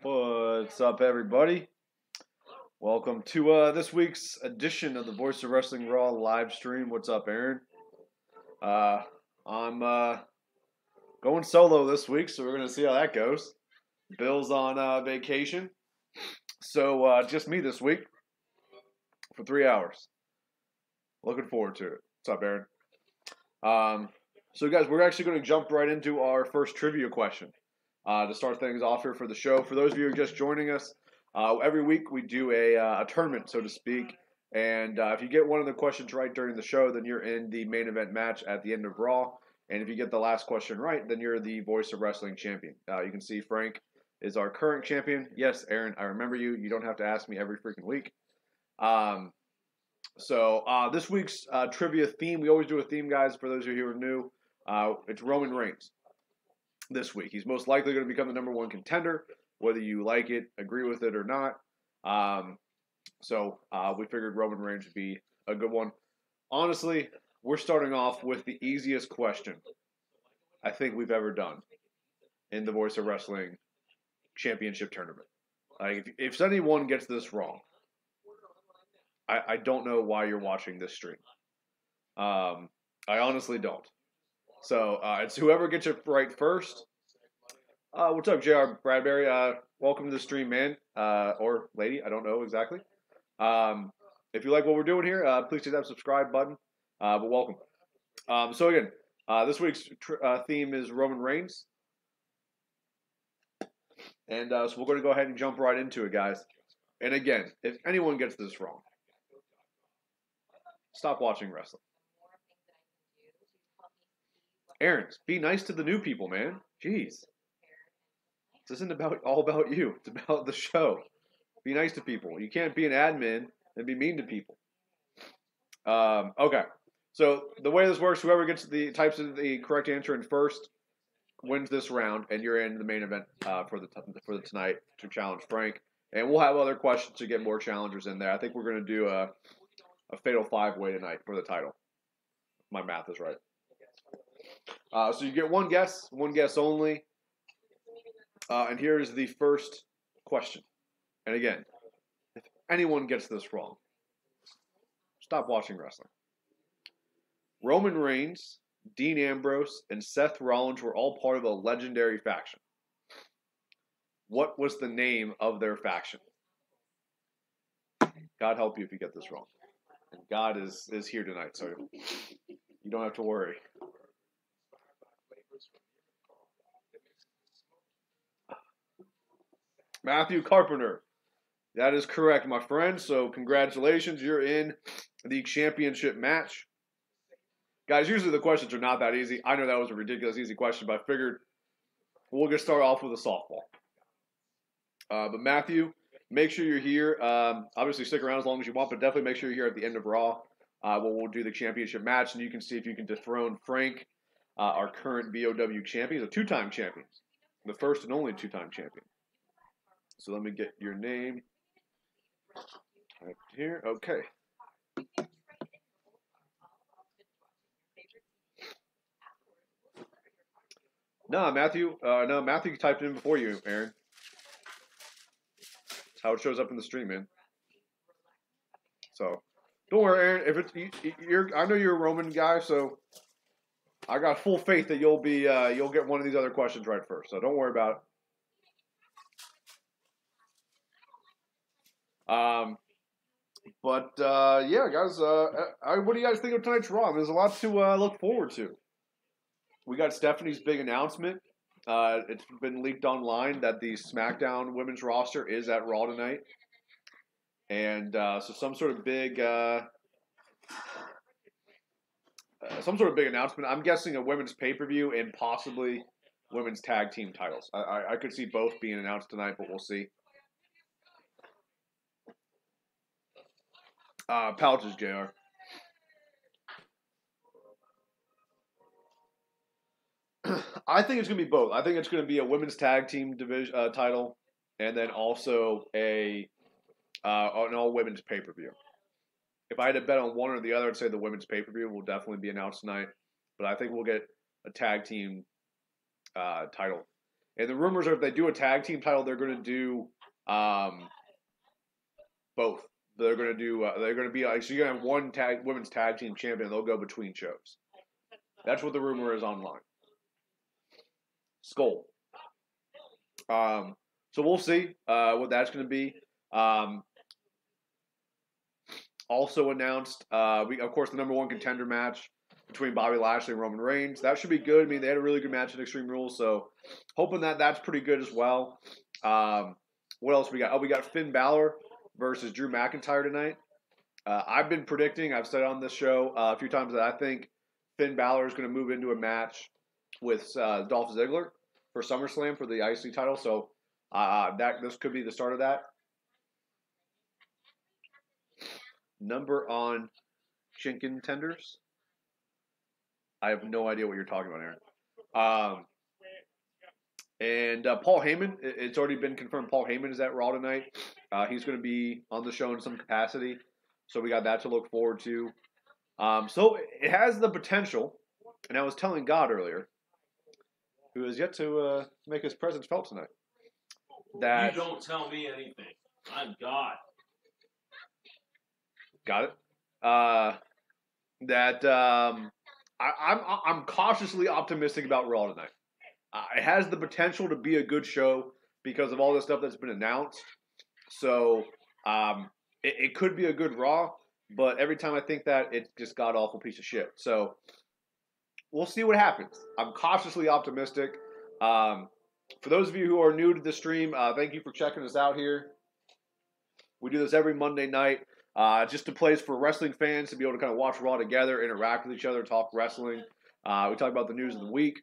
What's up, everybody? Welcome to this week's edition of the Voice of Wrestling Raw live stream. What's up, Aaron? I'm going solo this week, so we're going to see how that goes. Bill's on vacation, so just me this week for 3 hours. Looking forward to it. What's up, Aaron? So, guys, we're actually going to jump right into our first trivia question to start things off here for the show. For those of you who are just joining us, every week we do a tournament, so to speak. And if you get one of the questions right during the show, then you're in the main event match at the end of Raw. And if you get the last question right, then you're the Voice of Wrestling champion. You can see Frank is our current champion. Yes, Aaron, I remember you. You don't have to ask me every freaking week. So this week's trivia theme, we always do a theme, guys, for those of you who are new. It's Roman Reigns this week. He's most likely going to become the number one contender, whether you like it, agree with it, or not. So we figured Roman Reigns would be a good one. Honestly, we're starting off with the easiest question I think we've ever done in the Voice of Wrestling Championship Tournament. If anyone gets this wrong, I don't know why you're watching this stream. I honestly don't. So it's whoever gets it right first. What's up, JR Bradbury? Welcome to the stream, man. Or lady, I don't know exactly. If you like what we're doing here, please hit that subscribe button. But welcome. So again, this week's theme is Roman Reigns. And so we're going to go ahead and jump right into it, guys. And again, if anyone gets this wrong, stop watching wrestling. Aaron, be nice to the new people, man. Jeez. This isn't all about you. It's about the show. Be nice to people. You can't be an admin and be mean to people. Okay. So the way this works, whoever types in the correct answer in first wins this round, and you're in the main event for the tonight to challenge Frank. And we'll have other questions to get more challengers in there. I think we're going to do a fatal five-way tonight for the title. My math is right. So you get one guess only. And here's the first question. And again, if anyone gets this wrong, stop watching wrestling. Roman Reigns, Dean Ambrose, and Seth Rollins were all part of a legendary faction. What was the name of their faction? God help you if you get this wrong. And God is here tonight, so you don't have to worry. Matthew Carpenter. That is correct, my friend. So congratulations. You're in the championship match. Guys, usually the questions are not that easy. I know that was a ridiculous easy question, but I figured we'll just start off with a softball. But Matthew, make sure you're here. Obviously, stick around as long as you want, but definitely make sure you're here at the end of Raw. We'll do the championship match, and you can see if you can dethrone Frank, our current VOW champion. He's a two-time champion. The first and only two-time champion. So let me get your name right here. Okay. No, Matthew typed it in before you, Aaron. That's how it shows up in the stream, man. So don't worry, Aaron. If it's I know you're a Roman guy, so I got full faith that you'll get one of these other questions right first. So don't worry about it. Yeah, guys, what do you guys think of tonight's Raw? There's a lot to look forward to. We got Stephanie's big announcement. It's been leaked online that the SmackDown women's roster is at Raw tonight. And so some sort of big announcement. I'm guessing a women's pay-per-view and possibly women's tag team titles. I could see both being announced tonight, but we'll see. Pouches, JR. I think it's going to be both. I think it's going to be a women's tag team division title, and then also an all-women's pay-per-view. If I had to bet on one or the other, I'd say the women's pay-per-view will definitely be announced tonight. But I think we'll get a tag team title. And the rumors are if they do a tag team title, they're going to do both. They're going to do. They're going to be like, so you're going to have one women's tag team champion. They'll go between shows. That's what the rumor is online. Skull. So we'll see what that's going to be. Also announced, of course, the number one contender match between Bobby Lashley and Roman Reigns. That should be good. I mean, they had a really good match at Extreme Rules, so hoping that that's pretty good as well. What else we got? Oh, we got Finn Balor versus Drew McIntyre tonight. I've been predicting, I've said on this show a few times that I think Finn Balor is going to move into a match with Dolph Ziggler for SummerSlam for the IC title. So this could be the start of that. Number on chicken tenders. I have no idea what you're talking about, Aaron. And Paul Heyman, it's already been confirmed Paul Heyman is at Raw tonight. He's going to be on the show in some capacity. So we got that to look forward to. So it has the potential, and I was telling God earlier, who has yet to make his presence felt tonight, that... You don't tell me anything. I'm God. Got it? I'm cautiously optimistic about Raw tonight. It has the potential to be a good show because of all the stuff that's been announced. So it could be a good Raw, but every time I think that, it's just god-awful piece of shit. So we'll see what happens. I'm cautiously optimistic. For those of you who are new to the stream, thank you for checking us out here. We do this every Monday night. Just a place for wrestling fans to be able to kind of watch Raw together, interact with each other, talk wrestling. We talk about the news of the week.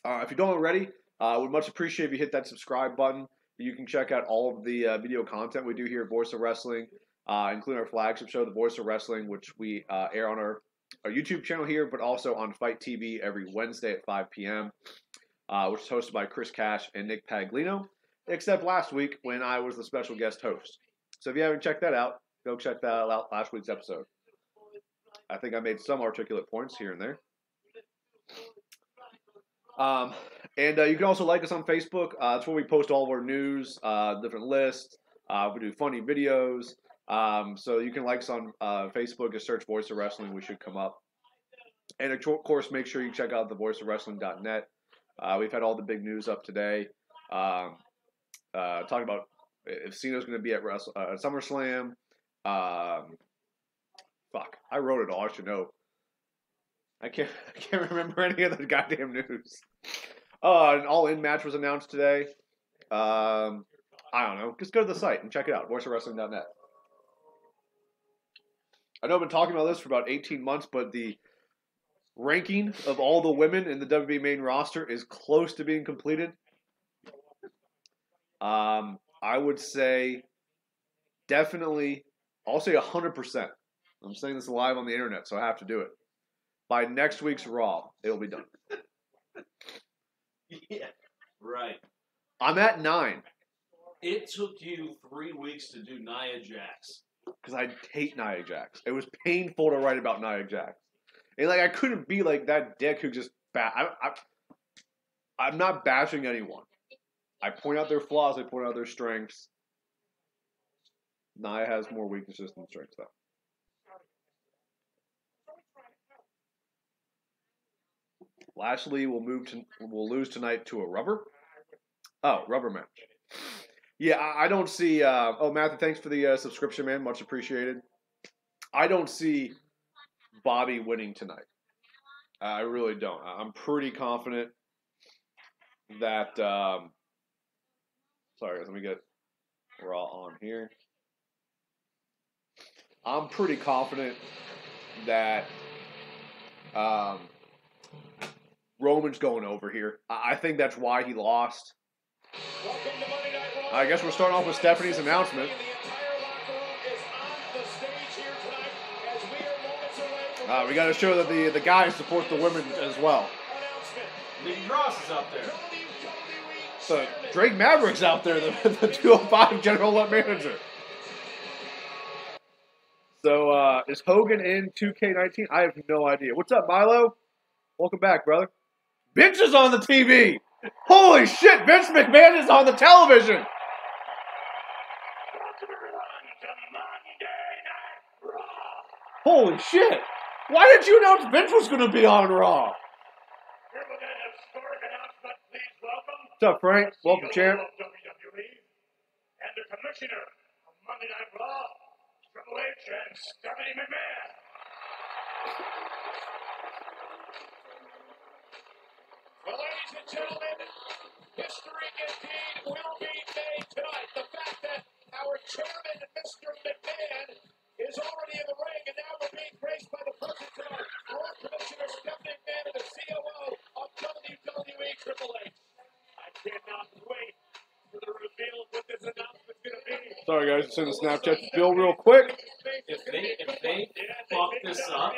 If you don't already, would much appreciate if you hit that subscribe button. You can check out all of the video content we do here at Voice of Wrestling, including our flagship show, The Voice of Wrestling, which we air on our YouTube channel here, but also on Fight TV every Wednesday at 5 p.m., which is hosted by Chris Cash and Nick Paglino, except last week when I was the special guest host. So if you haven't checked that out, go check that out, last week's episode. I think I made some articulate points here and there. And you can also like us on Facebook. That's where we post all of our news, different lists. We do funny videos. So you can like us on Facebook. Just search Voice of Wrestling. We should come up. And of course, make sure you check out thevoiceofwrestling.net. We've had all the big news up today. Talking about if Cena's going to be at SummerSlam. Fuck, I wrote it all. I should know. I can't remember any of the goddamn news. An all-in match was announced today. I don't know. Just go to the site and check it out. voiceofwrestling.net. I know I've been talking about this for about 18 months, but the ranking of all the women in the WWE main roster is close to being completed. I would say definitely, I'll say 100%. I'm saying this live on the internet, so I have to do it. By next week's Raw, it'll be done. Yeah, right. I'm at 9. It took you 3 weeks to do Nia Jax. Because I hate Nia Jax. It was painful to write about Nia Jax. And I couldn't be like that dick who just... I'm not bashing anyone. I point out their flaws. I point out their strengths. Nia has more weaknesses than strengths, though. Lashley will lose tonight to a rubber. Oh, rubber match. Yeah, I don't see. Matthew, thanks for the subscription, man. Much appreciated. I don't see Bobby winning tonight. I really don't. I'm pretty confident that. Sorry, guys, let me get. We're all on here. I'm pretty confident that. Roman's going over here. I think that's why he lost. I guess we're starting off with Stephanie's announcement. We got to show that the guys support the women as well. Nikki Cross is out there. So Drake Maverick's out there, the 205 general manager. So is Hogan in 2K19? I have no idea. What's up, Milo? Welcome back, brother. Bitch is on the TV. Holy shit, Vince McMahon is on the television. Holy shit. Why did you announce Vince was going to be on Raw? What's up, Frank? Welcome, champ. WWE and the commissioner of Monday Night Raw, Triple H and Stephanie McMahon. Well, ladies and gentlemen, history indeed will be made tonight. The fact that our chairman, Mr. McMahon, is already in the ring, and now we're being graced by the presence of our Raw Commissioner Stephanie McMahon and the COO of WWE, Triple H. I cannot wait for the reveal of what this announcement's going to be. Sorry, guys. Send the Snapchat to Bill real quick. If they fuck this up,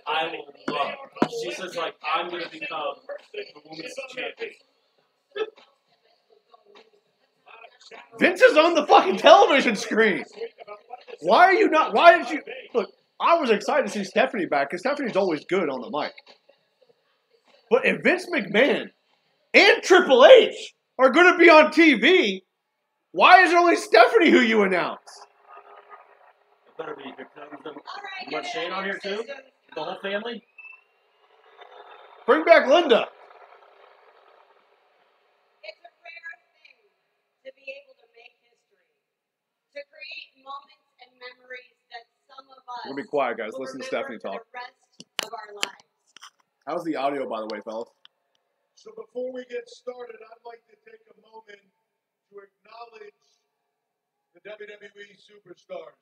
I will love it. She says, like, I'm going to become the women's champion. Vince is on the fucking television screen. Why are you not? Why did you? Look, I was excited to see Stephanie back because Stephanie's always good on the mic. But if Vince McMahon and Triple H are going to be on TV, why is it only Stephanie who you announce? It better be. You want Shane on here too? The whole family? Bring back Linda. It's a rare thing to be able to make history, to create moments and memories that some of us We're gonna be quiet, guys. will Listen to remember Stephanie talk. for the rest of our lives. How's the audio, by the way, fellas? So before we get started, I'd like to take a moment to acknowledge the WWE superstars.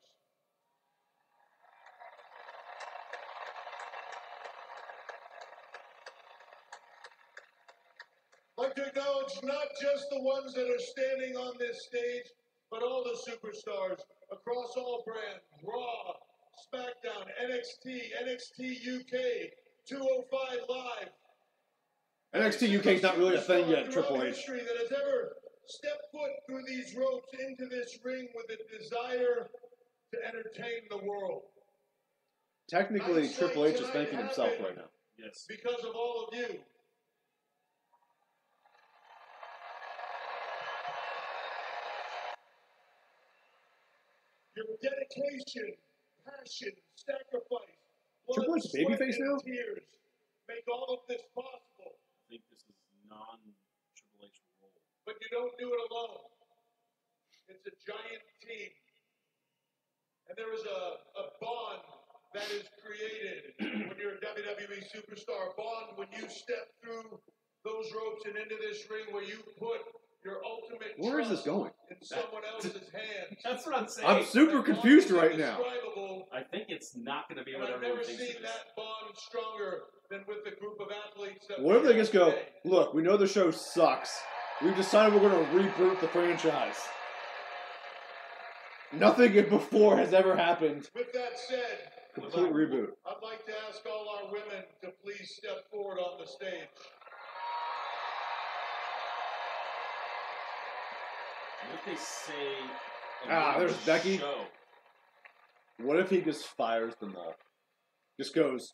I'd like to acknowledge not just the ones that are standing on this stage, but all the superstars across all brands, Raw, SmackDown, NXT, NXT UK, 205 Live. NXT UK is not really a thing yet, Triple H. History that has ever stepped foot through these ropes into this ring with a desire to entertain the world. Technically, Triple H is thanking himself right now. Yes. Because of all of you. Your dedication, passion, sacrifice, Triple H blood, babyface sweat, now? and tears make all of this possible. I think this is non-Triple H role. But you don't do it alone. It's a giant team. And there is a bond that is created when you're a WWE superstar. Bond when you step through those ropes and into this ring where you put your ultimate Where is this trust going? in someone else's hands. That's what I'm saying. I'm super confused right now. I think it's not going to be And what I've everyone never thinks seen it is. that bond stronger than with the group of athletes that What if we they have just go, today. look, we know the show sucks. We've decided we're going to reboot the franchise. Nothing before has ever happened. With that said, Complete reboot. I'd like to ask all our women to please step forward on the stage. What if they say... There's Becky. Show? What if he just fires them all? Just goes,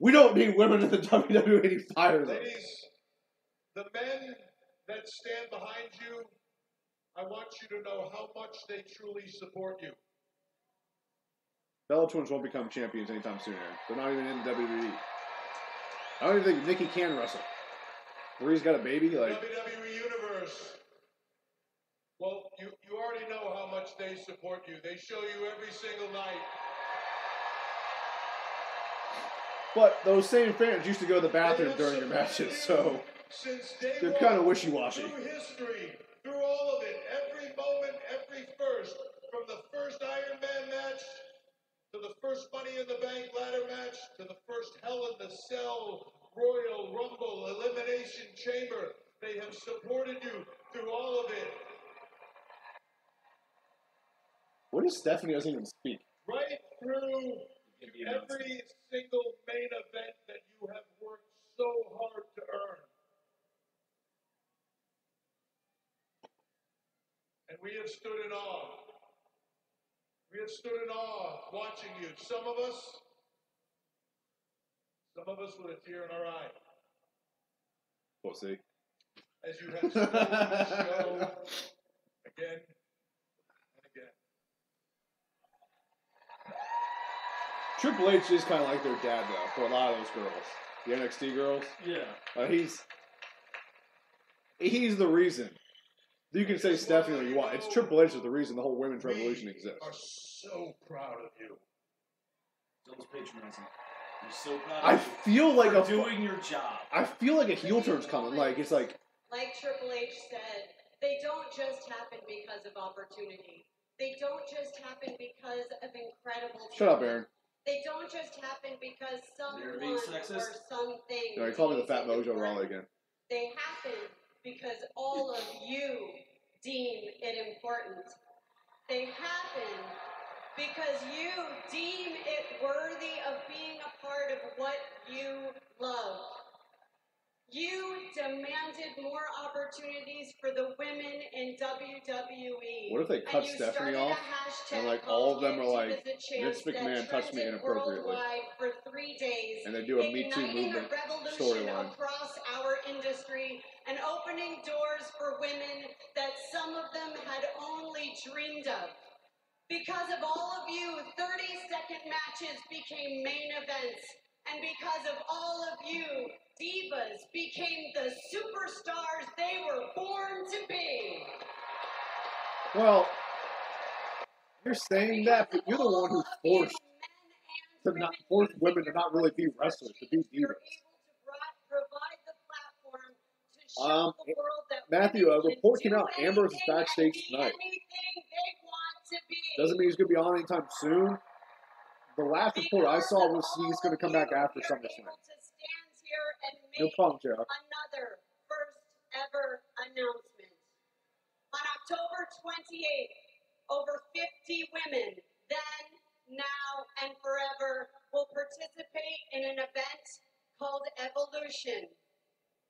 we don't need women in the WWE, and he fires them. Ladies, the men that stand behind you, I want you to know how much they truly support you. Bella Twins won't become champions anytime soon, Aaron. They're not even in WWE. I don't even think Nikki can wrestle. Marie's got a baby, like... WWE Universe. Well, you already know how much they support you. They show you every single night. But those same fans used to go to the bathroom during your matches, so... Since day They're one, kind of wishy-washy. Through history, through all of it, every moment, every first, from the first Iron Man match to the first Money in the Bank ladder match to the first Hell in the Cell, Royal Rumble, Elimination Chamber, they have supported you through all of it. What if Stephanie doesn't even speak? Right through every single main event that you have worked so hard to earn. And we have stood in awe. We have stood in awe watching you. Some of us with a tear in our eye. We'll see. as you have stolen the show again and again. Triple H is kind of like their dad, though, for a lot of those girls. The NXT girls. Yeah. He's the reason. You can say Stephanie what you want. It's Triple H is the reason the whole women's revolution We exists. are so proud of you. Don't patronizing. I'm so proud I of you feel like for doing your job. I feel like a heel turn's coming. Like it's like Triple H said, they don't just happen because of opportunity. They don't just happen because of incredible talent. Shut up, Aaron. They don't just happen because someone You're being or sexist? something. No, he called me the deems Fat it Mojo important. Raleigh again. They happen because all of you deem it important. They happen because you deem it worthy of being a part of what you love. You demanded more opportunities for the women in WWE. What if they cut and you Stephanie started off a hashtag and like called all of them are Give like Jesus a Chance Vince McMahon that touched me trended inappropriately, worldwide for 3 days, and they do a Me Too igniting movement a revolution storyline. across our industry and opening doors for women that some of them had only dreamed of. Because of all of you, 30-second matches became main events. And because of all of you, divas became the superstars they were born to be. Well, you're saying that, but you're the one who forced women to not really be wrestlers, to be divas. Provide the platform to show the world that Matthew, a women report can came do out. Amber's is anything backstage and be tonight. anything they want to be. Doesn't mean he's going to be on anytime soon. The last report I saw was he's going to come back after SummerSlam. No problem, Jeff. Another first ever announcement. On October 28th, over 50 women, then, now, and forever, will participate in an event called Evolution.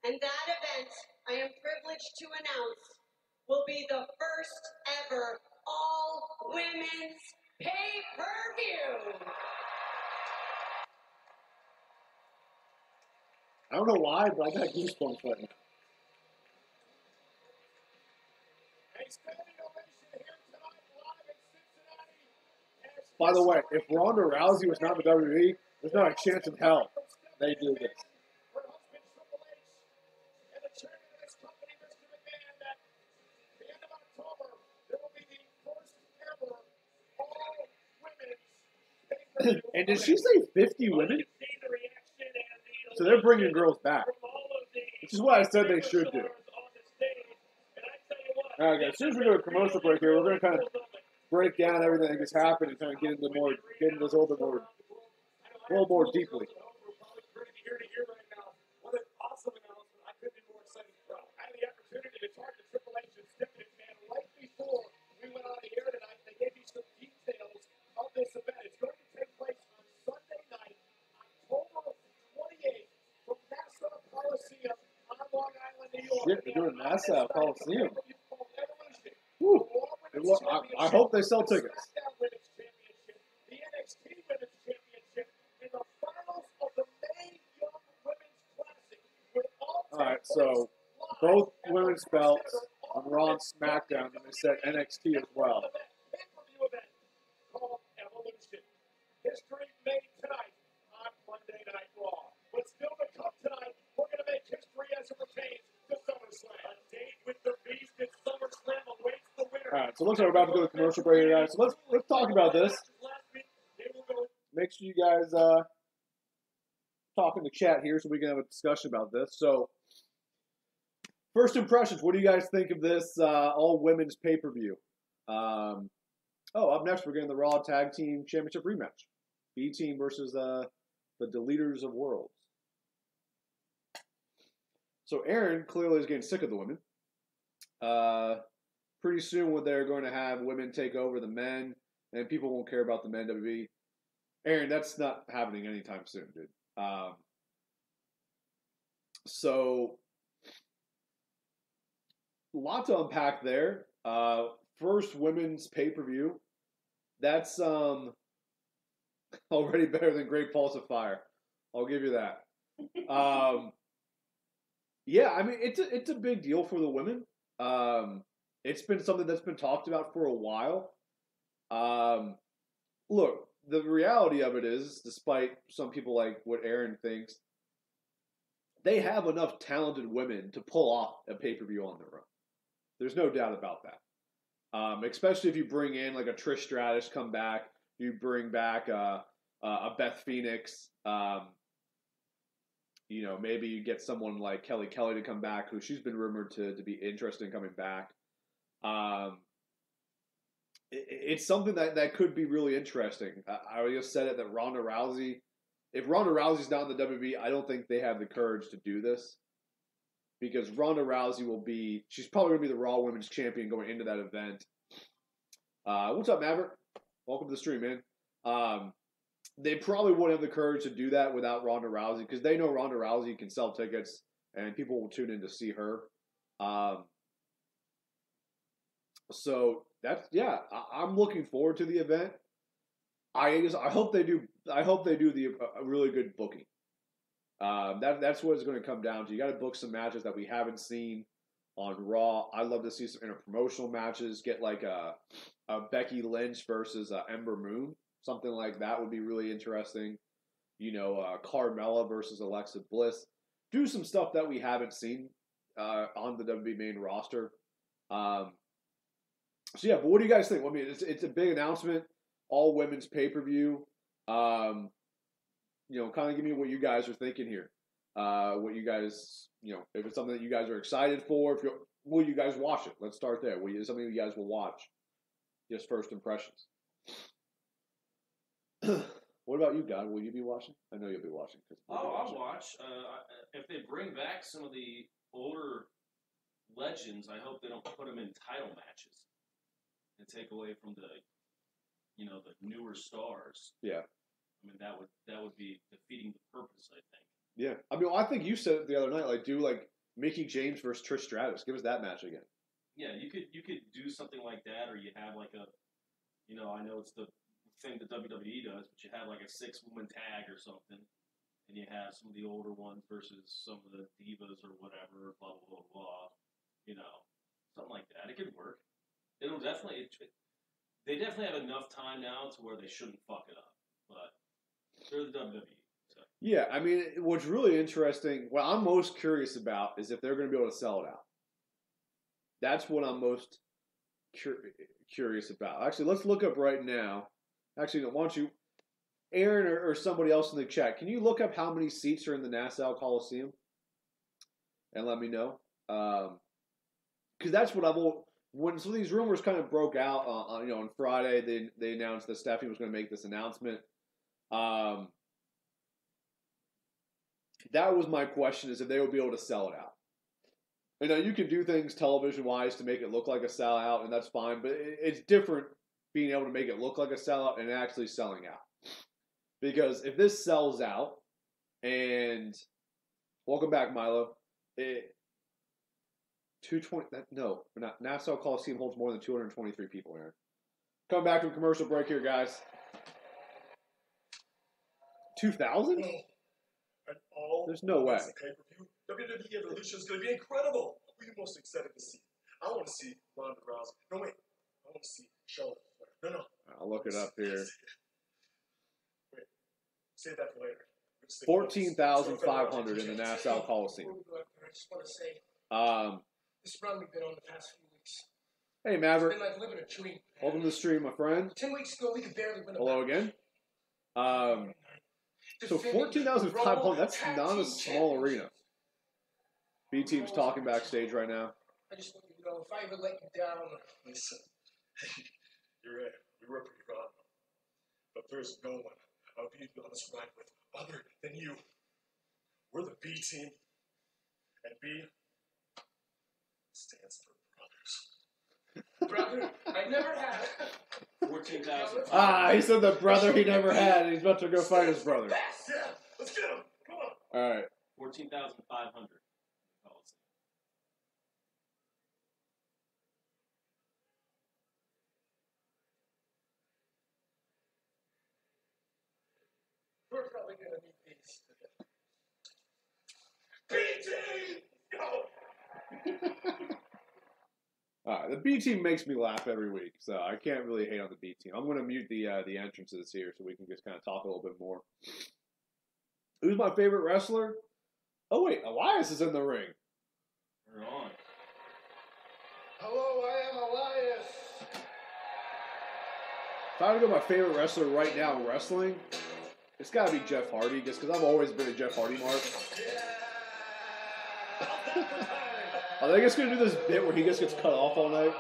And that event, I am privileged to announce, will be the first ever all-women's pay-per-view. I don't know why, but I got goosebumps right now. By the way, if Ronda Rousey was not in the WWE, there's not a chance in hell they do this. And did she say 50 women? So they're bringing girls back, which is what I said they should do. All right, guys, as soon as we go to commercial break here, we're going to kind of break down everything that's happened and kind of get into this a little more deeply. What an awesome announcement. I couldn't be more excited. I had the opportunity to talk to Triple H and Stephanie McMahon right before we went on the air tonight. They gave me some details of this event. It's going to take place on Sunday night, October 28th, from Nassau Coliseum on Long Island, New York. Shit, they're doing Nassau Coliseum. Whew. I hope they sell tickets. The NXT Women's Championship in the finals of the May Young Women's Classic. All right, so both women's belts on Raw and SmackDown, and they said NXT as well. Pay-per-view event called Evolution. History made tonight on Monday Night Raw. But still to come tonight, we're going to make history as it pertains to SummerSlam. A date with the Beast at SummerSlam awaits the winner. All right, so it looks like we're about to go to commercial break here, guys. So let's talk about this. Make sure you guys talk in the chat here so we can have a discussion about this. So, first impressions. What do you guys think of this all-women's pay-per-view? Up next, we're getting the Raw Tag Team Championship rematch. B-Team versus the Deleters of Worlds. So, Aaron clearly is getting sick of the women. Pretty soon, when they're going to have women take over the men, and people won't care about the men WWE. Aaron, that's not happening anytime soon, dude. So, a lot to unpack there. First women's pay-per-view. That's already better than Great Balls of Fire. I'll give you that. Yeah, I mean it's a big deal for the women. It's been something that's been talked about for a while. Look, the reality of it is, despite some people like what Aaron thinks, they have enough talented women to pull off a pay-per-view on their own. There's no doubt about that. Especially if you bring in like a Trish Stratus come back, you bring back a Beth Phoenix. Maybe you get someone like Kelly to come back, who she's been rumored to be interested in coming back. It's something that could be really interesting. I just said it that Ronda Rousey, if Ronda Rousey's not in the WWE, I don't think they have the courage to do this. Because Ronda Rousey she's probably going to be the Raw Women's Champion going into that event. What's up, Maverick? Welcome to the stream, man. They probably wouldn't have the courage to do that without Ronda Rousey, because they know Ronda Rousey can sell tickets and people will tune in to see her. So I'm looking forward to the event. I hope they do. I hope they do a really good booking. That's what it's going to come down to. You got to book some matches that we haven't seen on Raw. I'd love to see some interpromotional matches. Get like a Becky Lynch versus Ember Moon. Something like that would be really interesting. Carmella versus Alexa Bliss. Do some stuff that we haven't seen on the WWE main roster. But what do you guys think? I mean, it's a big announcement. All women's pay-per-view. Kind of give me what you guys are thinking here. What you guys, if it's something that you guys are excited for, will you guys watch it? Let's start there. Something you guys will watch? Just first impressions. What about you, God? Will you be watching? I know you'll be watching. I'll watch. If they bring back some of the older legends, I hope they don't put them in title matches and take away from the newer stars. Yeah. I mean, that would be defeating the purpose, I think. Yeah. I mean, I think you said it the other night, do Mickie James versus Trish Stratus. Give us that match again. Yeah, you could do something like that, or you have like I know it's the thing that WWE does, but you have like a 6-woman tag or something, and you have some of the older ones versus some of the divas or whatever, blah, blah, blah, blah. Something like that. It could work. They definitely have enough time now to where they shouldn't fuck it up, but they're the WWE. So. Yeah, I mean, what's really interesting, what I'm most curious about is if they're going to be able to sell it out. That's what I'm most curious about. Actually, let's look up right now. Actually, why don't you, Aaron or somebody else in the chat, can you look up how many seats are in the Nassau Coliseum? And let me know. Because that's what when some of these rumors kind of broke out on Friday, they announced that Stephanie was going to make this announcement. That was my question, is if they would be able to sell it out. You can do things television-wise to make it look like a sellout, and that's fine, but it's different being able to make it look like a sellout and actually selling out. Because if this sells out, and welcome back, Milo, 220. No, we're not. Nassau Coliseum holds more than 223 people, Aaron. Coming back from commercial break here, guys. 2,000? There's no way. WWE Evolution is going to be incredible. Who are you most excited to see? I want to see Ronda Rousey. No, wait. I want to see Charlotte Flair. No. I'll look it up here. Wait. Save that for later. 14,500 in the Nassau Coliseum. I just want to say, this run we've been on the past few weeks. Hey, Maverick. It's been like living a dream. Welcome to the stream, my friend. 10 weeks ago, we could barely win a Hello again. So 14,500, that's not a small arena. B-Team's talking backstage right now. I just want you to know, if I ever let you down, listen, you're right, we were pretty rotten. But there's no one I'll be on this ride with other than you. We're the B-Team, and B stands for brothers. Brother, I never had. 14,000. He said the brother he never had, and he's about to go fight his brother. Yeah, let's get him. Come on. All right. 14,500. We're probably going to need these. B-Team! Go! The B team makes me laugh every week, so I can't really hate on the B team. I'm going to mute the entrances here so we can just kind of talk a little bit more. Who's my favorite wrestler? Oh wait, Elias is in the ring. We're on. Hello, I am Elias. If I were to go my favorite wrestler right now in wrestling, it's got to be Jeff Hardy, just because I've always been a Jeff Hardy mark. Are they just going to do this bit where he just gets cut off all night?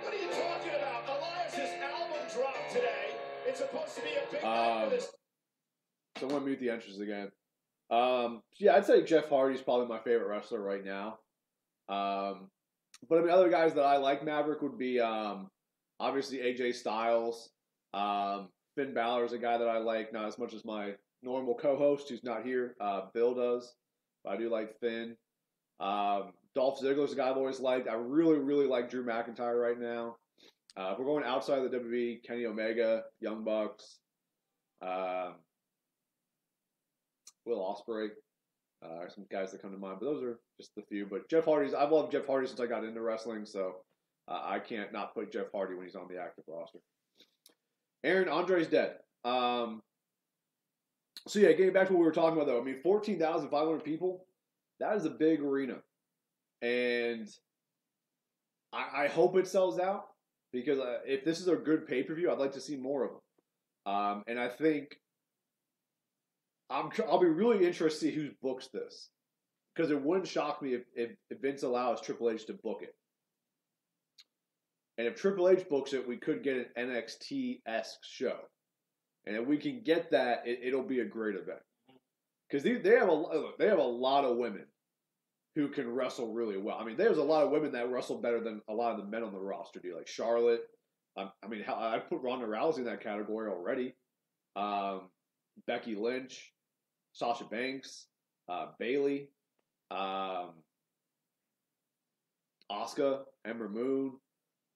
What are you talking about? Elias's album dropped today. It's supposed to be a big night for this. So I'm going to mute the entrances again. Yeah, I'd say Jeff Hardy's probably my favorite wrestler right now. But I mean, other guys that I like, Maverick, would be obviously AJ Styles. Finn Balor is a guy that I like, not as much as my normal co-host who's not here. Bill does. But I do like Finn. Dolph Ziggler's a guy I've always liked. I really, really like Drew McIntyre right now. If we're going outside of the WWE, Kenny Omega, Young Bucks, Will Ospreay. Some guys that come to mind, but those are just the few. But Jeff Hardy's, I've loved Jeff Hardy since I got into wrestling, so I can't not put Jeff Hardy when he's on the active roster. Aaron, Andre's dead. So yeah, getting back to what we were talking about though, I mean, 14,500 people, that is a big arena. And I hope it sells out because if this is a good pay-per-view, I'd like to see more of them. And I think I'll be really interested to see who books this. Because it wouldn't shock me if Vince allows Triple H to book it. And if Triple H books it, we could get an NXT-esque show. And if we can get that, it'll be a great event. Because they have a lot of women who can wrestle really well. I mean, there's a lot of women that wrestle better than a lot of the men on the roster do. Like Charlotte. I mean, I put Ronda Rousey in that category already. Becky Lynch. Sasha Banks. Bayley. Asuka. Ember Moon.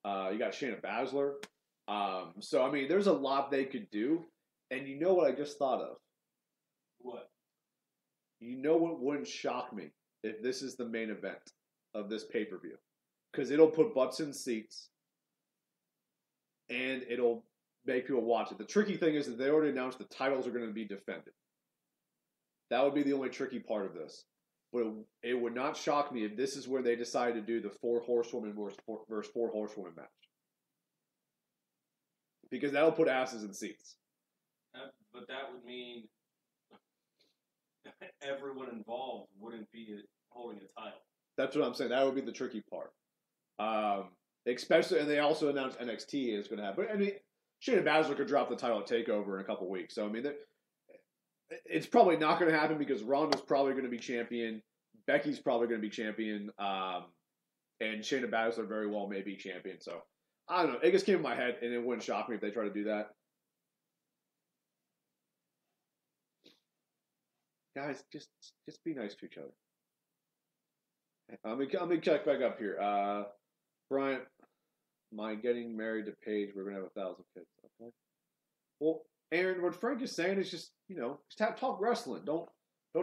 You got Shayna Baszler. So, I mean, there's a lot they could do. And you know what I just thought of? What? You know what wouldn't shock me if this is the main event of this pay-per-view? Because it'll put butts in seats. And it'll make people watch it. The tricky thing is that they already announced the titles are going to be defended. That would be the only tricky part of this. But it would not shock me if this is where they decide to do the 4 horsewomen versus 4 horsewomen match. Because that'll put asses in seats. But that would mean everyone involved wouldn't be holding a title. That's what I'm saying. That would be the tricky part. Especially, and they also announced NXT is going to have. But I mean, Shayna Baszler could drop the title at TakeOver in a couple weeks. So I mean, it's probably not going to happen because Ronda's probably going to be champion, Becky's probably going to be champion, and Shayna Baszler very well may be champion. So I don't know. It just came in my head, and it wouldn't shock me if they try to do that. Guys, just be nice to each other. Let me check back up here. Bryant, my getting married to Paige, we're gonna have 1,000 kids. Okay. Well, Aaron, what Frank is saying is just talk wrestling. Don't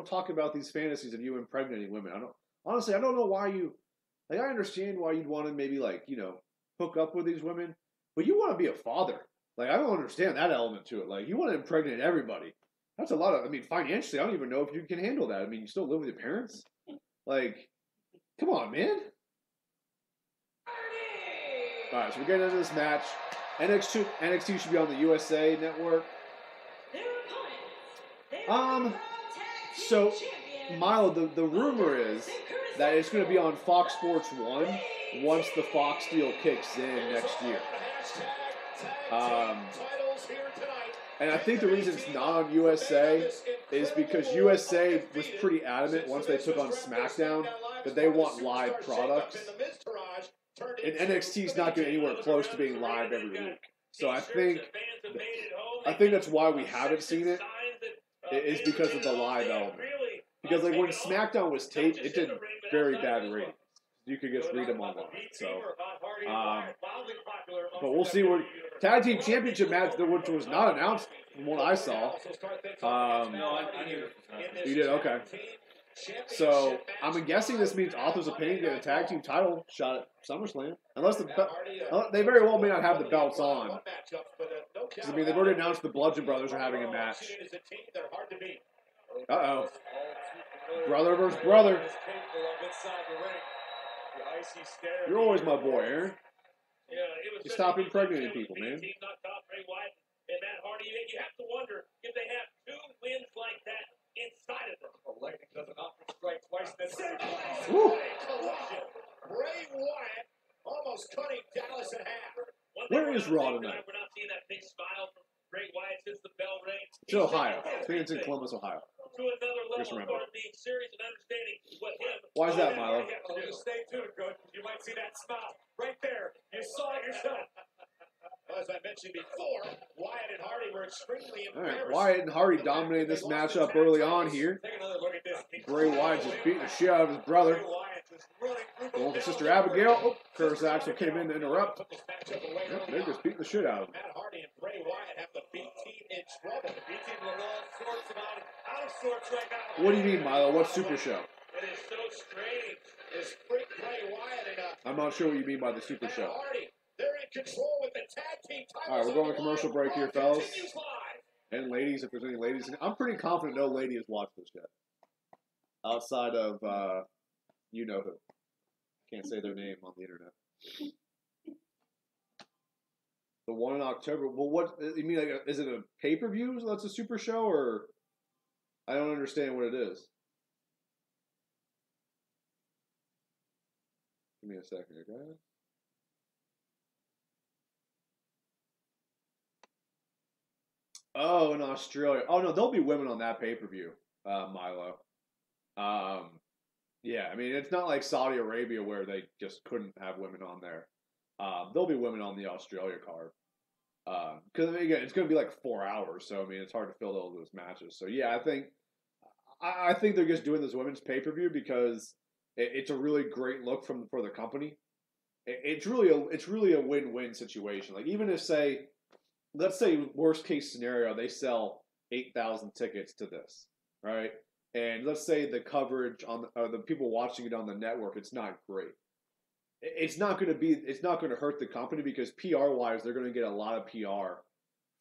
talk about these fantasies of you impregnating women. I don't know why you I understand why you'd want to maybe hook up with these women, but you want to be a father. I don't understand that element to it. You want to impregnate everybody. That's a lot of, financially, I don't even know if you can handle that. You still live with your parents? Come on, man. All right, so we're getting into this match. NXT should be on the USA Network. So, Milo, the rumor is that it's going to be on Fox Sports 1 once the Fox deal kicks in next year. And I think the reason it's not on USA is because USA was pretty adamant once they took on SmackDown that they want live products. And NXT's not getting anywhere close to being live every week. So I think that's why we haven't seen it, is because of the live element. Because when SmackDown was taped, it did very bad ratings. You could just read them online. So, but we'll see what tag team championship match, which was not announced from what I saw. No, I knew it. You did, okay. So I'm guessing this means Authors of Pain get a tag team title shot at SummerSlam, unless they very well may not have the belts on. I mean, they've already announced the Bludgeon Brothers are having a match. Uh-oh. Brother versus brother. You're always my boy, Aaron. You stop impregnating people, man. And Matt Hardy, you have to wonder if they have two wins like that inside of them. Lightning doesn't often strike twice in the same place. Collision. Bray Wyatt almost cutting Dallas in half. Where is Raw tonight? We're not seeing that big smile from Bray Wyatt since the bell rang. It's Ohio. I think it's in Columbus, Ohio. To another level, as far as being serious and understanding what him. Why is that, Milo? Stay tuned, Coach. You might see that smile right there. You saw it yourself. As I mentioned before, Wyatt and Hardy were extremely embarrassed. All right, Wyatt and Hardy dominated this matchup early on here. Take another look at this. Bray Wyatt just beating the shit out of his brother. Going for Sister Abigail. Oh, Curtis Axel came in to interrupt. Yep, they're just beating the shit out of him. Matt Hardy and Bray Wyatt have the B team in trouble. The B team are all sorts of out of sorts right now. What do you mean, Milo? What's Super Show? It is so strange. This freak Bray Wyatt and I'm not sure what you mean by the Super Show. Hardy. They're in control with the tag team titles. All right, we're going to commercial break here, fellas. And ladies, if there's any ladies. I'm pretty confident no lady has watched this yet. Outside of, you know who. Can't say their name on the internet. The one in October. Well, what, you mean, like, is it a pay-per-view that's a Super Show, or? I don't understand what it is. Give me a second, okay? Oh, in Australia. Oh, no, there'll be women on that pay-per-view, Milo. Yeah, I mean, it's not like Saudi Arabia where they just couldn't have women on there. There'll be women on the Australia card. Because, again, it's going to be like 4 hours, so, I mean, it's hard to fill all those matches. So, yeah, I think they're just doing this women's pay-per-view because it's a really great look for the company. It's really a win-win situation. Like, even if, let's say worst case scenario, they sell 8,000 tickets to this, right? And let's say the coverage on the people watching it on the network, it's not great. It's not going to hurt the company because PR wise, they're going to get a lot of PR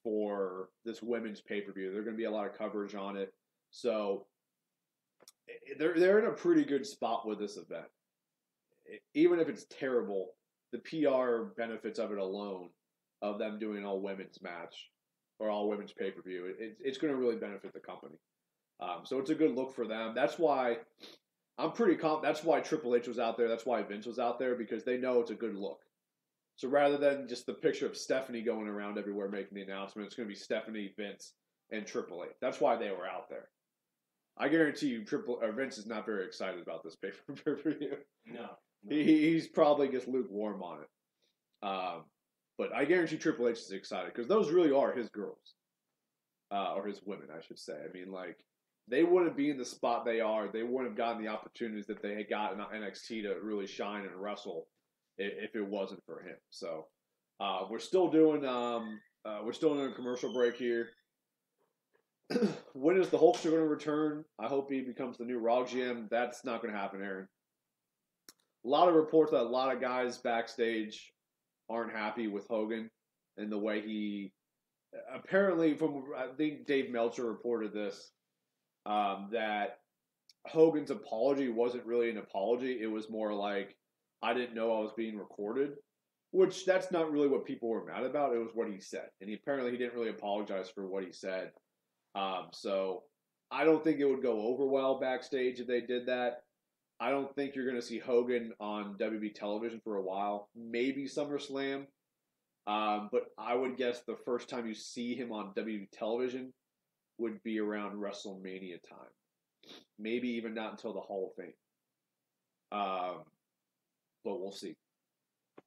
for this women's pay-per-view. There's going to be a lot of coverage on it. So they're in a pretty good spot with this event. Even if it's terrible, the PR benefits of it alone, of them doing an all-women's match or all-women's pay-per-view, it's going to really benefit the company. So it's a good look for them. That's why I'm pretty confident. That's why Triple H was out there. That's why Vince was out there, because they know it's a good look. So rather than just the picture of Stephanie going around everywhere making the announcement, it's going to be Stephanie, Vince, and Triple H. That's why they were out there. I guarantee you Vince is not very excited about this pay-per-view. No. He's probably just lukewarm on it. But I guarantee Triple H is excited because those really are his girls. Or his women, I should say. I mean, like, they wouldn't be in the spot they are. They wouldn't have gotten the opportunities that they had got in NXT to really shine and wrestle if it wasn't for him. So we're still doing a commercial break here. When is the Hulkster going to return? I hope he becomes the new Raw GM. That's not going to happen, Aaron. A lot of reports that a lot of guys backstage aren't happy with Hogan and the way he apparently, I think Dave Meltzer reported this, that Hogan's apology wasn't really an apology. It was more like, I didn't know I was being recorded, which that's not really what people were mad about. It was what he said. And he didn't really apologize for what he said. So I don't think it would go over well backstage if they did that. I don't think you're going to see Hogan on WWE television for a while. Maybe SummerSlam. But I would guess the first time you see him on WWE television would be around WrestleMania time. Maybe even not until the Hall of Fame. But we'll see.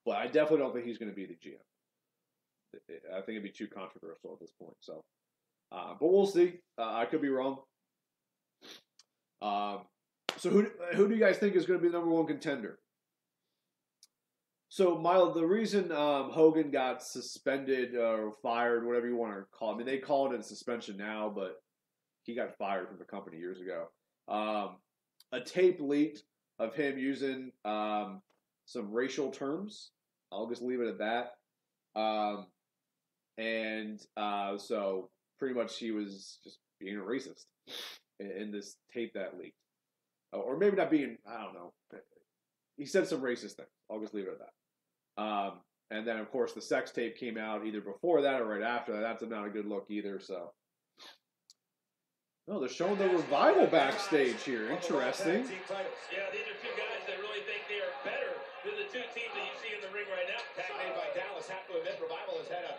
But I definitely don't think he's going to be the GM. I think it'd be too controversial at this point. So, but we'll see. I could be wrong. So who do you guys think is going to be the number one contender? So, Milo, the reason Hogan got suspended or fired, whatever you want to call it, I mean, they call it a suspension now, but he got fired from the company years ago. a tape leaked of him using some racial terms. I'll just leave it at that. So pretty much he was just being a racist in this tape that leaked. Or maybe not being, I don't know. He said some racist things. I'll just leave it at that. And then, of course, the sex tape came out either before that or right after that. That's not a good look either, so. Oh, they're showing the Revival backstage here. Interesting. Yeah, these are two guys that really think they are better than the two teams that you see in the ring right now. Tag made by Dallas. Have to admit, Revival has had a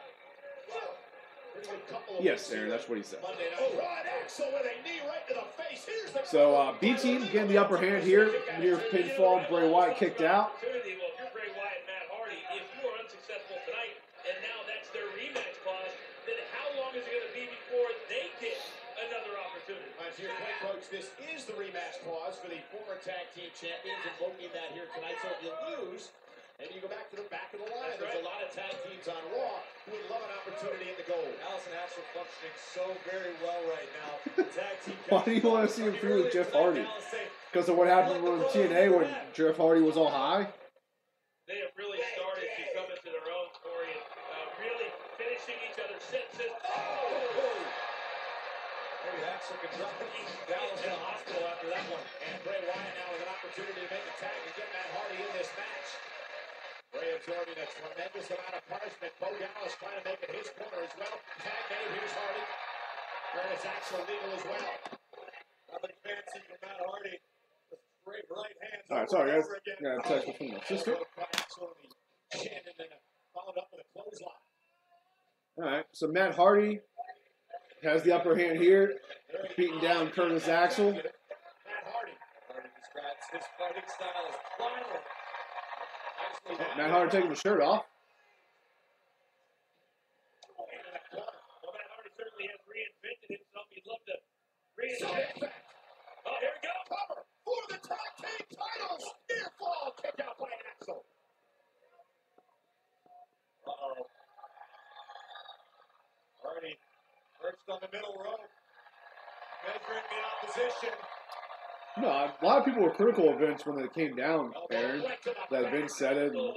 pretty good couple of Yes, Aaron, that's what he said. Rod Axel with a knee right to the face. Here's the So, B team getting the upper hand here. Near pinfall, Bray Wyatt kicked out. Well, if you're Bray Wyatt and Matt Hardy, if you are unsuccessful tonight, and now that's their rematch clause, then how long is it going to be before they get another opportunity? To your point, Coach, this is the rematch clause for the former tag team champions, invoking that here tonight. So if you lose, maybe you go back to the back of the line. There's a lot of tag teams on Raw who would love an opportunity in the gold. Allison Axel functioning so very well right now. Tag team. Why do you want to see him feud with Jeff Hardy? Because of what happened on TNA when Jeff Hardy was all high? They have really started to come into their own, Corey, and really finishing each other's sentences. Maybe Axel can drop Dallas in the hospital after that one. And Bray Wyatt now with an opportunity to make a tag and get Matt Hardy in this match. Bray absorbing a tremendous amount of punishment. Bo Dallas trying to make it his corner as well. Tag made, here's Hardy. Where is Axel legal as well? Nothing fancy from Matt Hardy. Great right hands. All right, sorry guys. Got a text from my sister. Followed up with a clothesline. All right, so Matt Hardy has the upper hand here, beating down Curtis Axel. Matt Hardy. Hardy describes his fighting style as violent. Matt Hardy taking the shirt off. Well, Matt Hardy certainly has reinvented himself. He'd love to reinvent. Oh, here we go. Cover for the tag team titles. Near fall. Kick out by Axel. Uh-oh. Hardy perched on the middle rope. Measuring the opposition. No, a lot of people were critical of Vince when they came down, Aaron, that Vince said it and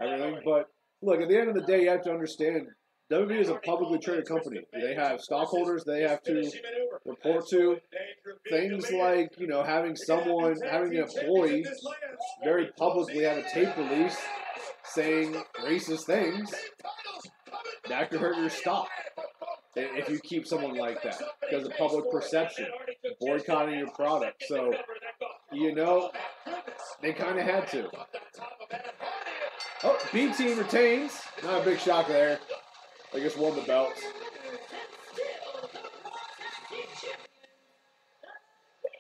everything. But look, at the end of the day, you have to understand, WWE is a publicly traded company. They have stockholders they have to report to. Things like, having an employee very publicly have a tape release saying racist things, that could hurt your stock if you keep someone like that because of public perception, boycotting your product. So, they kind of had to. Oh, B team retains. Not a big shock there. I guess won the belts.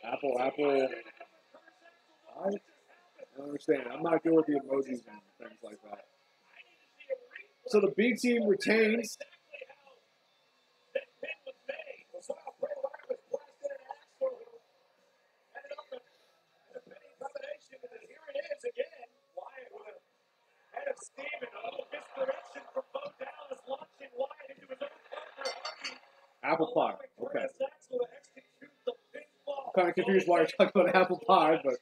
Apple. I don't understand. I'm not good with the emojis and things like that. So the B team retains. Apple pie. Okay. I'm kind of confused why you're talking about apple pie, but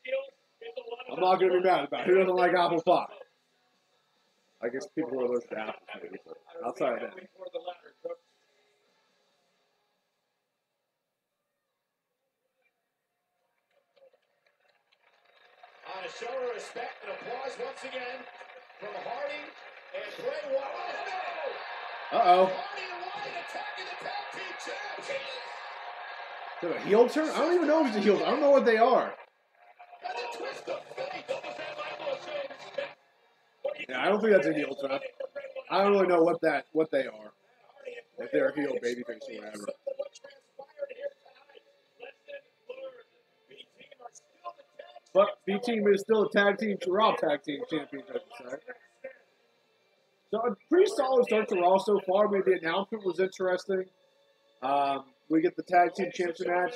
I'm not going to be mad about it. Who doesn't like apple pie? I guess people who are allergic to apples, maybe, but outside of that. On a show of respect and applause once again from Hardy and Bray Wyatt. Uh-oh. Hardy and Wyatt attacking the tag team champions. Is that a heel turn? I don't even know if it's a heel turn. I don't know what they are. And a twist of fate. Yeah, I don't think that's a heel turn. I don't really know what they are. If they're a heel, babyface, or whatever. But B team is still a tag team, Raw tag team champions, I should say. So a pretty solid start to Raw so far. Maybe the announcement was interesting. We get the tag team championship match.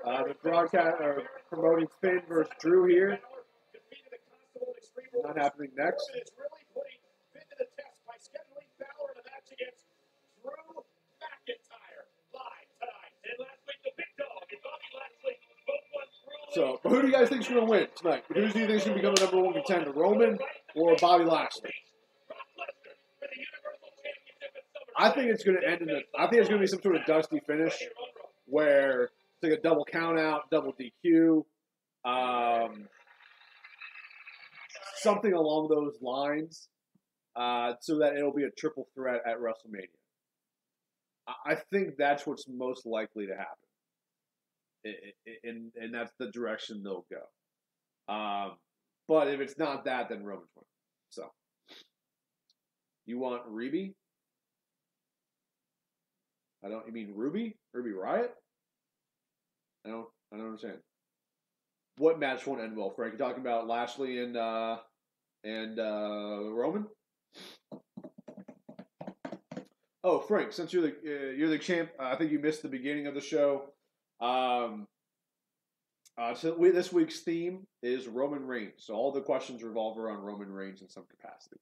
The broadcast or promoting Finn versus Drew here. Not happening next. So, but who do you guys think is going to win tonight? Who do you think is going to become the number one contender, Roman or Bobby Lashley? I think it's going to end I think it's going to be some sort of dusty finish where it's like a double count out, double DQ, something along those lines, so that it'll be a triple threat at WrestleMania. I think that's what's most likely to happen, and that's the direction they'll go. But if it's not that, then Roman's winning. So, you want Ruby? You mean Ruby? Ruby Riott? I don't understand. What match won't end well, Frank? You talking about Lashley and Roman? Oh, Frank, since you're the champ, I think you missed the beginning of the show. So this week's theme is Roman Reigns. So all the questions revolve around Roman Reigns in some capacity.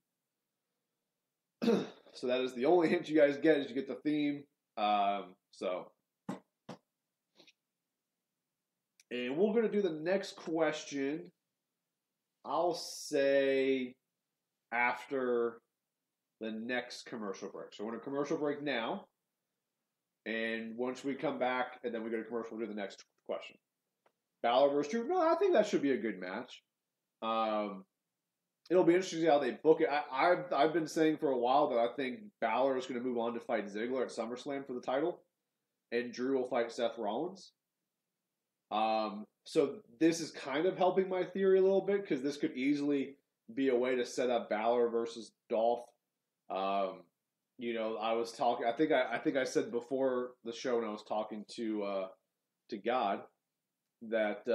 So that is the only hint you guys get, is you get the theme. And we're going to do the next question, I'll say, after the next commercial break. So we're in a commercial break now. And once we come back, and then we go to commercial, we'll do the next question. Balor versus Drew. No, I think that should be a good match. It'll be interesting to see how they book it. I've been saying for a while that I think Balor is going to move on to fight Ziggler at SummerSlam for the title, and Drew will fight Seth Rollins. So this is kind of helping my theory a little bit, because this could easily be a way to set up Balor versus Dolph. I was talking. I think I said before the show when I was talking to God that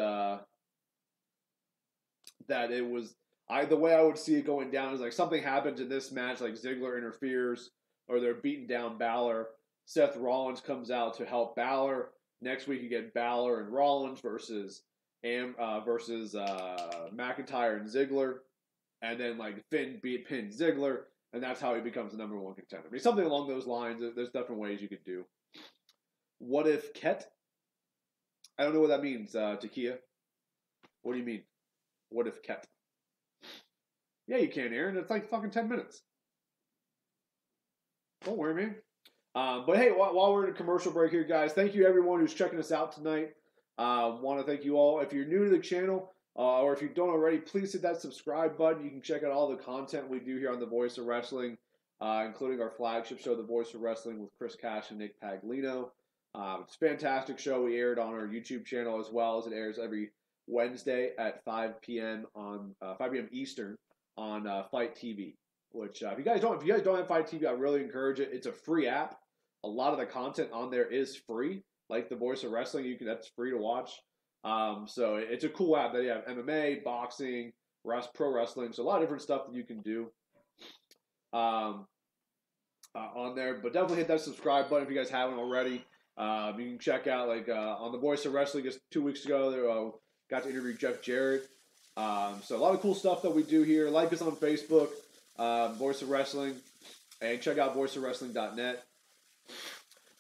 it was. The way I would see it going down is like something happens in this match, like Ziggler interferes, or they're beating down Balor. Seth Rollins comes out to help Balor. Next week you get Balor and Rollins versus McIntyre and Ziggler, and then like Finn pin Ziggler, and that's how he becomes the number one contender. I mean, something along those lines. There's different ways you could do. What if Ket? I don't know what that means, Takia. What do you mean? What if Ket? Yeah, you can, Aaron. It's like fucking 10 minutes. Don't worry, man. But hey, while we're in a commercial break here, guys, thank you everyone who's checking us out tonight. Want to thank you all. If you're new to the channel, or if you don't already, please hit that subscribe button. You can check out all the content we do here on The Voice of Wrestling, including our flagship show, The Voice of Wrestling, with Chris Cash and Nick Paglino. It's a fantastic show. We aired on our YouTube channel, as well as it airs every Wednesday at 5 p.m. on 5 p.m. Eastern on Fight TV. Which if you guys don't have Fight TV, I really encourage it. It's a free app. A lot of the content on there is free, like The Voice of Wrestling. That's free to watch. So it's a cool app that you have MMA, boxing, pro wrestling. So a lot of different stuff that you can do on there. But definitely hit that subscribe button if you guys haven't already. You can check out on The Voice of Wrestling just 2 weeks ago. Got to interview Jeff Jarrett. So a lot of cool stuff that we do here. Like us on Facebook, Voice of Wrestling, and check out voiceofwrestling.net.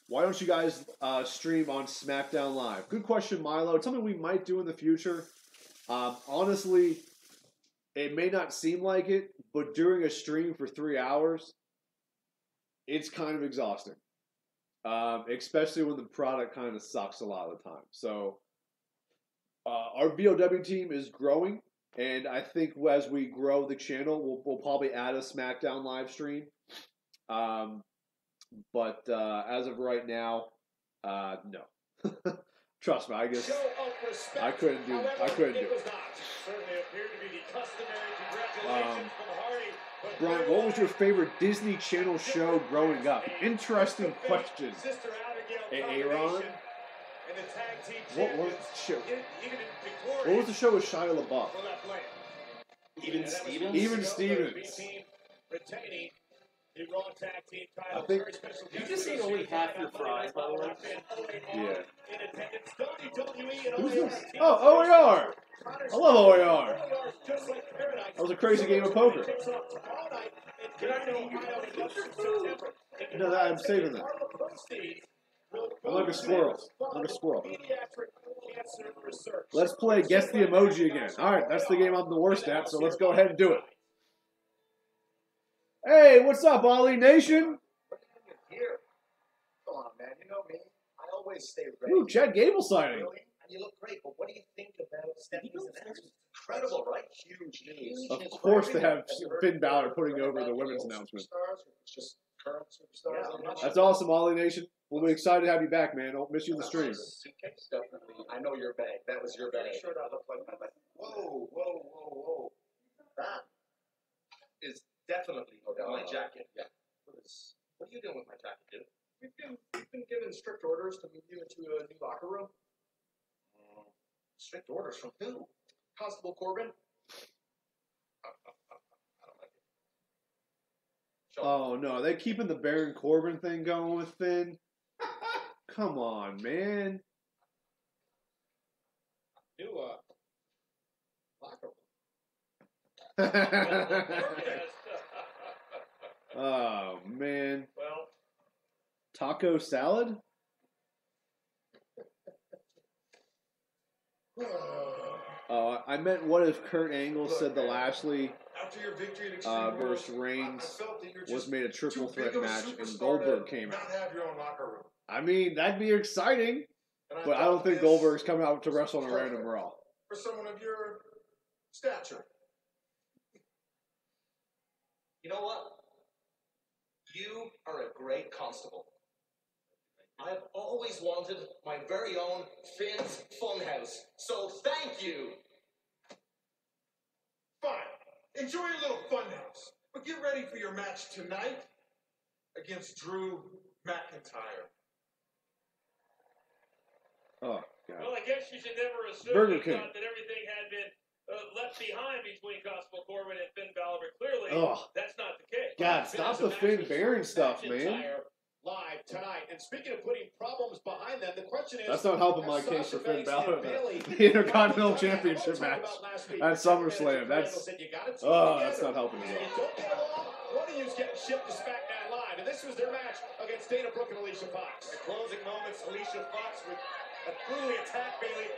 Why don't you guys stream on SmackDown Live? Good question, Milo. It's something we might do in the future. Honestly, it may not seem like it, but during a stream for 3 hours, it's kind of exhausting. Especially when the product kind of sucks a lot of the time. So our VOW team is growing, and I think as we grow the channel, we'll probably add a SmackDown live stream. But as of right now, no. Trust me, I guess I couldn't do it. Brian, what was your favorite Disney Channel show growing up? Interesting question. Aaron? What was the show? What was the show with Shia LaBeouf? Even Stevens. I think you just ate only half your fries, by the way. Yeah. Who's this? Oh, OAR! I love OAR. That was a crazy game of poker. No, I'm saving that. I'm like a squirrel. answer the research. Let's play Guess the Emoji again. All right, that's the game I'm the worst at, so let's go ahead and do it. Hey, what's up, Ollie Nation? What are you here? Come on, man. You know me. I always stay ready. Ooh, Chad Gable signing. Really? And you look great, but what do you think about Stephanie's announcement? Incredible, right? Huge news. Of course they have Finn Balor putting over the women's announcement. It's just current superstars. That's awesome, Ollie Nation. We'll be excited to have you back, man. Don't miss you in the stream. Suitcase? Definitely. I know your bag. That was your bag. Sure that looked like my bag. Whoa. That is definitely my jacket. Yeah. What are you doing with my jacket, dude? We've been given strict orders to move you into a new locker room. Strict orders from who? Constable Corbin. I don't like it. Oh, no. Are they keeping the Baron Corbin thing going with Finn? Come on, man. New locker room. Oh, man. Well, Taco salad? Oh, I meant what if Kurt Angle said the Lashley after your victory at versus Reigns was made a triple threat match and Goldberg came out. Not have your own locker room. I mean, that'd be exciting, but I don't think Goldberg's coming out to wrestle on a random Raw. For someone of your stature. You know what? You are a great constable. I've always wanted my very own Finn's Funhouse, so thank you. Fine. Enjoy your little funhouse. But get ready for your match tonight against Drew McIntyre. Oh, God. Well, I guess you should never assume Burger King. that everything had been left behind between Constable Corbin and Finn Balor, but clearly that's not the case. God, stop the Finn Baron stuff, man. Live tonight, and speaking of putting problems behind them, the question is... That's not helping my case for Finn Balor. The Intercontinental Championship match at SummerSlam. That's not helping at all. Don't get along. One of you's getting shipped to SmackDown Live, and this was their match against Dana Brooke and Alicia Fox. The closing moments, Alicia Fox would brutally attack Bayley,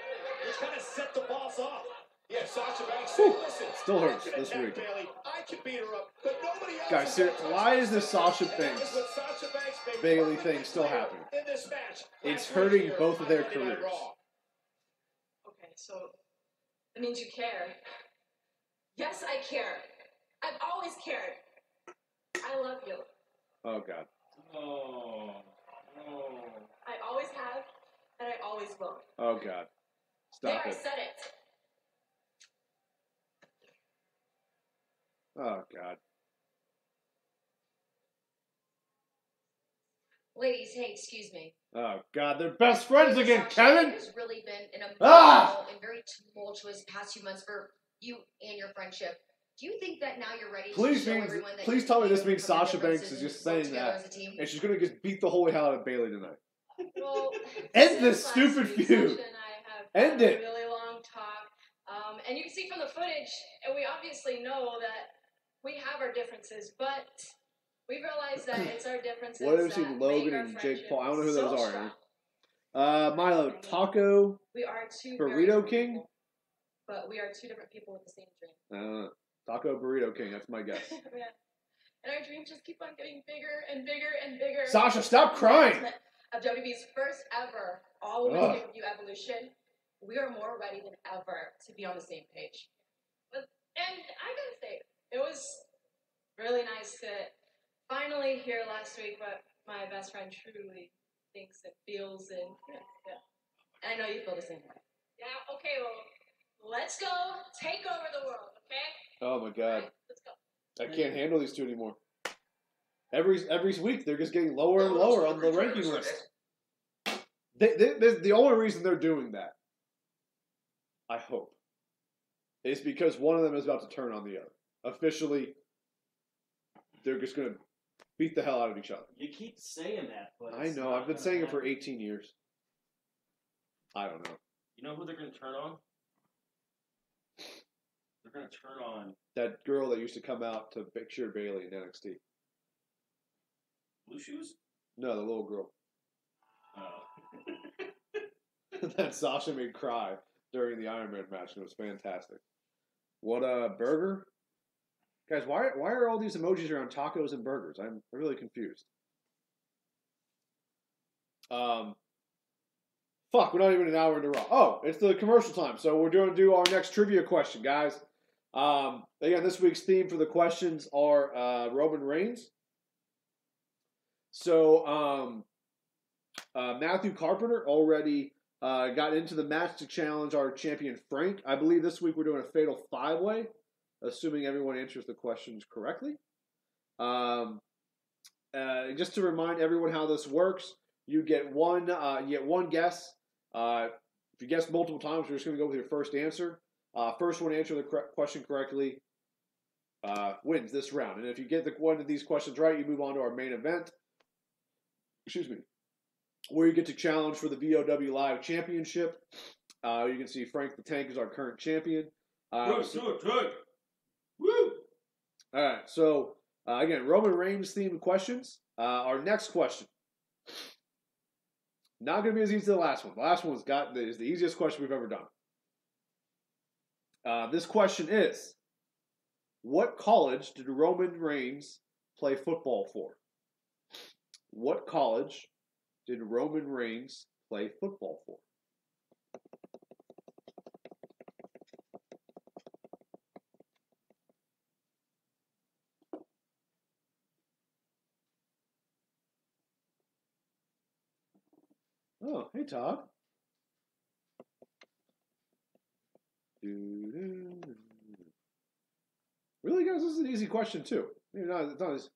which kind of set the boss off. Yeah, Sasha Banks said, listen, still hurts this week. Bayley. I can beat her up, but nobody else. Guys, why is this Sasha Banks Bayley thing still happening? In this match, it's hurting both of their careers. Okay, so that means you care. Yes, I care. I've always cared. I love you. Oh, God. Oh. I always have, and I always will. Oh, God. Stop there, it. I said it. Oh, God. Ladies, hey, excuse me. Oh, God. They're best friends again, Kevin! It's really been an Ah! emotional and very tumultuous past few months for you and your friendship. Do you think that now you're ready to show everyone that please you tell me can this means overcome Sasha your Banks is differences just and work saying together that. as a team? And she's going to just beat the holy hell out of Bayley tonight. Well, End this since stupid last week, feud. Sasha and I have End had it. a really long talk. And you can see from the footage, and we obviously know that we have our differences, but we realize that it's our differences What if that you make Logan our and Jake friendship Paul? I don't know who so those strong. are. Milo, Taco, We are two Burrito very different King? people, but we are two different people with the same dream. Taco Burrito King, that's my guess. Yeah. And our dreams just keep on getting bigger and bigger and bigger. Sasha, stop crying! Of WWE's first ever all-women's pay-per-view evolution, we are more ready than ever to be on the same page. And I gotta say, it was really nice to finally hear last week what my best friend truly thinks and feels, and and I know you feel the same way. Yeah. Okay. Well, let's go take over the world. Okay. Oh my God. Right, let's go. I can't handle these two anymore. Every week, they're just getting lower and lower on the ranking list. The only reason they're doing that, I hope, is because one of them is about to turn on the other. Officially, they're just going to beat the hell out of each other. You keep saying that, but I know. I've been saying it for 18 years. I don't know. You know who they're going to turn on? They're going to turn on That girl that used to come out to picture Bayley in NXT. Blue Shoes? No, the little girl. that Sasha made cry during the Iron Man match. It was fantastic. What a burger. Guys, why are all these emojis around tacos and burgers? I'm really confused. Fuck, we're not even an hour into Raw. Oh, it's the commercial time. So we're going to do our next trivia question, guys. Again, this week's theme for the questions are Roman Reigns. So Matthew Carpenter already got into the match to challenge our champion Frank. I believe this week we're doing a fatal 5-way, assuming everyone answers the questions correctly. Just to remind everyone how this works, you get one guess. If you guess multiple times, we're just going to go with your first answer. First one to answer the question correctly wins this round. And if you get one of these questions right, you move on to our main event. Excuse me. Where you get to challenge for the VOW Live Championship. You can see Frank the Tank is our current champion. Woo! All right, so again, Roman Reigns themed questions. Our next question. Not going to be as easy as the last one. The last one is the easiest question we've ever done. This question is, what college did Roman Reigns play football for? What college did Roman Reigns play football for? Oh, hey, Todd. Really, guys? This is an easy question, too. It's not as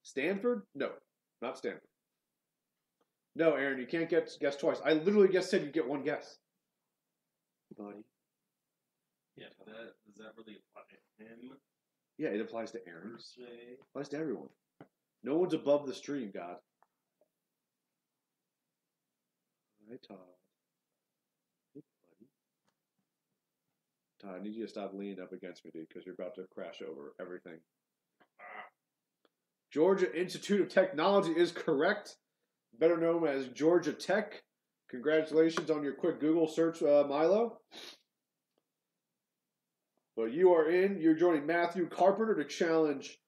Stanford? No, not Stanford. No, Aaron, you can't guess twice. I literally just said you get one guess. Buddy. Yeah, does that really apply to him? Yeah, it applies to Aaron. It applies to everyone. No one's above the stream, God. Hi, Todd. Hey, buddy. Todd, I need you to stop leaning up against me, dude, because you're about to crash over everything. Georgia Institute of Technology is correct. Better known as Georgia Tech. Congratulations on your quick Google search, Milo. But you are in. You're joining Matthew Carpenter to challenge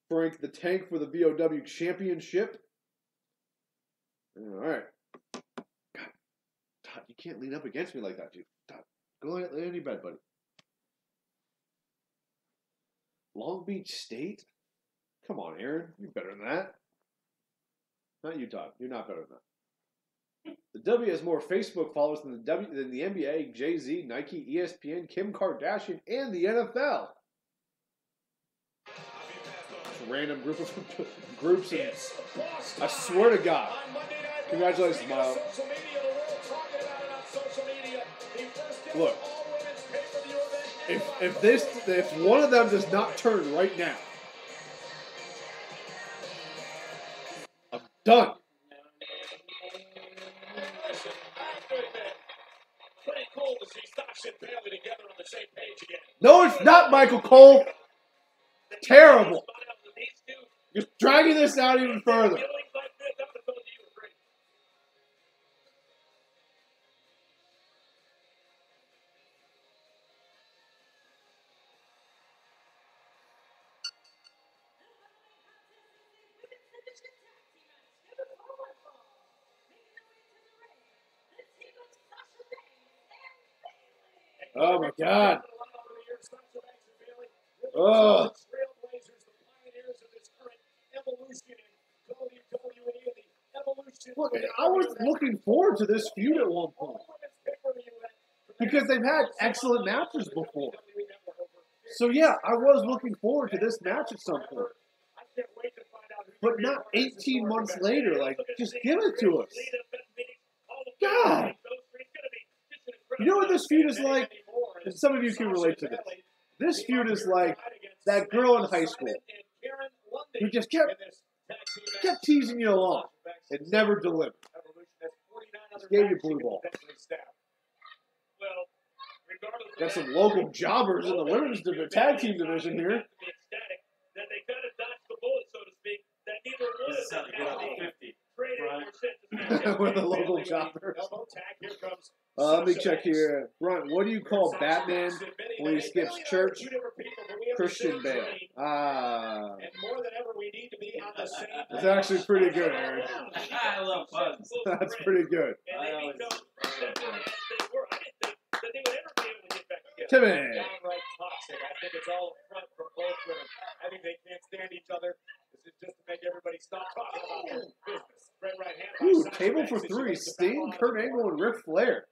Frank the Tank for the VOW Championship. All right. God, Todd, you can't lean up against me like that, dude. Todd, go lay on your bed, buddy. Long Beach State? Come on, Aaron. You're better than that. Not you, Todd. You're not better than that. The W has more Facebook followers than the NBA, Jay-Z, Nike, ESPN, Kim Kardashian, and the NFL. Just a random group of groups. And I swear to God. Congratulations, Milo. Look, if one of them does not turn right now, I'm done. No, it's not, Michael Cole. Terrible. You're dragging this out even further. Oh my God. Oh. Look, I was looking forward to this feud at one point because they've had excellent matches before. So yeah, I was looking forward to this match at some point. But not 18 months later. Like, just give it to us. God. You know what this feud is like? And some of you can relate to this. This feud is like that girl in high school who just kept teasing you along and never delivered. Just gave you blue ball. Got some local jobbers in the women's tag team division here. This is how to get out of 50, right? with a local chopper. Elbow tag. Here comes Let me Sasha check Banks. here. Brunt, what do you call Sasha Batman Banks admitting when he that skips they are church? two different people, but we have the Christian same Bale. dream. Ah. And more than ever, we need to be on the same That's page. actually pretty good, Aaron. I love puns. That's pretty good. And they I become always- better as they were. I didn't think that they would ever be able to get back together. Timmy. Downright toxic. I think it's all front from both women. I think they can't stand each other. This is just to make everybody stop talking about their business. Red right hand by Ooh, Sasha table Banks for as she three. goes to Sting, battle on Kurt the Angle, floor. and Ric Flair.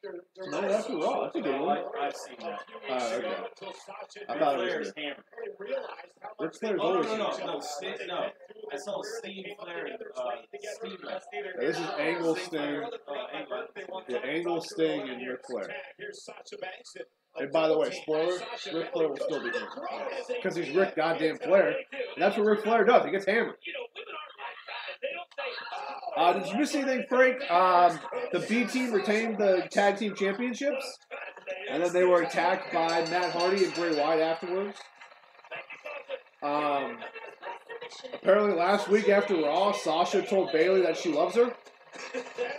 They're No, that's a Raw. That's a good one. I've seen that. Oh, okay. Until Sasha I thought it was Flair's good. hammered. really realized how Ric much Flair's they always love hammered. each other. Steve- They no. went through I saw the career, they Steve came up Flair, together, played together. Steve Flair. That's neither Yeah, this is here nor Angle, there. Sting. Yeah, Yeah, Angle, Sting, and Ric Flair. Here's Sasha Banks. And by the way, spoiler, Ric Flair will still be here. Because he's Ric goddamn Flair. And that's what Ric Flair does. He gets hammered. You know, women aren't like that. They don't say, Did you miss anything, Frank? The B team retained the tag team championships. And then they were attacked by Matt Hardy and Bray Wyatt afterwards. Apparently last week after Raw, Sasha told Bayley that she loves her.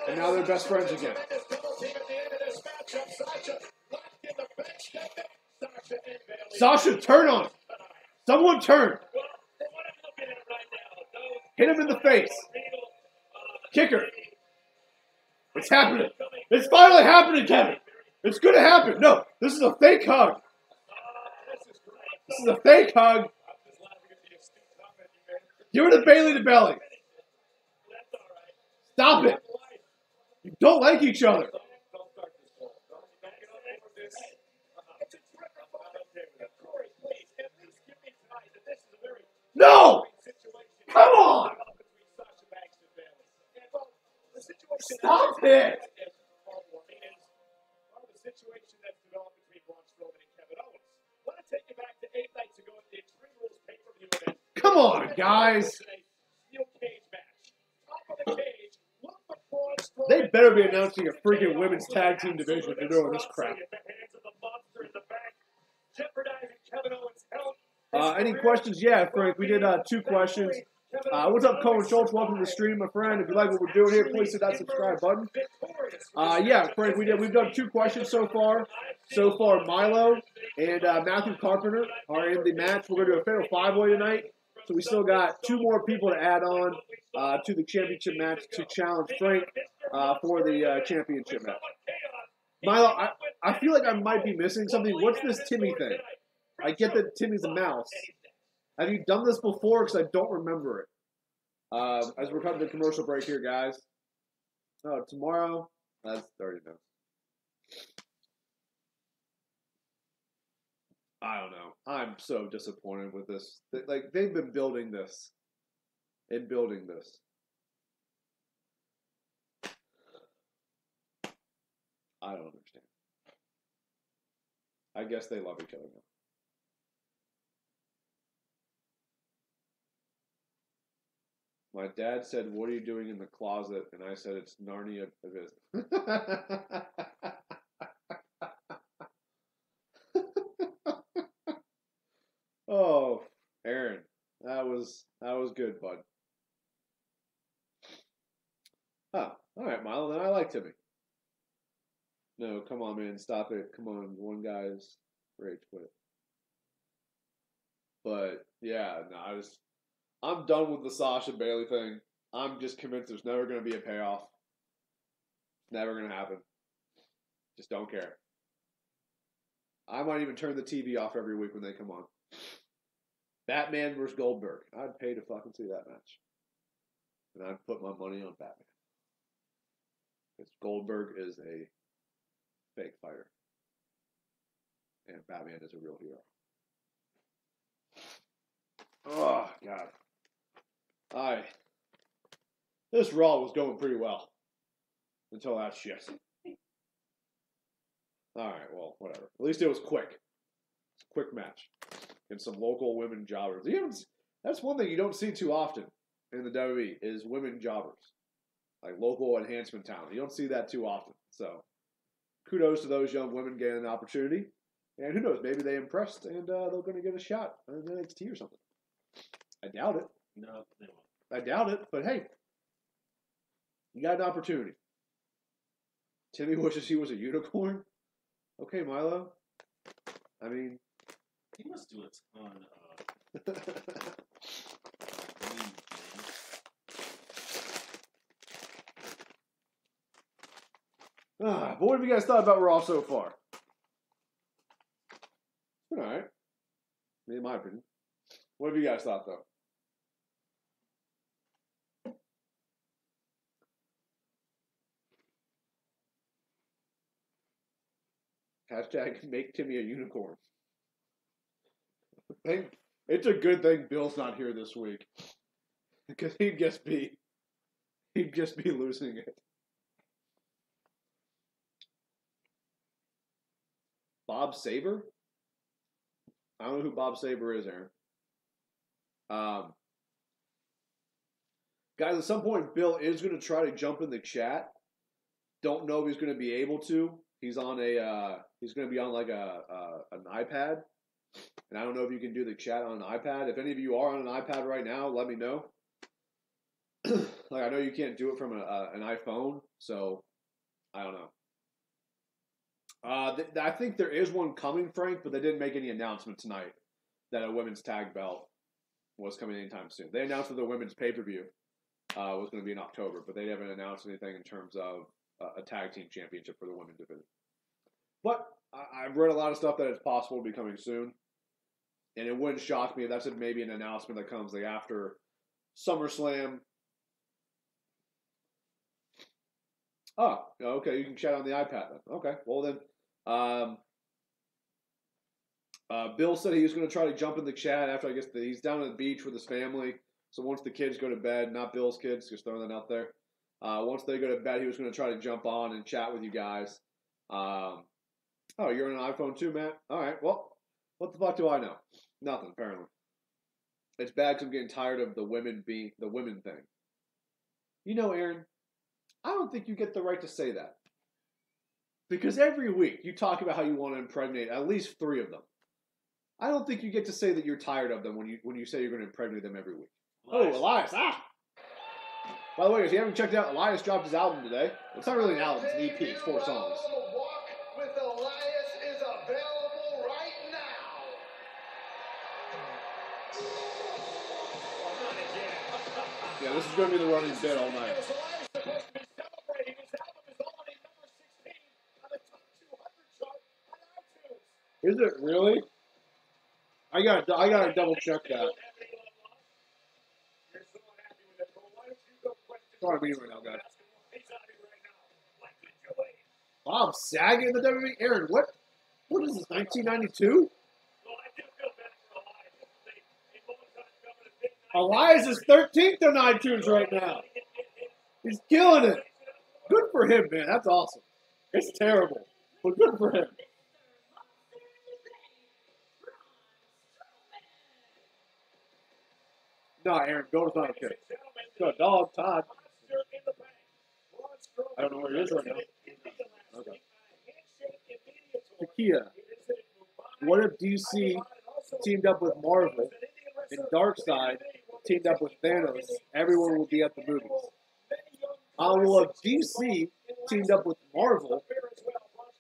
And now they're best friends again. Sasha, turn on him. Someone turn. Hit him in the face. Kick her. It's happening. It's finally happening, Kevin. It's going to happen. No, this is a fake hug. This is a fake hug. Give her the Bailey to belly. Stop it. You don't like each other. No! Come on! Stop it! The situation that's developed between Braun Strowman and Kevin Owens. I want to take you back to 8 nights ago at the Extreme Rules pay-per-view event. Come on, guys. Steel cage match. Top of the cage. Look for Braun Strowman. They better be announcing a freaking women's tag team division if they're doing this crap. Any questions? Yeah, Frank, we did 2 questions. What's up, Cohen Schultz? Welcome to the stream, my friend. If you like what we're doing here, please hit that subscribe button. Yeah, Frank, we've done 2 questions so far. So far, Milo and Matthew Carpenter are in the match. We're going to do a fatal 5-way tonight. So we still got 2 more people to add on to the championship match to challenge Frank for the championship match. Milo, I feel like I might be missing something. What's this Timmy thing? I get that Timmy's a mouse. Have you done this before? Because I don't remember it. As we're coming to commercial break here, guys. Oh, tomorrow? That's 30 minutes. I don't know. I'm so disappointed with this. Like, they've been building this. And building this. I don't understand. I guess they love each other now. My dad said, "What are you doing in the closet?" And I said, "It's Narnia." Oh, Aaron, that was good, bud. Oh, all right, Milo. Then I like Timmy. No, come on, man, stop it. Come on, one guy's rage quit. But yeah, no, I'm done with the Sasha Bailey thing. I'm just convinced there's never going to be a payoff. Never going to happen. Just don't care. I might even turn the TV off every week when they come on. Batman versus Goldberg. I'd pay to fucking see that match. And I'd put my money on Batman. Because Goldberg is a fake fighter. And Batman is a real hero. Oh, God. This Raw was going pretty well. Until that shit. Alright, well, whatever. At least it was quick. It's a quick match. And some local women jobbers. That's one thing you don't see too often in the WWE is women jobbers. Like local enhancement talent. You don't see that too often. So, kudos to those young women getting an opportunity. And who knows, maybe they impressed and they're going to get a shot in NXT or something. I doubt it. No, they won't. I doubt it, but hey. You got an opportunity. Timmy wishes he was a unicorn. Okay, Milo. I mean, he must do a ton of. But what have you guys thought about Raw so far? All right. In my opinion. What have you guys thought, though? Hashtag make Timmy a unicorn. It's a good thing Bill's not here this week. Because he'd just be losing it. Bob Saber? I don't know who Bob Saber is, Aaron. Guys, at some point, Bill is going to try to jump in the chat. Don't know if he's going to be able to. He's on he's going to be on like an iPad, and I don't know if you can do the chat on an iPad. If any of you are on an iPad right now, let me know. Like I know you can't do it from an iPhone, so I don't know. I think there is one coming, Frank, but they didn't make any announcement tonight that a women's tag belt was coming anytime soon. They announced that the women's pay-per-view was going to be in October, but they haven't announced anything in terms of a tag team championship for the women's division. But I've read a lot of stuff that it's possible to be coming soon, and it wouldn't shock me if that's maybe an announcement that comes like after SummerSlam. Oh, okay, you can chat on the iPad then. Okay, well then, Bill said he was going to try to jump in the chat after, I guess, he's down at the beach with his family. So once the kids go to bed, not Bill's kids, just throwing that out there. Once they go to bed, he was going to try to jump on and chat with you guys. Oh, you're on an iPhone too, Matt? All right, well, what the fuck do I know? Nothing, apparently. It's bad because I'm getting tired of the women thing. You know, Aaron, I don't think you get the right to say that. Because every week you talk about how you want to impregnate at least 3 of them. I don't think you get to say that you're tired of them when you say you're going to impregnate them every week. Elias. Oh, Elias. By the way, if you haven't checked it out, Elias dropped his album today. It's not really an album, it's an EP. It's 4 songs. Walk with Elias is available right now. Yeah, this is going to be the running bit all night. Is it really? I gotta double check that. Sorry, me right now, guys. Bob Saget in the WWE? Aaron, what is this, 1992? Elias is 13th on iTunes right now. He's killing it. Good for him, man. That's awesome. It's terrible, but good for him. No, Aaron, go to okay. Go, dog, Todd. I don't know where he is right now. Okay. Takia. What if DC teamed up with Marvel and Darkseid teamed up with Thanos? Everyone will be at the movies. Well, if DC teamed up with Marvel,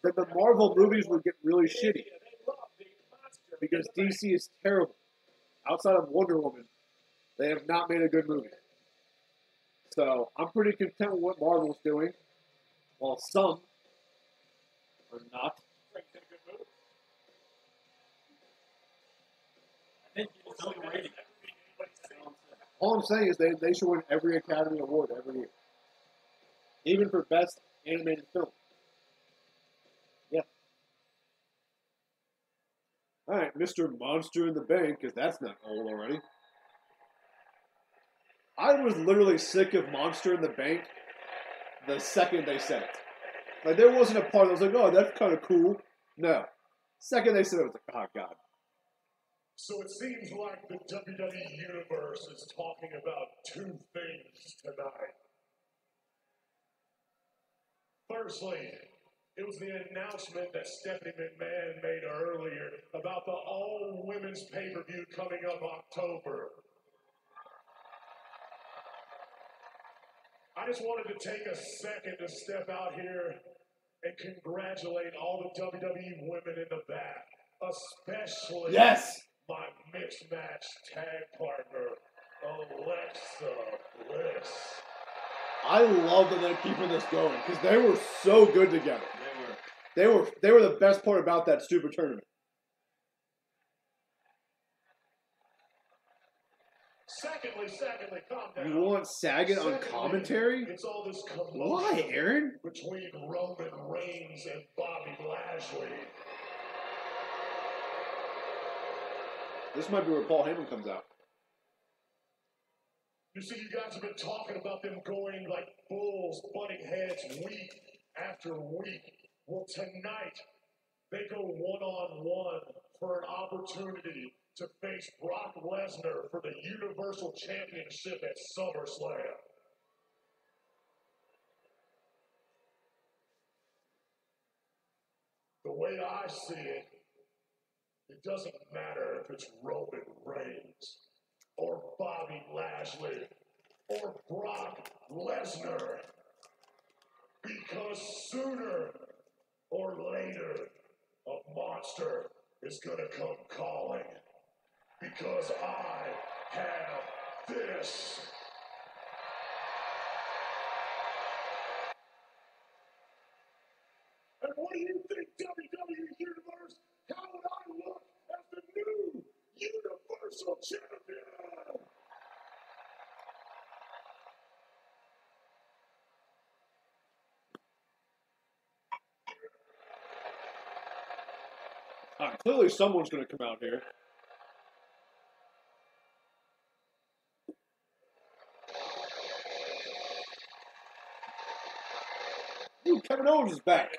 then the Marvel movies would get really shitty. Because DC is terrible. Outside of Wonder Woman, they have not made a good movie. So I'm pretty content with what Marvel's doing, while some are not. All I'm saying is they should win every Academy Award every year. Even for Best Animated Film. Yeah. Alright, Mr. Monster in the Bank, because that's not old already. I was literally sick of Monster in the Bank the second they said it. Like, there wasn't a part that was like, oh, that's kind of cool. No. Second they said it, I was like, oh, God. So it seems like the WWE Universe is talking about 2 things tonight. Firstly, it was the announcement that Stephanie McMahon made earlier about the all-women's pay-per-view coming up October. I just wanted to take a second to step out here and congratulate all the WWE women in the back, especially my mixed match tag partner, Alexa Bliss. I love that they're keeping this going because they were so good together. They were the best part about that stupid tournament. Secondly, calm down. You want Saget on commentary? It's all this commotion. Why, Aaron? Between Roman Reigns and Bobby Lashley. This might be where Paul Heyman comes out. You see, you guys have been talking about them going like bulls, butting heads week after week. Well, tonight, they go one-on-one for an opportunity to face Brock Lesnar for the Universal Championship at SummerSlam. The way I see it, it doesn't matter if it's Roman Reigns or Bobby Lashley or Brock Lesnar, because sooner or later a monster is gonna come calling, because I have this. And what do you think, WWE Universe? How would I look as the new Universal Champion? Clearly someone's going to come out here. Ooh, Kevin Owens is back.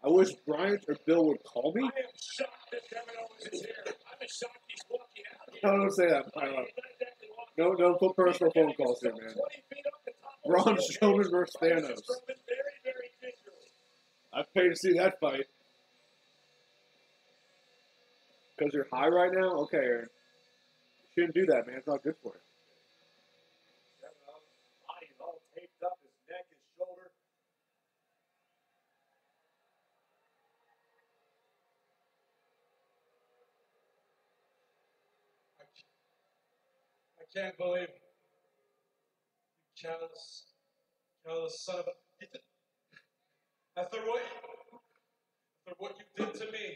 I wish Bryant or Bill would call me. I am shocked that Kevin Owens is here. I'm shocked he's walking out here. No, don't say that. No, don't put personal phone calls here, man. Braun Strowman versus Thanos. I'd pay to see that fight. Because you're high right now? Okay, Aaron. You shouldn't do that, man. It's not good for you. Body's all taped up, his neck, his shoulder. I can't believe you callous son of a... After what you did to me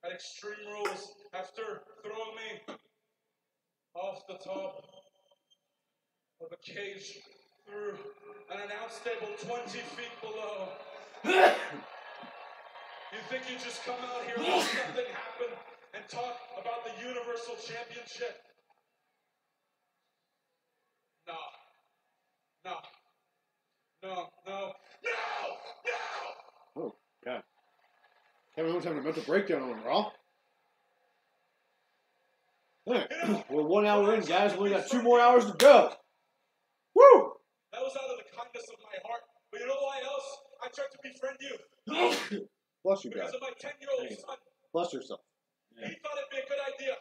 at Extreme Rules, after throwing me off the top of a cage through an announce table 20 feet below, you think you just come out here and let something happen and talk about the Universal Championship? No. Oh, God. Kevin Owens having a mental breakdown on Raw. Alright, we're 1 hour in, guys. We only got 2 more hours to go. Woo! That was out of the kindness of my heart. But you know why else? I tried to befriend you. Bless you, guys. Because of my 10-year-old son. Bless yourself. He thought it'd be a good idea.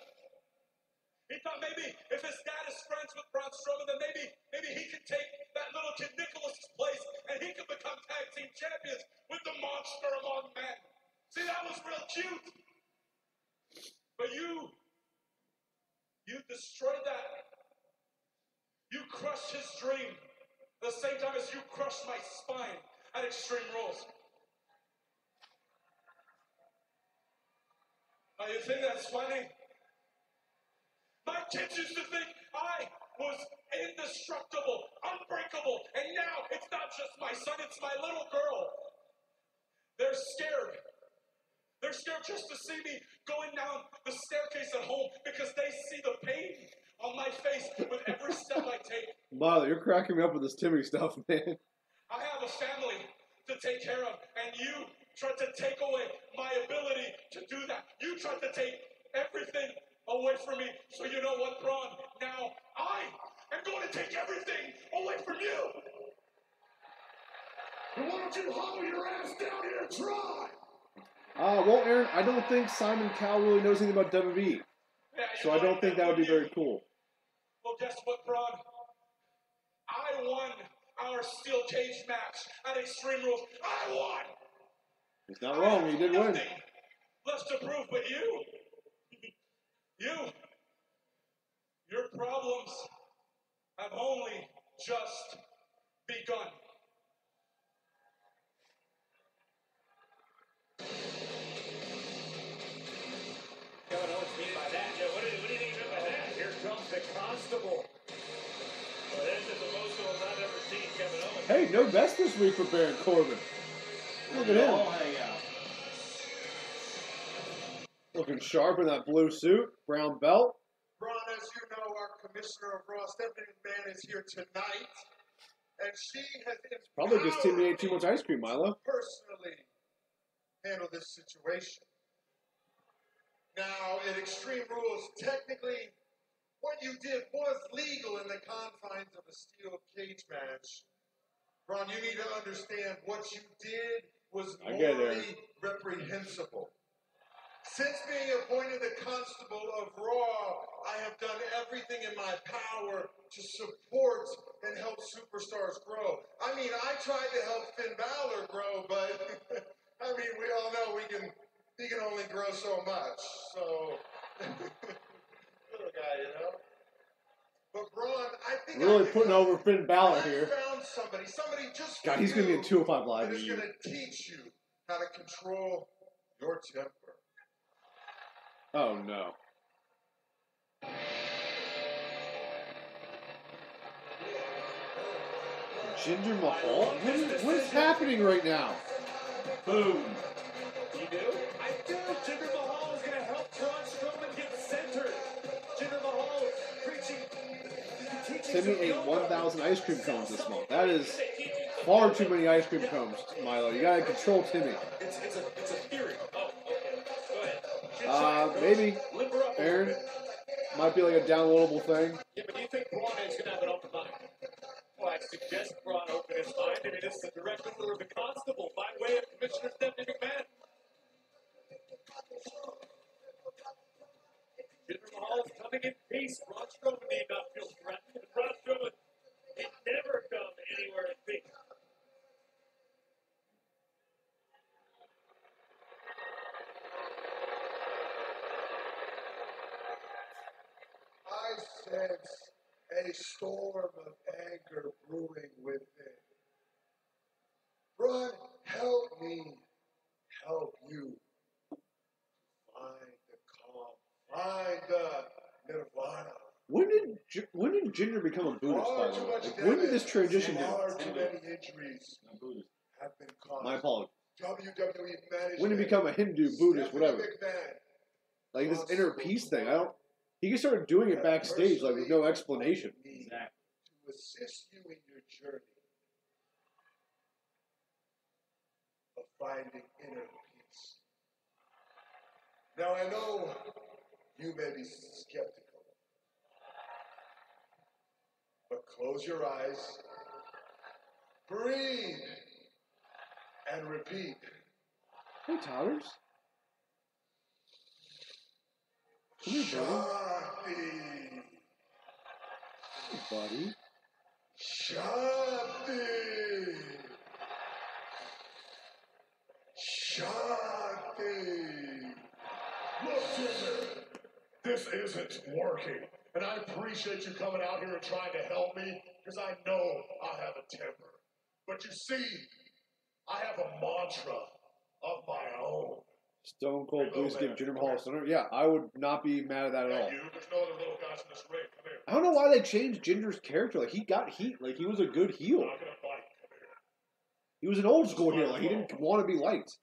He thought maybe if his dad is friends with Braun Strowman, then maybe he could take that little kid Nicholas's place and he could become tag team champions with the monster among men. See, that was real cute. But you destroyed that. You crushed his dream at the same time as you crushed my spine at Extreme Rules. Oh, you think that's funny? My kids used to think I was indestructible, unbreakable, and now it's not just my son, it's my little girl. They're scared. They're scared just to see me going down the staircase at home because they see the pain on my face with every step I take. Marla, you're cracking me up with this Timmy stuff, man. I have a family to take care of, and you tried to take away my ability to do that. You tried to take everything away from me. So you know what, Braun? Now I am going to take everything away from you. And why don't you haul your ass down here and try? Well, Aaron, I don't think Simon Cowell really knows anything about WWE. So I don't think that would be very cool. Well, guess what, Braun? our steel cage match at Extreme Rules. I won! He's not wrong. He did win. Nothing left to prove, but you, your problems have only just begun. Kevin Owens mean by that? Yeah, what do you think he meant by that? Here comes the Constable. Well, that is the most I've ever seen Kevin Owens. Hey, no best this week for Baron Corbin. Look at him. All hang out. Looking sharp in that blue suit, brown belt. Ron, as you know, our Commissioner of Raw, Stephanie McMahon, is here tonight, and she has Probably just Timmy ate too much ice cream, Milo. personally handle this situation. Now, in Extreme Rules, technically, what you did was legal in the confines of a steel cage match. Ron, you need to understand what you did was morally reprehensible. Since being appointed the Constable of Raw, I have done everything in my power to support and help superstars grow. I mean, I tried to help Finn Balor grow, but I mean, we all know he can only grow so much. So, little guy, you know. But Braun, I think really putting over Finn Balor here. Found somebody just. God, he's gonna be in 205 Live. That is gonna teach you how to control your temper. Oh no. Jinder Mahal? What is happening right now? Boom. You do? I do. Jinder Mahal is going to help Braun Strowman get centered. Jinder Mahal preaching. Timmy ate 1,000 ice cream cones this month. That is far too many ice cream cones, Milo. You gotta control Timmy. It's a theory. Oh, okay. Go ahead. Maybe. Aaron. Might be like a downloadable thing. Yeah, but do you think Braun is going to have an open mind? Well, I suggest Braun open his mind, and it is the direct order of the Constable by way of Commissioner Stephanie McMahon. Jinder Mahal is coming in peace. Braun Strowman need not feel threatened. And Braun Strowman can never come anywhere in peace. I sense a storm of anger brewing within. Ron, help me help you find the calm, find the nirvana. When did Jinder become a Buddhist, by the way? Like, when did this transition Far happen? too many injuries have been caused. My apologies. WWE management. When did he become a Hindu, Buddhist, whatever? McMahon Like this inner peace thing. He just started doing it backstage, like with no explanation. To assist you in your journey of finding inner peace. Now I know you may be skeptical, but close your eyes, breathe, and repeat. Hey, Todders. Come here, buddy. Hey, buddy. Shanti! Shanti! Look, Jinder, this isn't working. And I appreciate you coming out here and trying to help me, because I know I have a temper. But you see, I have a mantra of my own. Stone Cold, please give Jinder Mahal a center. Yeah, I would not be mad at that at all. There's no other little guys in this ring. Come here. I don't know why they changed Jinder's character. Like, he got heat. Like, he was a good heel. I'm not gonna bite. Come here. He was an old school heel. Like, he didn't want to be liked.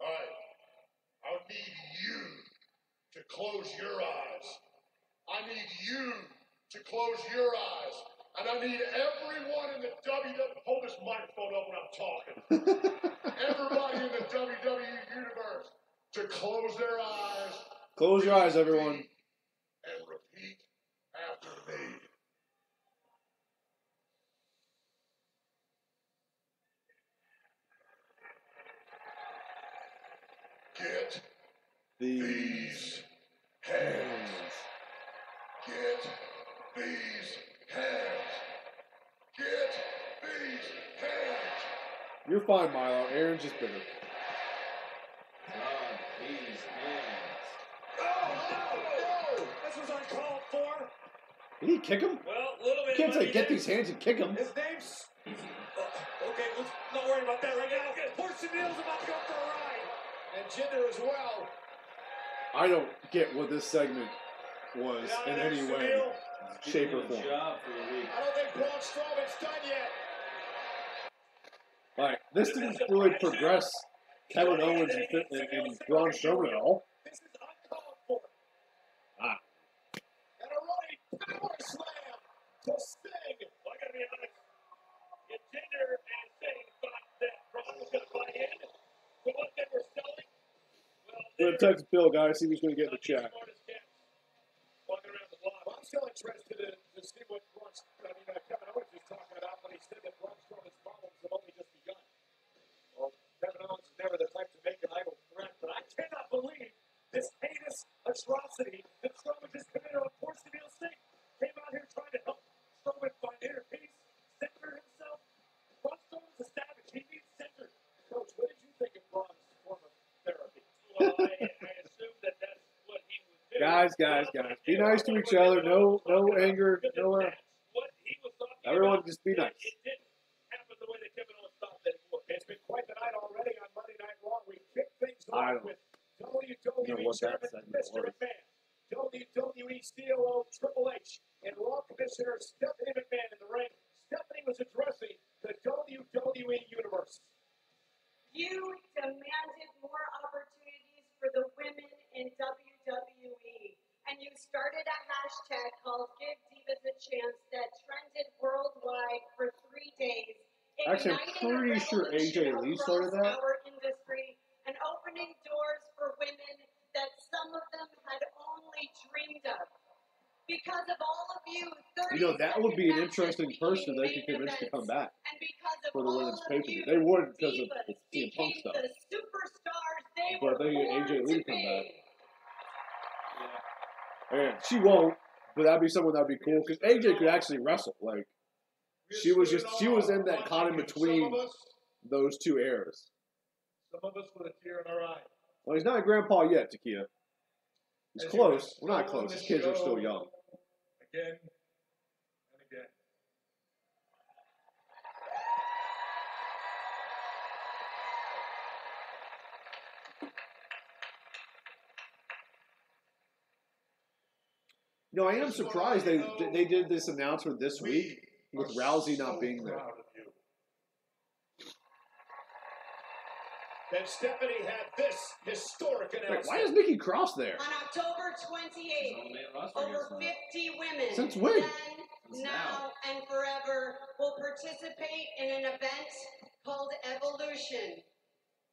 All right. I need you to close your eyes. I need you to close your eyes. And I need everyone in the WWE. Hold this microphone up when I'm talking. Everybody in the WWE universe to close their eyes. Close your eyes, everyone. And repeat after me. Get these hands. Get these hands. You're fine, Milo. Aaron's just bitter. These hands. Oh, no! This was uncalled for. Did he kick him? Well, a little You bit. can't say get these hands and kick him. His name's... okay, let's not worry about that right now. Portion Neal's about to go for a ride. And Jinder as well. I don't get what this segment was in any way, shape, or form. Job for a week. I don't think Braun Strowman's done yet. Like, this didn't really progress Kevin Owens and Braun Strowman at all. This is uncalled for. Ah. And a running power slam to Sting. Well, I gotta be honest. If Jinder and Sting thought that Braun was gonna buy in to what they were selling, well, We're going to text Bill, guys, see who's going to get in the chat. Walking around the block. Well, I'm still interested to see what Kevin Owens is talking about when he said that Braun Strowman's problems have only just begun. Well, Kevin Owens is never the type to make an idle threat, but I cannot believe this heinous atrocity that Strowman just committed on poor Neal Sting. Came out here trying to help Strowman find inner peace, center himself. Braun Strowman's a savage. He needs center. Coach, what did you think of Braun's form of therapy? Well, I assume that that's what he was doing. Guys. Be nice to each other. No anger. No. Everyone just be nice. It didn't happen the way that Kevin Owens thought that it would. It's been quite the night already on Monday Night Raw. We kick things off with WWE Chairman Mr. McMahon, WWE COO Triple H, and Raw Commissioner Stephanie McMahon in the ring. Stephanie was addressing the WWE Universe. You demanded more opportunities for the women in WWE. And you started a hashtag called Give Divas a Chance that trended worldwide for 3 days. Actually, I'm pretty sure AJ Lee started that. Our industry and opening doors for women that some of them had only dreamed of. Because of all of you, that would be an interesting person they could convince to come back for the women's pay-per-view. They would because of the CM Punk stuff. The superstars they But they get were AJ Lee to come be. back. And she won't, but that'd be someone that'd be cool because AJ could actually wrestle. Like she was in that caught in between those two eras. Some of us with a tear in our eye. Well, he's not a grandpa yet, Takia. He's close. Well, not close. His kids are still young. Again and again. I am surprised they did this announcement this week with Rousey not being there. Then Stephanie had this historic announcement. Why is Nikki Cross there? On October 28th, over 50 women, Since when? then, now, and forever, will participate in an event called Evolution.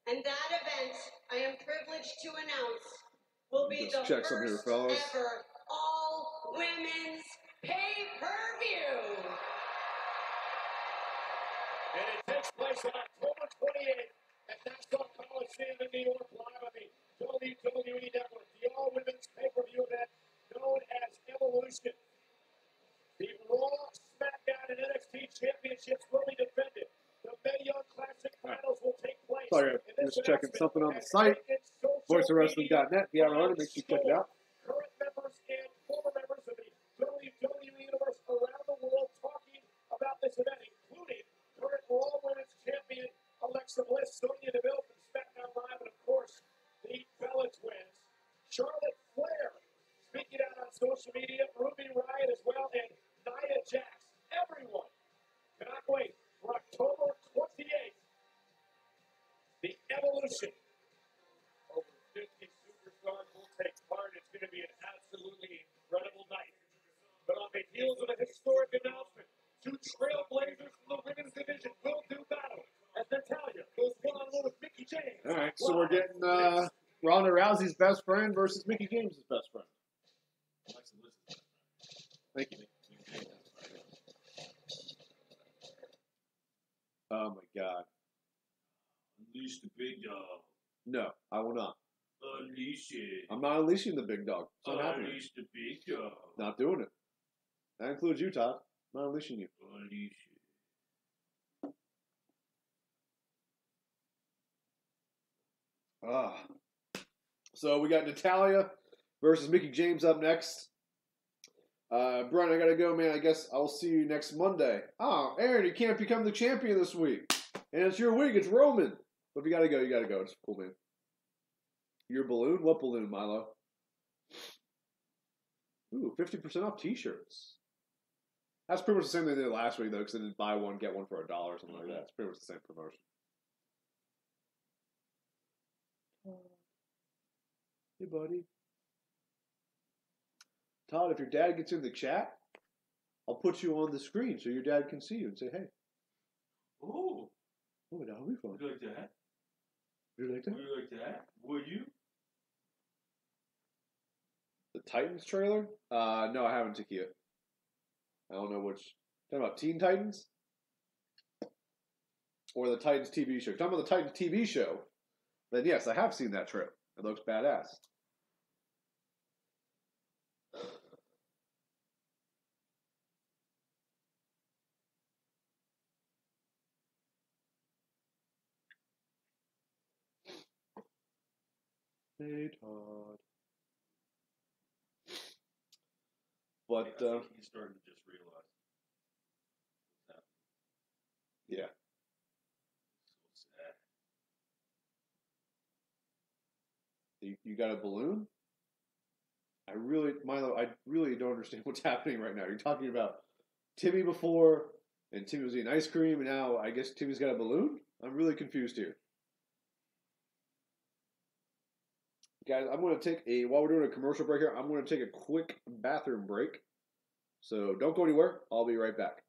And that event, I am privileged to announce, will be Just the check some here, first fellas. ever all-women's pay-per-view. And it takes place on October 28th at Nassau Coliseum in New York, live on the WWE Network. The all-women's pay-per-view event known as Evolution. The Raw, SmackDown, and NXT championships will be defended. The Mae Young Classic finals will take place. Sorry, I'm just checking something on the site. VoiceOfWrestling.net. If you haven't heard it, make sure you check it out. Current members and former members of the WWE Universe around the world talking about this event, including current Raw Women's Champion Alexa Bliss, Sonya Deville from SmackDown Live, and of course, the Bella Twins. Charlotte Flair, speaking out on social media, Ruby Riott as well, and Nia Jax. Everyone cannot wait for October 28th. The Evolution. Over 50 superstars will take part. It's going to be an absolutely incredible night. But on the heels of a historic announcement, two trailblazers from the women's division will do battle as Natalya goes one-on-one with Mickie James. All right, so we're getting Ronda Rousey's best friend versus Mickie James' best friend. Thank you. Oh my God. Unleash the big dog. No, I will not. Unleash it. I'm not unleashing the big dog. It's not happening. Unleash the big dog. Not doing it. That includes you, Todd. I'm not unleashing you. Unleash So we got Natalia versus Mickie James up next. Brian, I gotta go, man. I guess I'll see you next Monday. Oh, Aaron, you can't become the champion this week. And it's your week. It's Roman. But if you gotta go, you gotta go. It's cool, man. Your balloon? What balloon, Milo? Ooh, 50% off t-shirts. That's pretty much the same thing they did last week, though, because they did buy one, get one for $1 or something like that. It's pretty much the same promotion. Hey, buddy. Todd, if your dad gets in the chat, I'll put you on the screen so your dad can see you and say, hey. Oh, That'll be fun. would you like that? Would you like that? Would you like that? Would you? The Titans trailer? No, I haven't, Takia. I don't know which. Talking about Teen Titans? Or the Titans TV show? If you're talking about the Titans TV show, then yes, I have seen that trailer. It looks badass. Hey, Todd. But, I think he's starting to just realize what's happening. yeah. So sad. You got a balloon? Milo, I really don't understand what's happening right now. You're talking about Timmy before, and Timmy was eating ice cream, and now I guess Timmy's got a balloon? I'm really confused here. Guys, I'm going to take while we're doing a commercial break here, I'm going to take a quick bathroom break. So don't go anywhere. I'll be right back.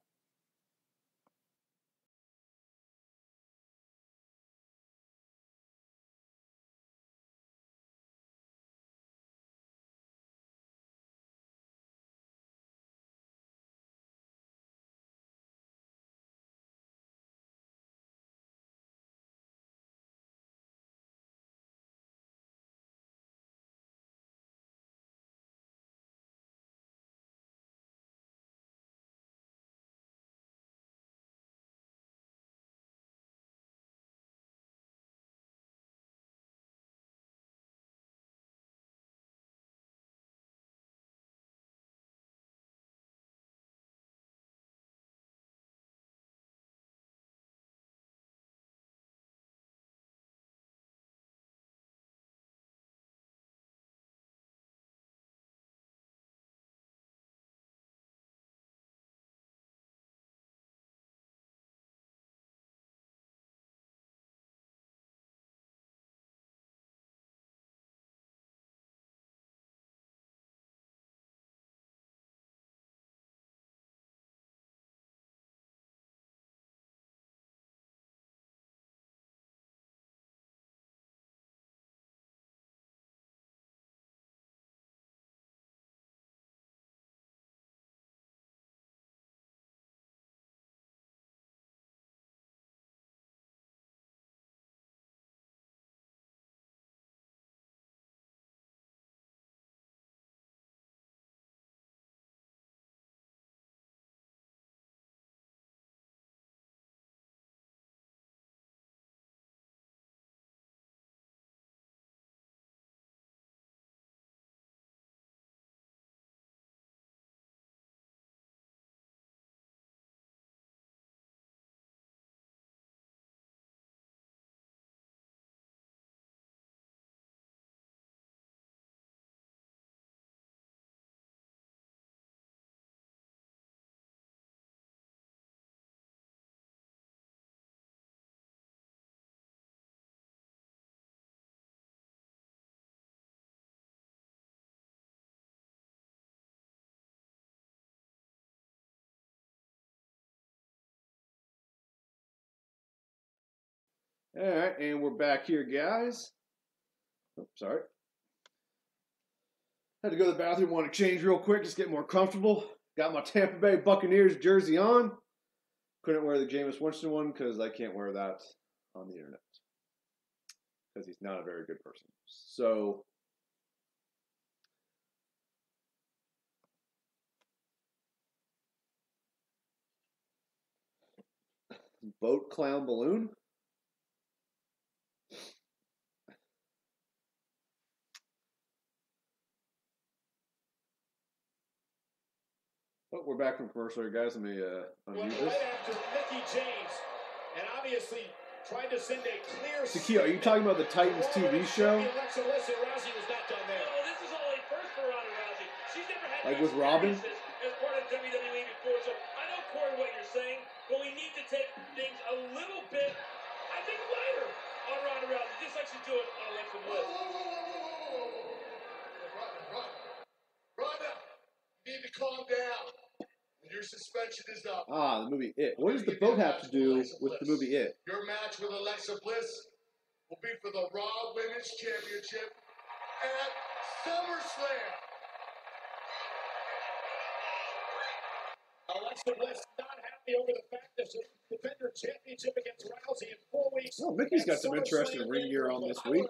All right, and we're back here, guys. Oh, sorry. Had to go to the bathroom, want to change real quick, just get more comfortable. Got my Tampa Bay Buccaneers jersey on. Couldn't wear the Jameis Winston one because I can't wear that on the internet. Because he's not a very good person. So, boat clown balloon. we're back from commercial here, guys. Let me unmute this. Right after Mickey James, and obviously tried to send a clear. Sakio, are you talking about the Titans TV show? Alexa Bliss and Rousey was not done there. No, this is all a first for Ronda Rousey. She's never had Like with Robin? as part of WWE before. So I know, Corey, what you're saying, but we need to take things a little bit, I think, lighter on Ronda Rousey, just like she's doing on Alexa Bliss. Rhonda, you need to calm down. Your suspension is up. Ah, the movie It. What does the vote have to do with the movie It? Your match with Alexa Bliss will be for the Raw Women's Championship at SummerSlam. Alexa Bliss not happy over the fact that she defended her championship against Rousey in 4 weeks. Oh, Mickey's got some interesting ring gear on this week.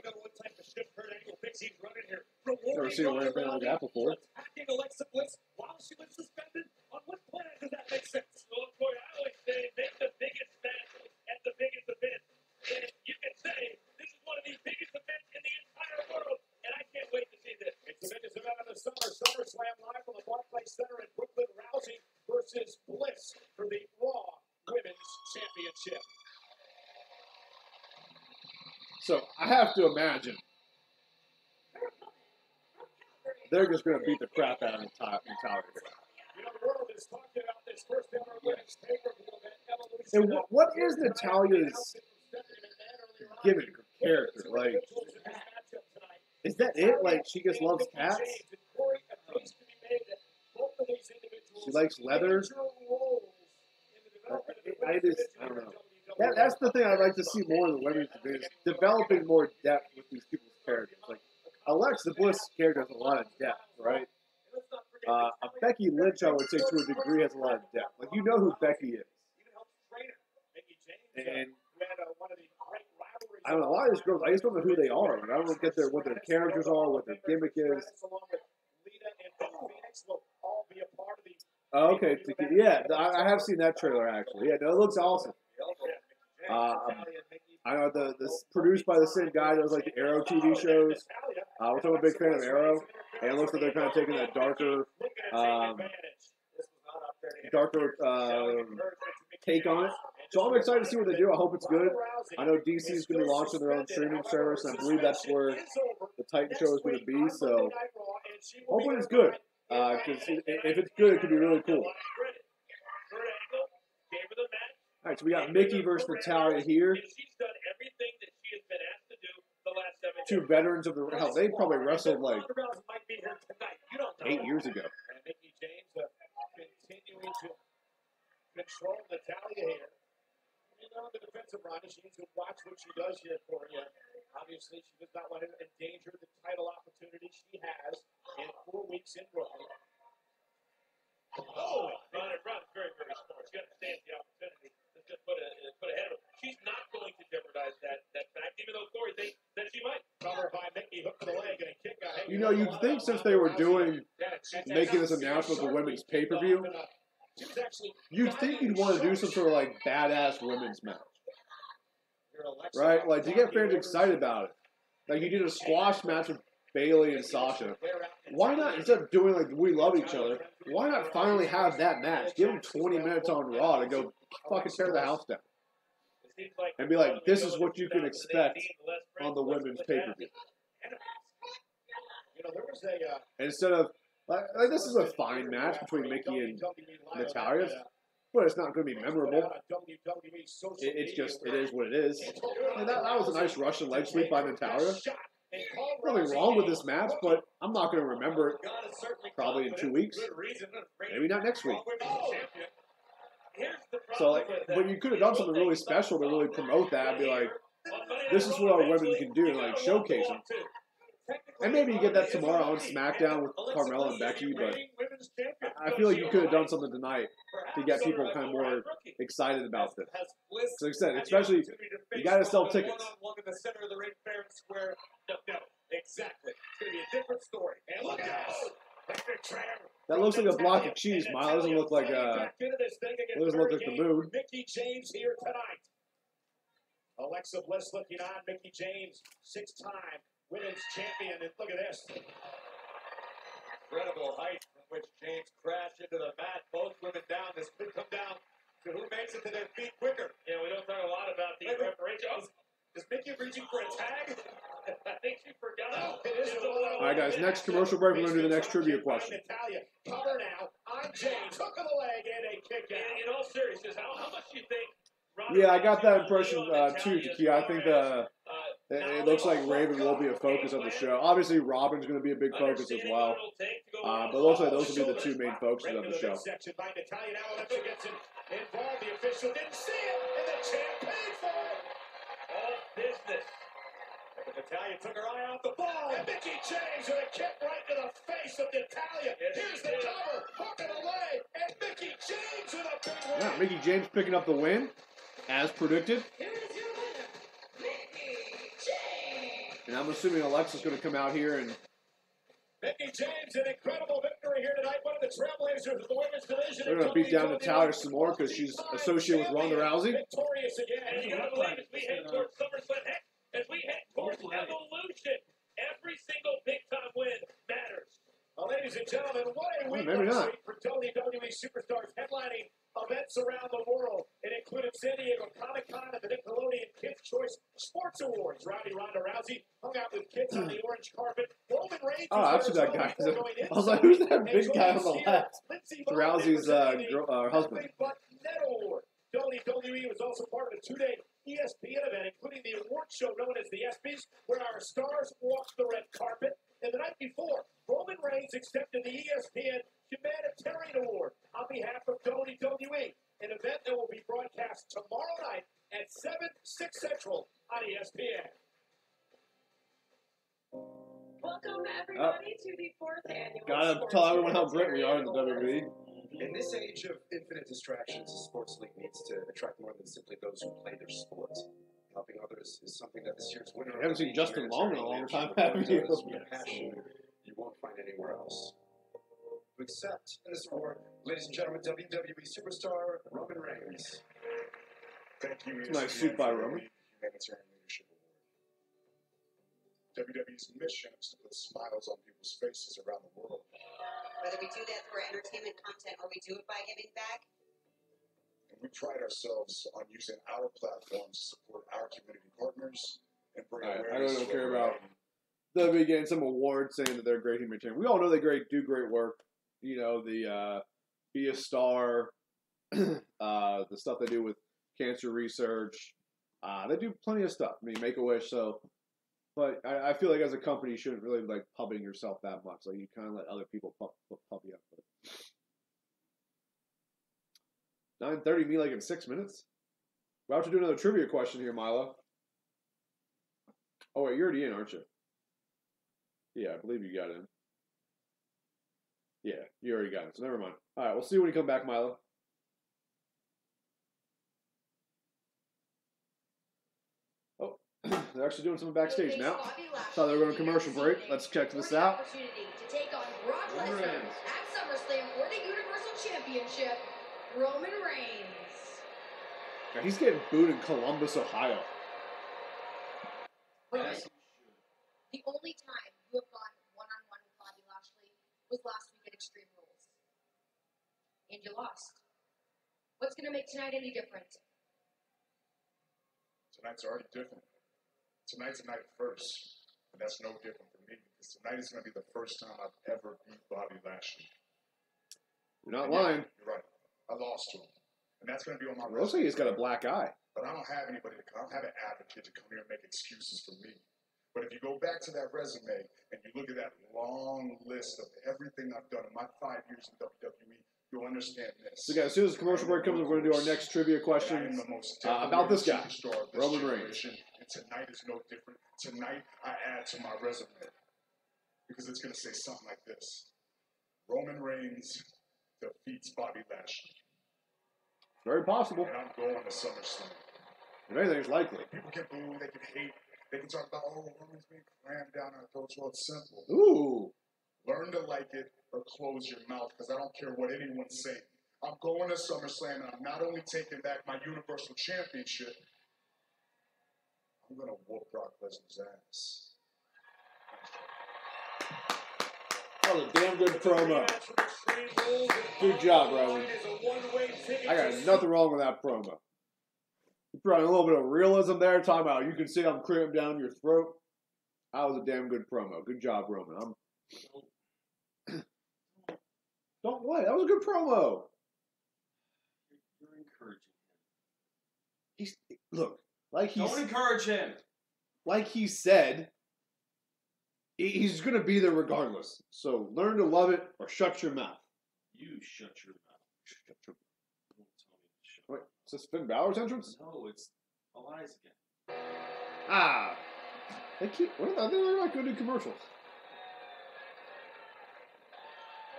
Never seen her wear anything like that before. Attacking Alexa Bliss while she was suspended. On what planet does that make sense? Well, Corey, I always say make the biggest match at the biggest event. And you can say this is one of the biggest events in the entire world, and I can't wait to see this. It's the biggest event of the summer. SummerSlam live from the Barclays Center in Brooklyn. Rousey versus Bliss for the Raw Women's Championship. So I have to imagine they're just going to beat the crap out of Natalia here. You know, the world is talking about this first ever women's pay-per-view event, Evolution. And what is Natalia's gimmick or character? Like, is that it? Like, she just loves cats? She likes leather? I don't know. That's the thing I'd like to see more in the women's division, developing more depth with these people's characters. Like, Alexa Bliss' character has a lot of depth, right? Becky Lynch, I would say, to a degree, has a lot of depth. Like, you know who Becky is. And I don't know, a lot of these girls, I just don't know who they are. Like, I don't get what their characters are, what their gimmick is. Oh, okay, yeah, I have seen that trailer, actually. Yeah, no, it looks awesome. I know this produced by the same guy that was like the Arrow TV shows. Which I'm a big fan of Arrow, and it looks like they're kind of taking that darker take on it. So I'm excited to see what they do. I hope it's good. I know DC is going to be launching their own streaming service, and I believe that's where the Titan show is going to be. So hopefully it's good, because if it's good, it could be really cool. All right, so we got Mickey versus Natalia here. Two veterans of the hell, they probably wrestled like 8 years ago. Mickey James continuing to control Natalia here. You know, the defensive Ronda, she needs to watch what she does here for you. Obviously, she does not want to endanger the title opportunity she has in 4 weeks in Brooklyn. Oh, Ronda's very, very smart. She understands the opportunity. Just put ahead of her. She's not going to jeopardize that fact, even though Corey thinks that she might. Cover by Mickey, hook to the leg, and a kick out. You know, you'd think since they were making this announcement of the women's pay-per-view, you'd think you'd want to do some sort of like badass women's match. Right? Like, to get fans excited about it. Like, you did a squash match with Bayley and Sasha. Why not, instead of doing like we love each other, why not finally have that match? Give them 20 minutes on Raw to go fucking tear the house down. And be like, this is what you can expect on the women's pay-per-view. Instead of, like this is a fine match between Mickey and Natalia, but it's not going to be memorable. It is what it is. And that was a nice Russian leg sweep by Natalia. Nothing wrong with this match, but I'm not going to remember it probably in 2 weeks. Maybe not next week. So, like, but you could have done something really special to really promote that and be like, this is what our women can do, and like showcase them. And maybe you get that tomorrow on SmackDown with Carmella and Becky, but I feel like you could have done something tonight to get people kind of more excited about this. So like I said, especially, you got to sell tickets. Exactly. It's going to be a different story. And look at this. That looks like a block of cheese, Miles. It doesn't look like the moon. Mickey James here tonight. Alexa Bliss looking on. Mickey James, 6-time women's champion. And look at this. Incredible height from which James crashed into the mat. Both women down. This could come down to who makes it to their feet quicker. Yeah, we don't talk a lot about the preparation. Oh, is Mickey reaching for a tag? I think she forgot. No, it is All right, guys. Next commercial break. We're going to do the next trivia question. Natalia, cover now on James. Hook of the leg and a kick out. In all seriousness, how much do you think? Yeah, I got that impression too, Takia. I think it looks like Raven will be a focus of the show. Obviously, Robin's going to be a big focus as well. But it looks like those will be the two main focuses of the show. Section by Natalia. Now Alexa gets involved. The official didn't see it, and the champ paid for it. All business. But Natalia took her eye off the ball, and Mickey James with a kick right to the face of Natalia. Here's the cover, hook of the leg, and Mickey James with a big win. Yeah, Mickey James picking up the win, as predicted. Here is your winner, Mickey James. And I'm assuming Alexa's going to come out here and Mickey James, an incredible victory here tonight. One of the trailblazers of the women's division. they're going to beat down Natalia some more because she's associated with Ronda Rousey. Victorious again. And you got to believe as we head towards SummerSlam, heck, as we head towards Evolution, every single big-time win matters. Well, ladies and gentlemen, what a week maybe last not. week for WWE superstars headlining events around the world. It included San Diego Comic-Con and the Nickelodeon Kids' Choice Sports Awards. Ronda Rousey hung out with kids on the orange carpet. Roman Reigns Oh, that's who that guy is. I was like, who's that big guy on the left? Rousey's husband. But Net Award. WWE was also part of a two-day ESPN event, including the award show known as the ESPYs, where our stars walked the red carpet. And the night before, Roman Reigns accepted the ESPN Humanitarian Award on behalf of WWE, an event that will be broadcast tomorrow night at 6 Central on ESPN. Welcome, everybody, to the 4th annual. Gotta tell everyone how great we are in the WWE. In this age of infinite distractions, a sports league needs to attract more than simply those who play their sport. Helping others is something that this year's winner. I haven't seen Justin Long in a long time, have you? With passion you won't find anywhere else. To accept this award, ladies and gentlemen, WWE superstar Roman Reigns. Thank you. It's a nice suit by Roman. Humanitarian Leadership Award. WWE's mission is to put smiles on people's faces around the world. Whether we do that through our entertainment content or we do it by giving back. And we pride ourselves on using our platforms to support our community partners and bring I awareness. really don't care about WWE getting some award saying that they're great humanitarian. We all know they do great work. You know, the Be a Star, the stuff they do with cancer research. They do plenty of stuff. I mean, Make-A-Wish. So, but I feel like as a company, you shouldn't really like pubbing yourself that much. Like you kind of let other people pub you up. 9:30, me like in 6 minutes. We're about to do another trivia question here, Milo. Oh wait, you're already in, aren't you? Yeah, I believe you got in. Yeah, you already got it, so never mind. All right, we'll see you when you come back, Milo. Oh, they're actually doing something backstage now. Thought they were going to commercial break. Let's check this out. Opportunity to take on Brock Lesnar at SummerSlam for the Universal Championship, Roman Reigns. Yeah, he's getting booed in Columbus, Ohio. Roman, the only time you have gone one-on-one with Bobby Lashley was last week at Extreme Rules. And you lost. What's going to make tonight any different? Tonight's already different. Tonight's a night first, and that's no different for me because tonight is going to be the first time I've ever beat Bobby Lashley. You're not lying. You're right. I lost to him, and that's going to be on my Looks like he's got a black eye. But I don't have anybody to come. I don't have an advocate to come here and make excuses for me. But if you go back to that resume and you look at that long list of everything I've done in my 5 years in WWE, you'll understand this. So guys, as soon as the commercial break comes, we're going to do our next trivia questions about this guy, Roman Reigns. And tonight is no different. Tonight I add to my resume because it's going to say something like this. Roman Reigns defeats Bobby Lashley. Very possible. And I'm going to SummerSlam. If anything's likely. People can boo, they can hate, they can talk about, oh, Roman's being crammed down our throats. Well, it's simple. Ooh. Learn to like it or close your mouth because I don't care what anyone's saying. I'm going to SummerSlam and I'm not only taking back my Universal Championship, I'm going to whoop Brock Lesnar's ass. That was a damn good promo. Good job, Roman. I got nothing wrong with that promo. You brought a little bit of realism there, talking about you can see I'm cramped down your throat. That was a damn good promo. Good job, Roman. Don't what? That was a good promo. You're encouraging him. Don't encourage him. Like he said, he's going to be there regardless. So learn to love it or shut your mouth. You shut your mouth. Shut your mouth. Don't tell me to shut. Wait, is this Finn Balor's entrance? No, it's Elias again. Ah. They're not going to do commercials.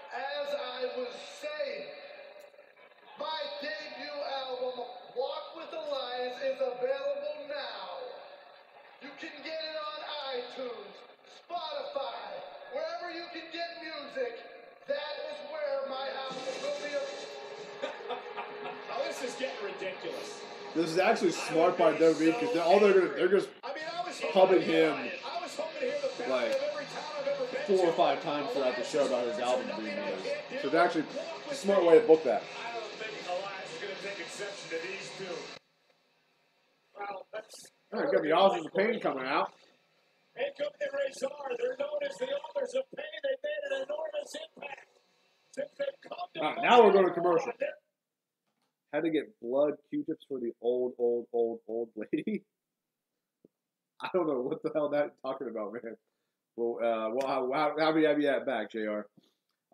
As I was saying, my debut album, Walk with Elias, is available now. You can get it on iTunes, Spotify, wherever you can get music. That is where my album will be. Now this is getting ridiculous. This is actually smart by WWE because they're just pubbing him like 4 or 5 times throughout the show about his album being released. So it's actually a smart way to book that. I don't think Elias is going to take exception to these two. Well, that's... All right, got the Authors of Pain coming out. And Company Razor, they're known as the Authors of Pain. They've made an enormous impact since they've come to... All right, now we're going to commercial. Had to get blood Q-tips for the old lady. I don't know what the hell that's talking about, man. Well, how many have you had back, JR?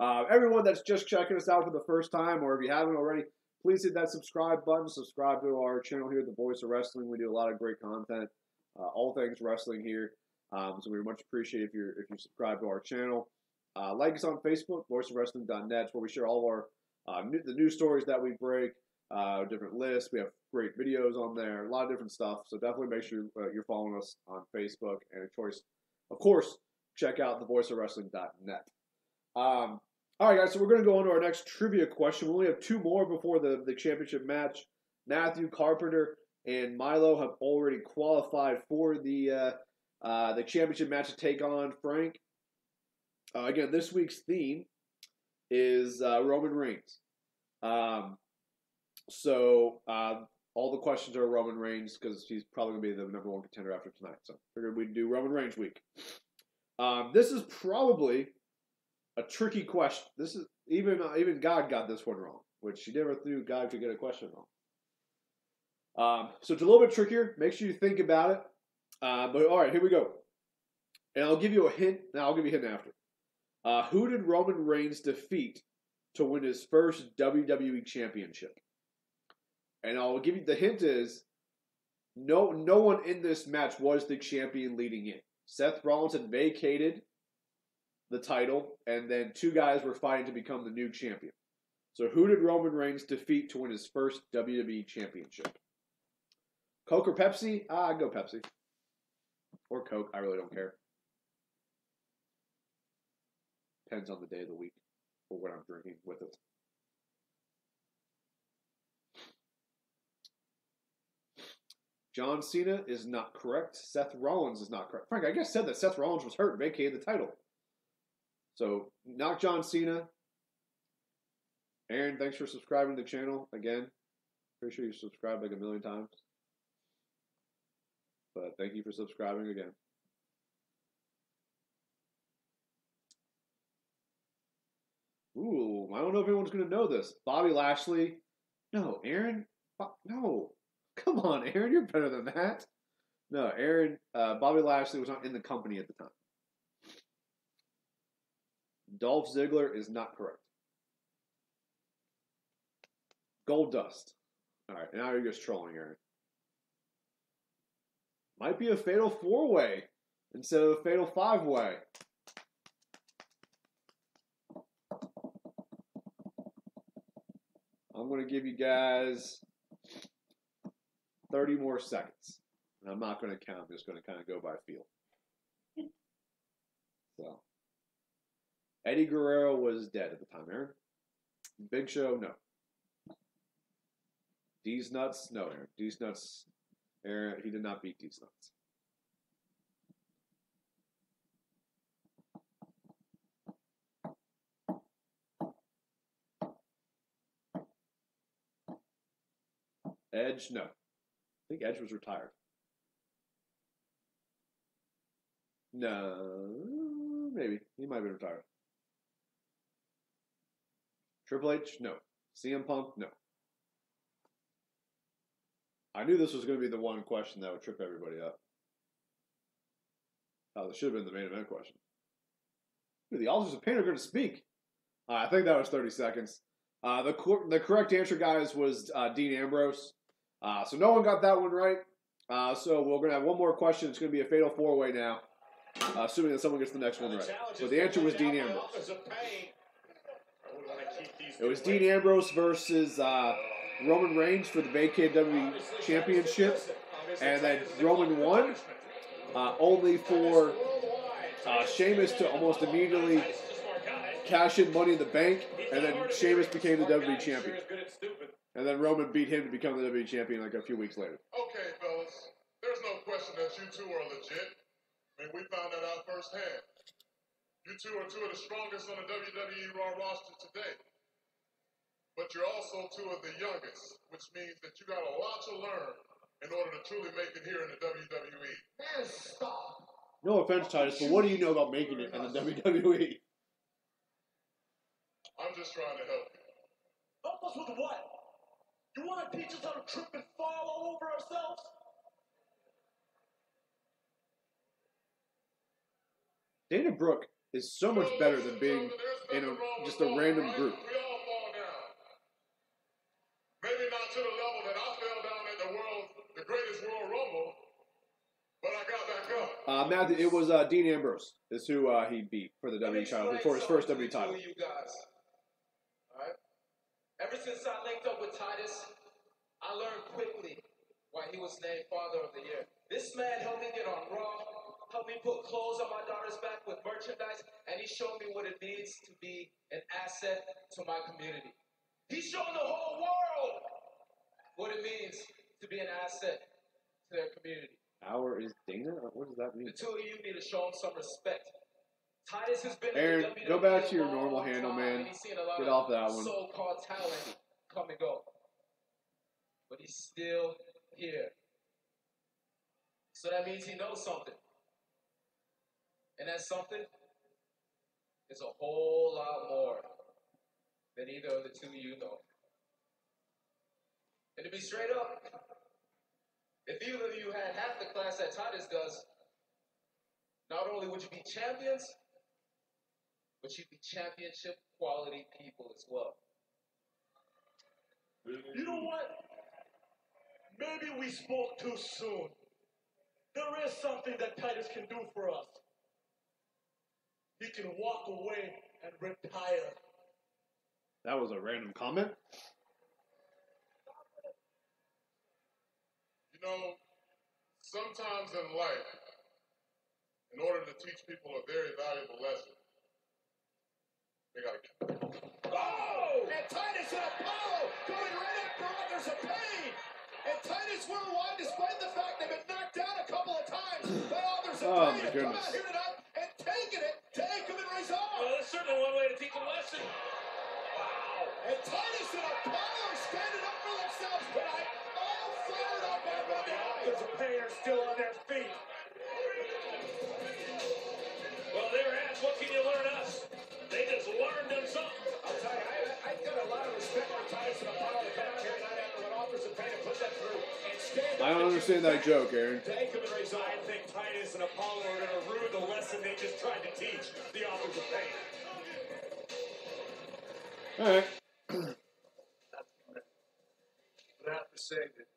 Everyone that's just checking us out for the first time, or if you haven't already, please hit that subscribe button. Subscribe to our channel here, The Voice of Wrestling. We do a lot of great content, all things wrestling here. So we much appreciate if you subscribe to our channel. Like us on Facebook, voiceofwrestling.net, where we share all of our the news stories that we break. Different lists. We have great videos on there, a lot of different stuff. So definitely make sure you're following us on Facebook. And of course, check out thevoiceofwrestling.net. All right, guys. So we're going to go on to our next trivia question. We only have 2 more before the championship match. Matthew Carpenter and Milo have already qualified for the championship match to take on Frank. Again, this week's theme is Roman Reigns. So all the questions are Roman Reigns because he's probably going to be the number 1 contender after tonight. So figured we'd do Roman Reigns week. This is probably a tricky question. This is even God got this one wrong, which he never threw God could get a question wrong. So it's a little bit trickier. Make sure you think about it. But all right, here we go. And I'll give you a hint. Now I'll give you a hint after. Who did Roman Reigns defeat to win his first WWE Championship? And I'll give you the hint is no one in this match was the champion leading in. Seth Rollins had vacated the title, and then 2 guys were fighting to become the new champion. So who did Roman Reigns defeat to win his first WWE Championship? Coke or Pepsi? I'd go Pepsi. Or Coke. I really don't care. Depends on the day of the week or what I'm drinking with it. John Cena is not correct. Seth Rollins is not correct. Frank, I guess said that Seth Rollins was hurt and vacated the title. So, not John Cena. Aaron, thanks for subscribing to the channel again. Pretty sure you subscribed like 1 million times. But thank you for subscribing again. Ooh, I don't know if anyone's going to know this. Bobby Lashley. No, Aaron. No. Come on, Aaron. You're better than that. No, Aaron. Bobby Lashley was not in the company at the time. Dolph Ziggler is not correct. Gold Dust. All right, now you're just trolling, Aaron. Might be a fatal 4-way instead of a fatal 5-way. I'm going to give you guys 30 more seconds. And I'm not going to count. I'm just going to kind of go by feel. So, Eddie Guerrero was dead at the time, Aaron. Big Show, no. D's Nuts, no, Aaron. D's Nuts, Aaron, he did not beat D's Nuts. Edge, no. I think Edge was retired. No, maybe. He might have been retired. Triple H, no. CM Punk, no. I knew this was going to be the one question that would trip everybody up. Oh, this should have been the main event question. The Authors of Pain are going to speak. I think that was 30 seconds. The correct answer, guys, was Dean Ambrose. So no one got that one right. So we're going to have one more question. It's going to be a fatal four-way now, assuming that someone gets the next one right. So the answer was Dean Ambrose. It was Dean Ambrose versus Roman Reigns for the vacated WWE Championship. And then Roman won, only for Sheamus to almost immediately cash in Money in the Bank, and then Sheamus became the WWE Champion. And then Roman beat him to become the WWE Champion like a few weeks later. Okay, fellas. There's no question that you two are legit. I mean, we found that out firsthand. You two are two of the strongest on the WWE Raw roster today. But you're also two of the youngest, which means that you got a lot to learn in order to truly make it here in the WWE. Man, stop. No offense, Titus, but what do you know about making it in the WWE? I'm just trying to help you. Help us with what? You want to teach us how to trip and fall all over ourselves? Dana Brooke is so much better than being in just a random group. We all fall down. Maybe not to the level that I fell down at the greatest World Rumble, but I got back up. Matthew, it was Dean Ambrose is who he beat for the WWE title, for his first WWE title. You guys. All right? Ever since I linked up with Titus, I learned quickly why he was named Father of the Year. This man helped me get on Raw, helped me put clothes on my daughter's back with merchandise, and he showed me what it means to be an asset to my community. He's shown the whole world what it means to be an asset to their community. Our is Dana? What does that mean? The two of you need to show him some respect. Titus has been Aaron, in the WWE go back to your a long normal handle, time, man. and he's seen a lot Get of off that one. so-called talent come and go. But he's still here. So that means he knows something. And that something is a whole lot more than either of the two you know. And to be straight up, if either of you had half the class that Titus does, not only would you be champions, but you'd be championship quality people as well. You know what? Maybe we spoke too soon. There is something that Titus can do for us. He can walk away and retire. That was a random comment. You know, sometimes in life, in order to teach people a very valuable lesson, they gotta keep it. Oh! And Titus and Apollo going right after Authors of Pain. And Titus Worldwide, despite the fact they've been knocked down a couple of times by Authors of Oh, Pain, my have come goodness. out here tonight and taken it to Akam and Razor. Well, that's certainly one way to teach a lesson. Wow! And Titus and Apollo are standing up for themselves tonight, all fired up by the Authors of Pain are still on their feet. Well, there it is. What can you learn us? They just learned them something. I'll tell you, I've got a lot of respect for Titus and Apollo to come out here tonight after what Authors of Pain have put them through and stand up. I don't understand that joke, Aaron. to Akam and Razor. I think Titus and Apollo are going to ruin the lesson they just tried to teach the Authors of Pain. All right. But I have to say that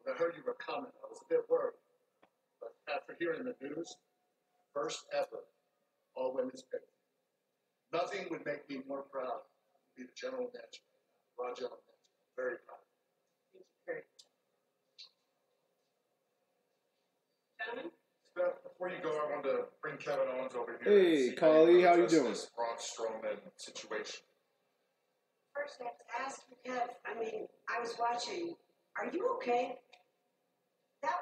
when I heard you were coming, I was a bit worried. But after hearing the news, first ever all women's pick, nothing would make me more proud to be the general manager, Raw general manager. Very proud. Gentlemen? Steph, before you go, I wanted to bring Kevin Owens over here. Hey, and see Carly, how you address doing? This Braun Strowman situation. First, I have to ask you, Kev. I mean, I was watching. Are you okay? That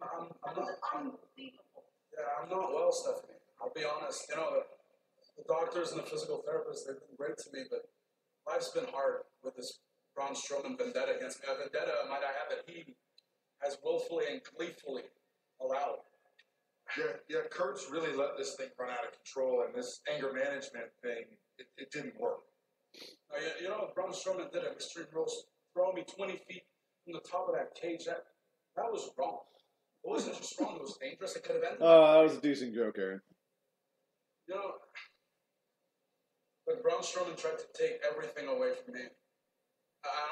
I'm was not, unbelievable. yeah, I'm not well, Stephanie. I'll be honest. You know, the doctors and the physical therapists, they've been great to me, but life's been hard with this Braun Strowman vendetta against me. A vendetta, might I add, that he has willfully and gleefully allowed. Yeah, Kurt's really let this thing run out of control, and this anger management thing, it didn't work. You know what Braun Strowman did at Extreme Rules? Throw me 20 feet from the top of that cage. That was wrong. It wasn't just wrong, it was dangerous. It could have ended. Oh, that was a decent joke, Aaron. You know, but Braun Strowman tried to take everything away from me.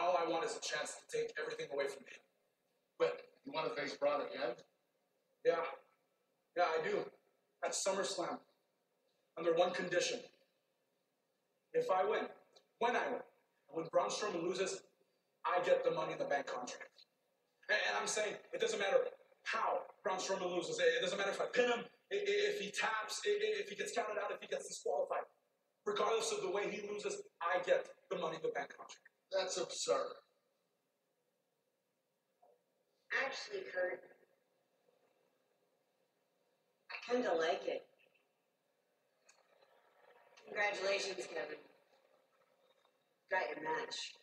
All I want is a chance to take everything away from him. But you want to face Braun again? Yeah, I do. At SummerSlam, under one condition. If I win, when I win, and when Braun Strowman loses, I get the Money in the Bank contract. And I'm saying it doesn't matter how Braun Strowman loses. It doesn't matter if I pin him, if he taps, if he gets counted out, if he gets disqualified. Regardless of the way he loses, I get the Money in the Bank contract. That's absurd. Actually, Kurt, I kind of like it. Congratulations, Kevin. Got your match.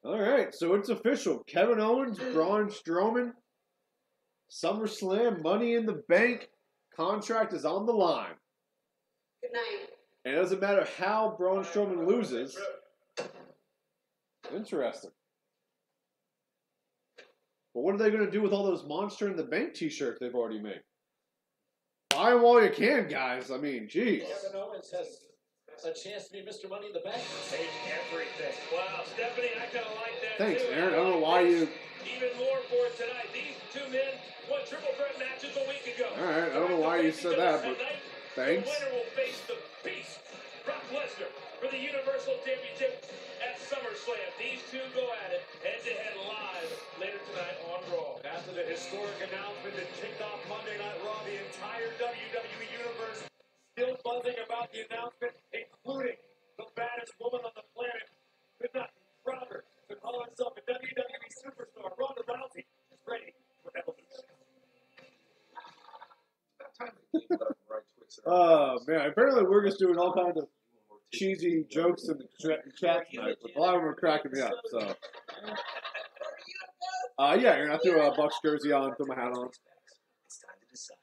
All right, so it's official. Kevin Owens, Braun Strowman, SummerSlam, Money in the Bank contract is on the line. Good night. And it doesn't matter how Braun Strowman loses. Interesting. But what are they going to do with all those Monster in the Bank t-shirts they've already made? Buy them while you can, guys. I mean, geez. Kevin Owens has a chance to be Mr. Money in the Bank. Take everything. Wow, Stephanie, I kind of like that Thanks, too. Aaron. I don't know why you... Even more for it tonight. These two men won triple threat matches a week ago. All right, I don't know why you said that, but thanks. The winner will face the Beast, Brock Lesnar, for the Universal Championship at SummerSlam. These two go at it head-to-head live later tonight on Raw. After the historic announcement that kicked off Monday Night Raw, the entire WWE Universe still buzzing about the announcement, including the baddest woman on the planet. Could not be prouder to call herself a WWE superstar. Ronda Rousey is ready for Evolution. Oh, man. Apparently we're just doing all kinds of cheesy jokes in the chat tonight, but a lot of them are cracking me up, so. Yeah, Aaron, I threw a Bucks jersey on, threw my hat on. It's time to decide.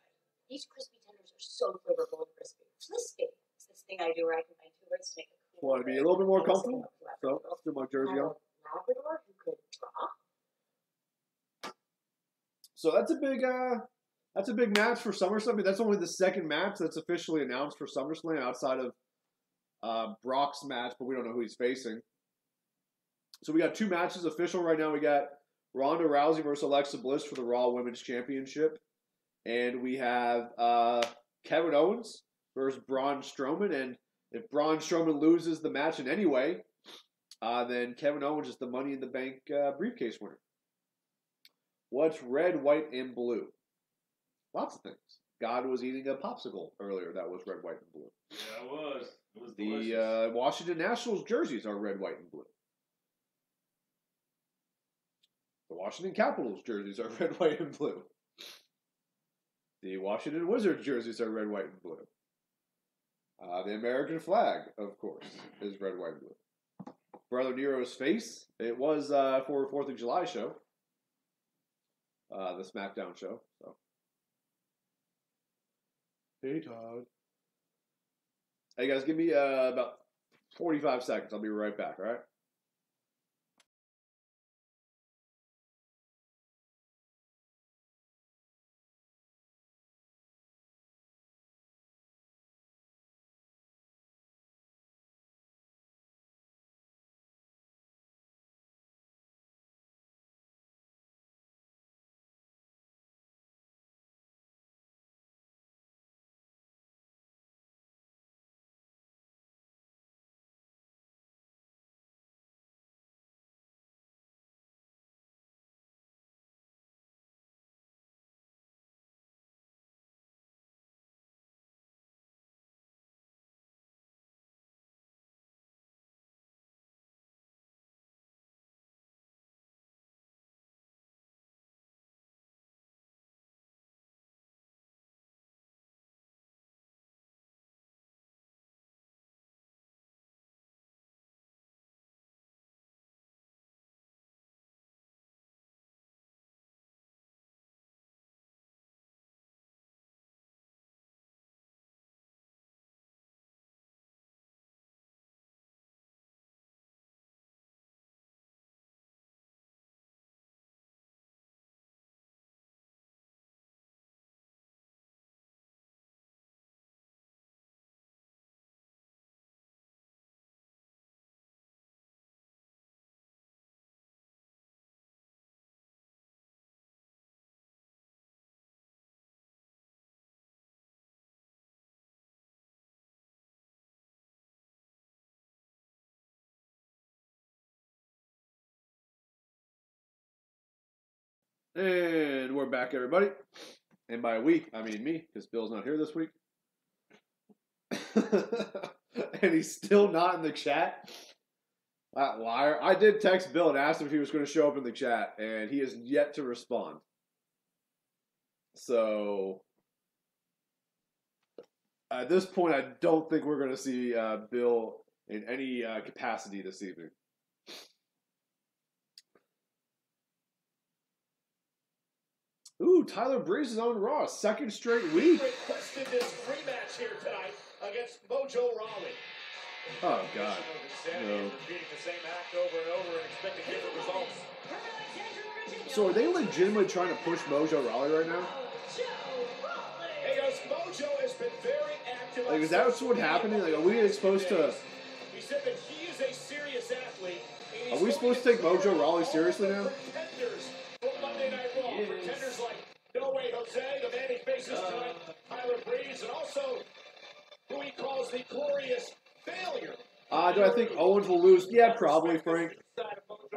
These crispy tenders are so flavorful and crispy. Crispy. It's this thing I do where I can find two words to make it cool. Want to be a little bit more comfortable? So, I'll throw my jersey on. Labrador who could draw. So that's a big match for SummerSlam. I mean, that's only the second match that's officially announced for SummerSlam outside of Brock's match, but we don't know who he's facing. So we got two matches official right now. We got Ronda Rousey versus Alexa Bliss for the Raw Women's Championship. And we have Kevin Owens versus Braun Strowman. And if Braun Strowman loses the match in any way, then Kevin Owens is the Money in the Bank briefcase winner. What's red, white, and blue? Lots of things. God was eating a popsicle earlier that was red, white, and blue. Yeah, it was. It was The delicious. Washington Nationals jerseys are red, white, and blue. The Washington Capitals jerseys are red, white, and blue. The Washington Wizards jerseys are red, white, and blue. The American flag, of course, is red, white, and blue. Brother Nero's face, it was for a 4th of July show. The SmackDown show. So. Hey, Todd. Hey, guys, give me about 45 seconds. I'll be right back, all right? And we're back, everybody. And by we, I mean me, because Bill's not here this week. And he's still not in the chat. That liar. I did text Bill and asked him if he was going to show up in the chat, and he has yet to respond. So, at this point, I don't think we're going to see Bill in any capacity this evening. Ooh, Tyler Breeze is on Raw, second straight week. Requested this rematch here tonight against Mojo Rawley. Oh, God. No. Repeating the same act over and over and expecting different results. So are they legitimately trying to push Mojo Rawley right now? Hey guys, Mojo has been very active. Like, is that what's happening? Like, are we supposed to... He said that he is a serious athlete. Are we supposed to take Mojo Rawley seriously now? Pretenders from Monday Night Raw. Pretenders like No Way Jose, the man he faces tonight, Tyler Breeze, and also who he calls the glorious failure. Do I think Owens will lose? Yeah, probably, Frank.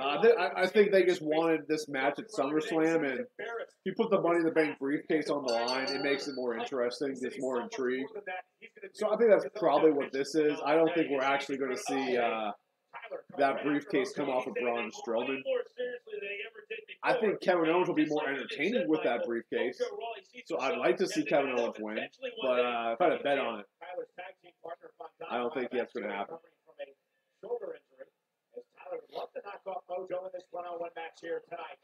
I think they just wanted this match at SummerSlam, and if you put the Money in the Bank briefcase on the line, it makes it more interesting, gets more intrigue. So I think that's probably what this is. I don't think we're actually going to see that briefcase come off of Braun Strowman. I think Kevin Owens will be more entertaining with that briefcase. So I'd like to see Kevin Owens win, but if I had to bet on it, I don't think that's going to happen. Shoulder injury, as Tyler would love to knock off Mojo in this one-on-one match here tonight.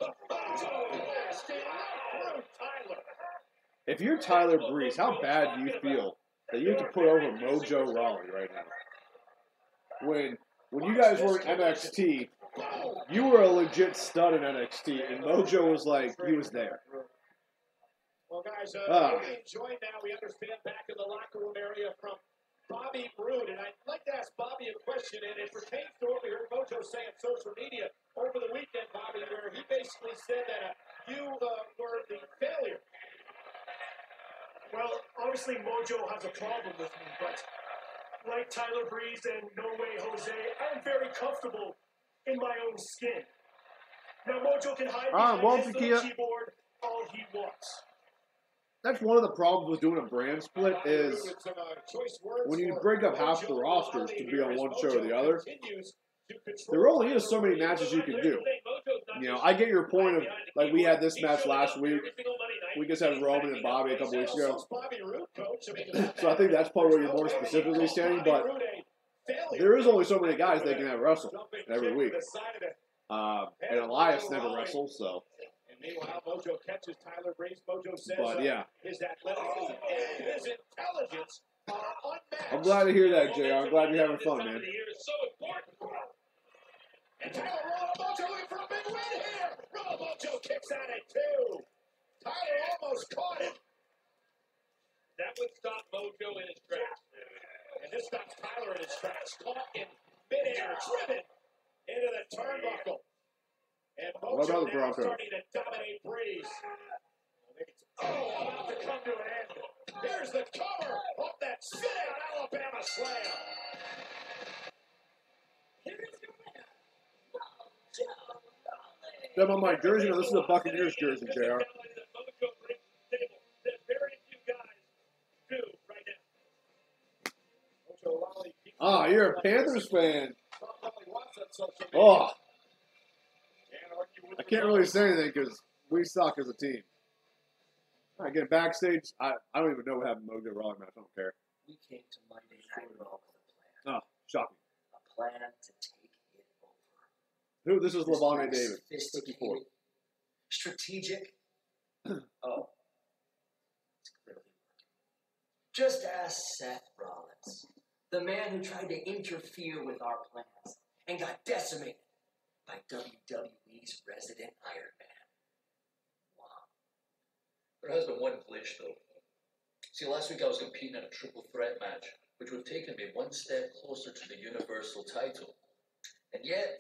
Tyler. If you're Tyler Breeze, how bad do you feel that you have to put over Mojo Rawley right now? When you guys were in NXT, you were a legit stud in NXT, and Mojo was like, he was there. Well, guys, we're being joined now, we understand, back in the locker room area from Bobby Roode, and I'd like to ask Bobby a question, and it pertains to what we heard Mojo say on social media over the weekend, Bobby, where he basically said that you were the failure. Well, obviously Mojo has a problem with me, but like Tyler Breeze and No Way Jose, I'm very comfortable in my own skin. Now Mojo can hide behind his little keyboard all he wants. That's one of the problems with doing a brand split is when you break up half the rosters to be on one show or the other, there only is so many matches you can do. You know, I get your point of, like, we had this match last week. We just had Roman and Bobby a couple weeks ago. So I think that's probably where you're more specifically standing, but there is only so many guys they can have wrestle every week. And Elias never wrestles, so... Meanwhile, Mojo catches Tyler Breeze. Mojo says his athleticism and his intelligence are unmatched. I'm glad to hear that, JR. I'm glad you're having fun, man. So important. And Tyler Mojo looking for a big win here. Mojo kicks out at two. Tyler almost caught him. That would stop Mojo in his tracks. And this stops Tyler in his tracks. Caught in midair, driven into the turnbuckle. And Mojo now starting to dominate Breeze. About to come to an end. Here's the cover of that sit-out Alabama slam. Them on my jersey, no, this is a Buccaneers jersey, JR. Ah, you're a Panthers fan. Oh. I can't really say anything because we suck as a team. Again, backstage, I don't even know what happened to Mojo Rawley match. I don't care. We came to Monday Night Raw with a plan. Oh, shocking. A plan to take it over. Who? This is Levante David. Sophisticated, strategic. Oh. It's clearly working. Just ask Seth Rollins, the man who tried to interfere with our plans and got decimated by WWE's resident Iron Man. Wow. There has been one glitch, though. See, last week I was competing in a triple threat match, which would have taken me one step closer to the Universal title. And yet,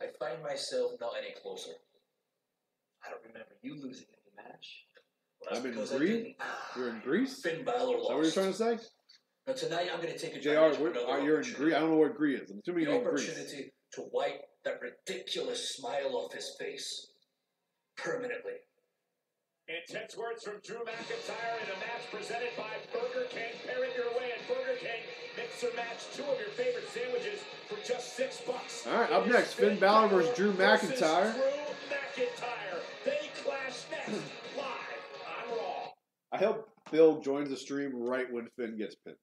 I find myself not any closer. I don't remember you losing any match. Well, I'm in Greece? You're in Greece? Finn Balor lost. Is that what you're trying to say? Now tonight I'm going to take a JR, you're in Greece? I don't know where Greece is. I'm assuming you're in Greece. The opportunity to wipe that ridiculous smile off his face. permanently. Intense words from Drew McIntyre in a match presented by Burger King. Pair it your way at Burger King. Mix or match 2 of your favorite sandwiches for just $6. All right, up next, Finn Balor versus Drew McIntyre. Drew McIntyre. They clash next live on Raw. I hope Bill joins the stream right when Finn gets pinned.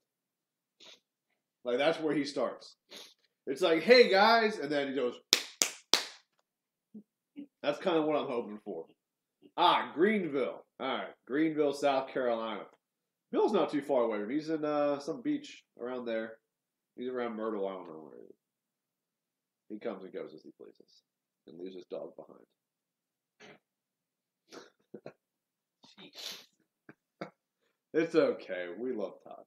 Like, that's where he starts. It's like, hey, guys, and then he goes. That's kind of what I'm hoping for. Greenville. All right, Greenville, South Carolina. Bill's not too far away from me. He's in some beach around there. He's around Myrtle. I don't know where he is. He comes and goes as he pleases and leaves his dog behind. It's okay. We love Todd.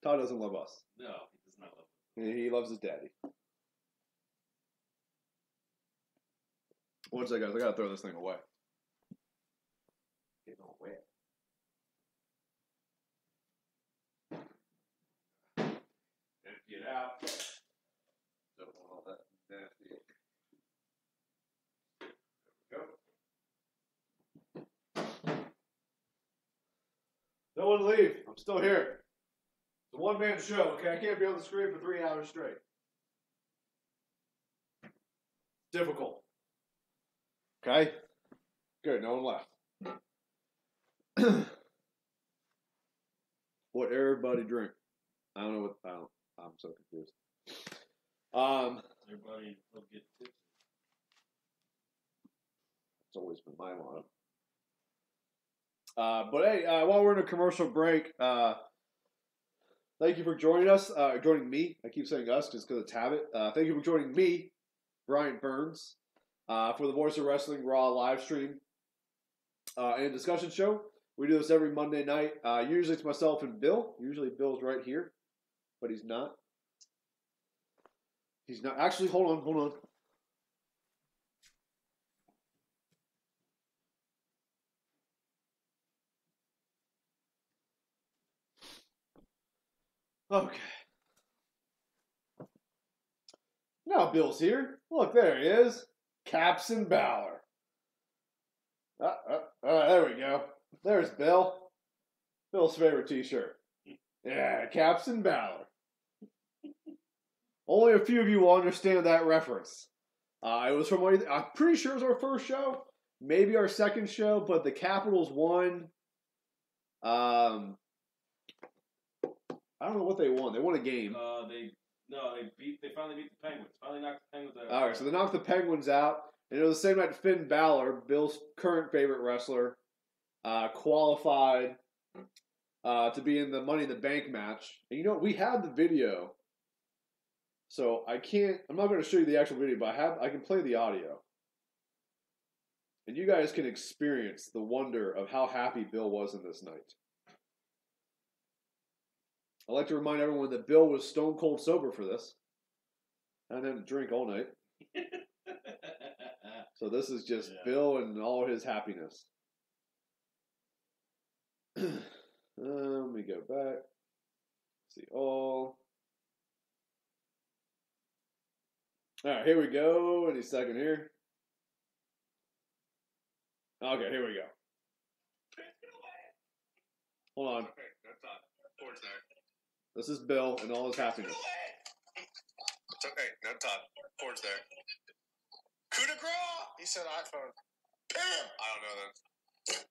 Todd doesn't love us. No, he does not love us. He loves his daddy. One second, guys. I gotta throw this thing away. Get all wet. Empty it out. Don't want all that nasty. There we go. No one leave. I'm still here. It's a one-man show, okay? I can't be on the screen for 3 hours straight. Difficult. Okay? Good, no one left. What everybody drink? I don't know what, I'm so confused. Everybody will get tipsy. It's always been my motto. But hey, while we're in a commercial break, thank you for joining us, joining me. I keep saying us just because it's habit. Thank you for joining me, Brian Burns, for the Voice of Wrestling Raw live stream and discussion show. We do this every Monday night. Usually it's myself and Bill. Usually Bill's right here, but he's not. He's not. Actually, hold on. Okay. Now Bill's here. Look, there he is. Caps and Balor. There we go. There's Bill. Bill's favorite t-shirt. Yeah, Caps and Balor. Only a few of you will understand that reference. It was from, I'm pretty sure it was our first show. Maybe our second show, but the Capitals won. I don't know what they won. They won a game. They finally beat the Penguins. Finally knocked the Penguins out. All right, so they knocked the Penguins out. And it was the same night Finn Balor, Bill's current favorite wrestler, qualified to be in the Money in the Bank match. And you know, we had the video. So I'm not going to show you the actual video, but I can play the audio. And you guys can experience the wonder of how happy Bill was in this night. I'd like to remind everyone that Bill was stone cold sober for this. I didn't have to drink all night. So this is just Bill and all his happiness. Let me go back. See all. Alright, here we go. Any second here. Okay, here we go. Hold on. This is Bill and all his happiness. It's okay. No Todd. Ford's there. Coup de grace! He said iPhone. Damn! I don't know that.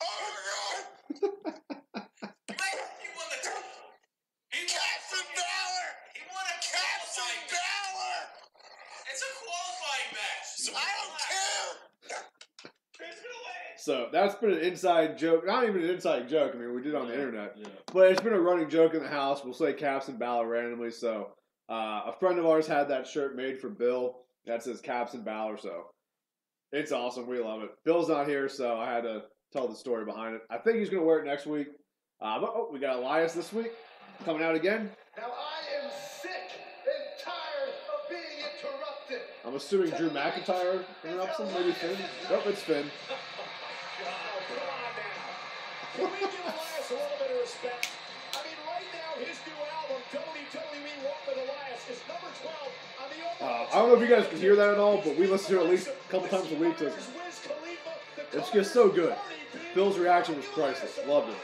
Oh my god! He won the Caps and Balor! He won a Caps and Balor! It's a qualifying match. So I don't care! So that's been an inside joke. Not even an inside joke. I mean, we did it on the internet. Yeah. But it's been a running joke in the house. We'll say Caps and Balor randomly. So a friend of ours had that shirt made for Bill. That says Caps and Balor. So it's awesome. We love it. Bill's not here, so I had to tell the story behind it. I think he's going to wear it next week. We got Elias this week coming out again. Now I am sick and tired of being interrupted. I'm assuming Drew McIntyre interrupts him. Maybe Finn. Nope, it's Finn. Can we give Elias a little bit of respect? I mean, right now, his new album, WWE Walk with Elias, is number 12 on the overall I don't know if you guys can hear that at all, but we listen to it at least a couple times a week. So it's just so good. Bill's reaction was priceless. Loved it.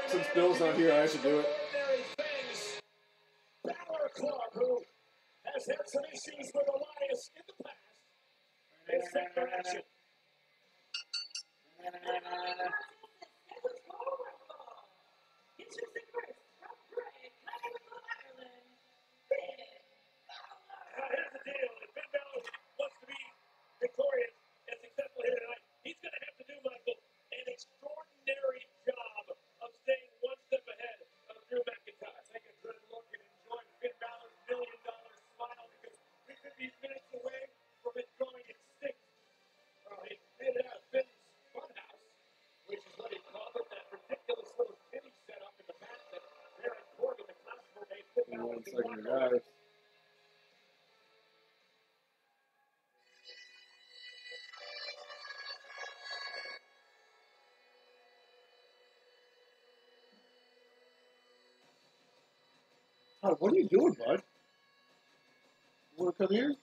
Since Bill's not here, I should do it. Balor Club, who has had some issues with Elias in the past, they set their action. Here's the deal. If Finn Balor wants to be victorious and successful here tonight, he's going to have to do, Michael, an extraordinary job of staying one step ahead of Drew McIntyre. Take a good look and enjoy Finn Balor's $1 million smile, because we could be minutes away from it going extinct. Well, he made it out of Finn's funhouse, which is what he called it, that ridiculous little kitty setup in the back that Baron Corbin, the constable, made Finn Balor do walk over. Oh, what are you doing, bud? You want to come here?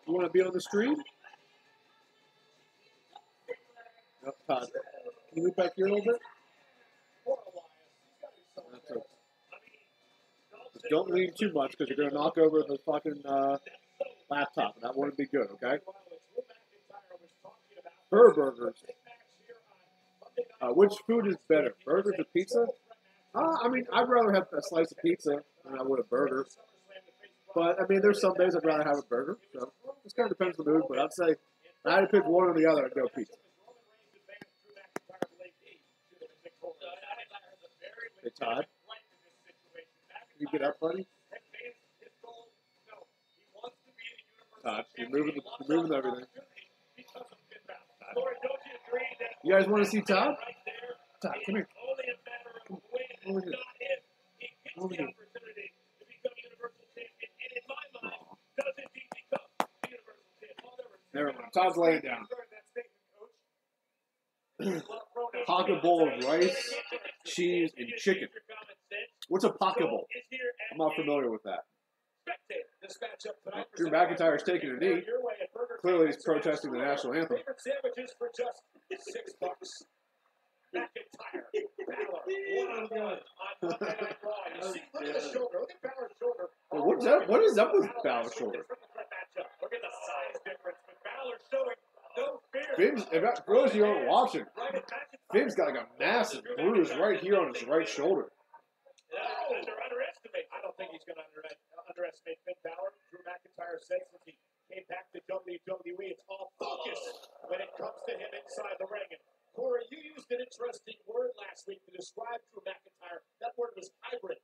You want to be on the stream? No, Todd. Can you move back here a little bit? That's okay. Just don't lean too much because you're going to knock over the fucking laptop, and that wouldn't be good, okay? Burgers. Which food is better, burgers or pizza? I mean, I'd rather have a slice of pizza than I would a burger. But, I mean, there's some days I'd rather have a burger. So, it just kind of depends on the mood. But I'd say if I had to pick one or the other, I'd go pizza. Hey, Todd. Can you get up, buddy? Todd, you're moving everything. You guys want to see Todd? Todd, come here. Over here. Over here. Never mind. Todd's laying down. Pocket bowl of rice, cheese, and chicken. What's a pocket bowl? I'm not familiar with that. Drew McIntyre's taking a knee. Clearly he's protesting the national anthem. Sandwiches for just $6. McIntyre, Balor, one-on-one on Monday Night Raw. You see, look at the shoulder. Look at Balor's shoulder. Well, what's that? What is up with Balor's shoulder? Look at the size difference. But Balor showing no fear. Finn's, for those of you who aren't watching, Finn's got like a massive bruise right here on his right shoulder. Underestimate. I don't think he's going to underestimate Finn Balor. Drew McIntyre said since he came back to WWE, it's all focus when it comes to him inside the ring. And Corey, you used an interesting word last week to describe Drew McIntyre. That word was hybrid.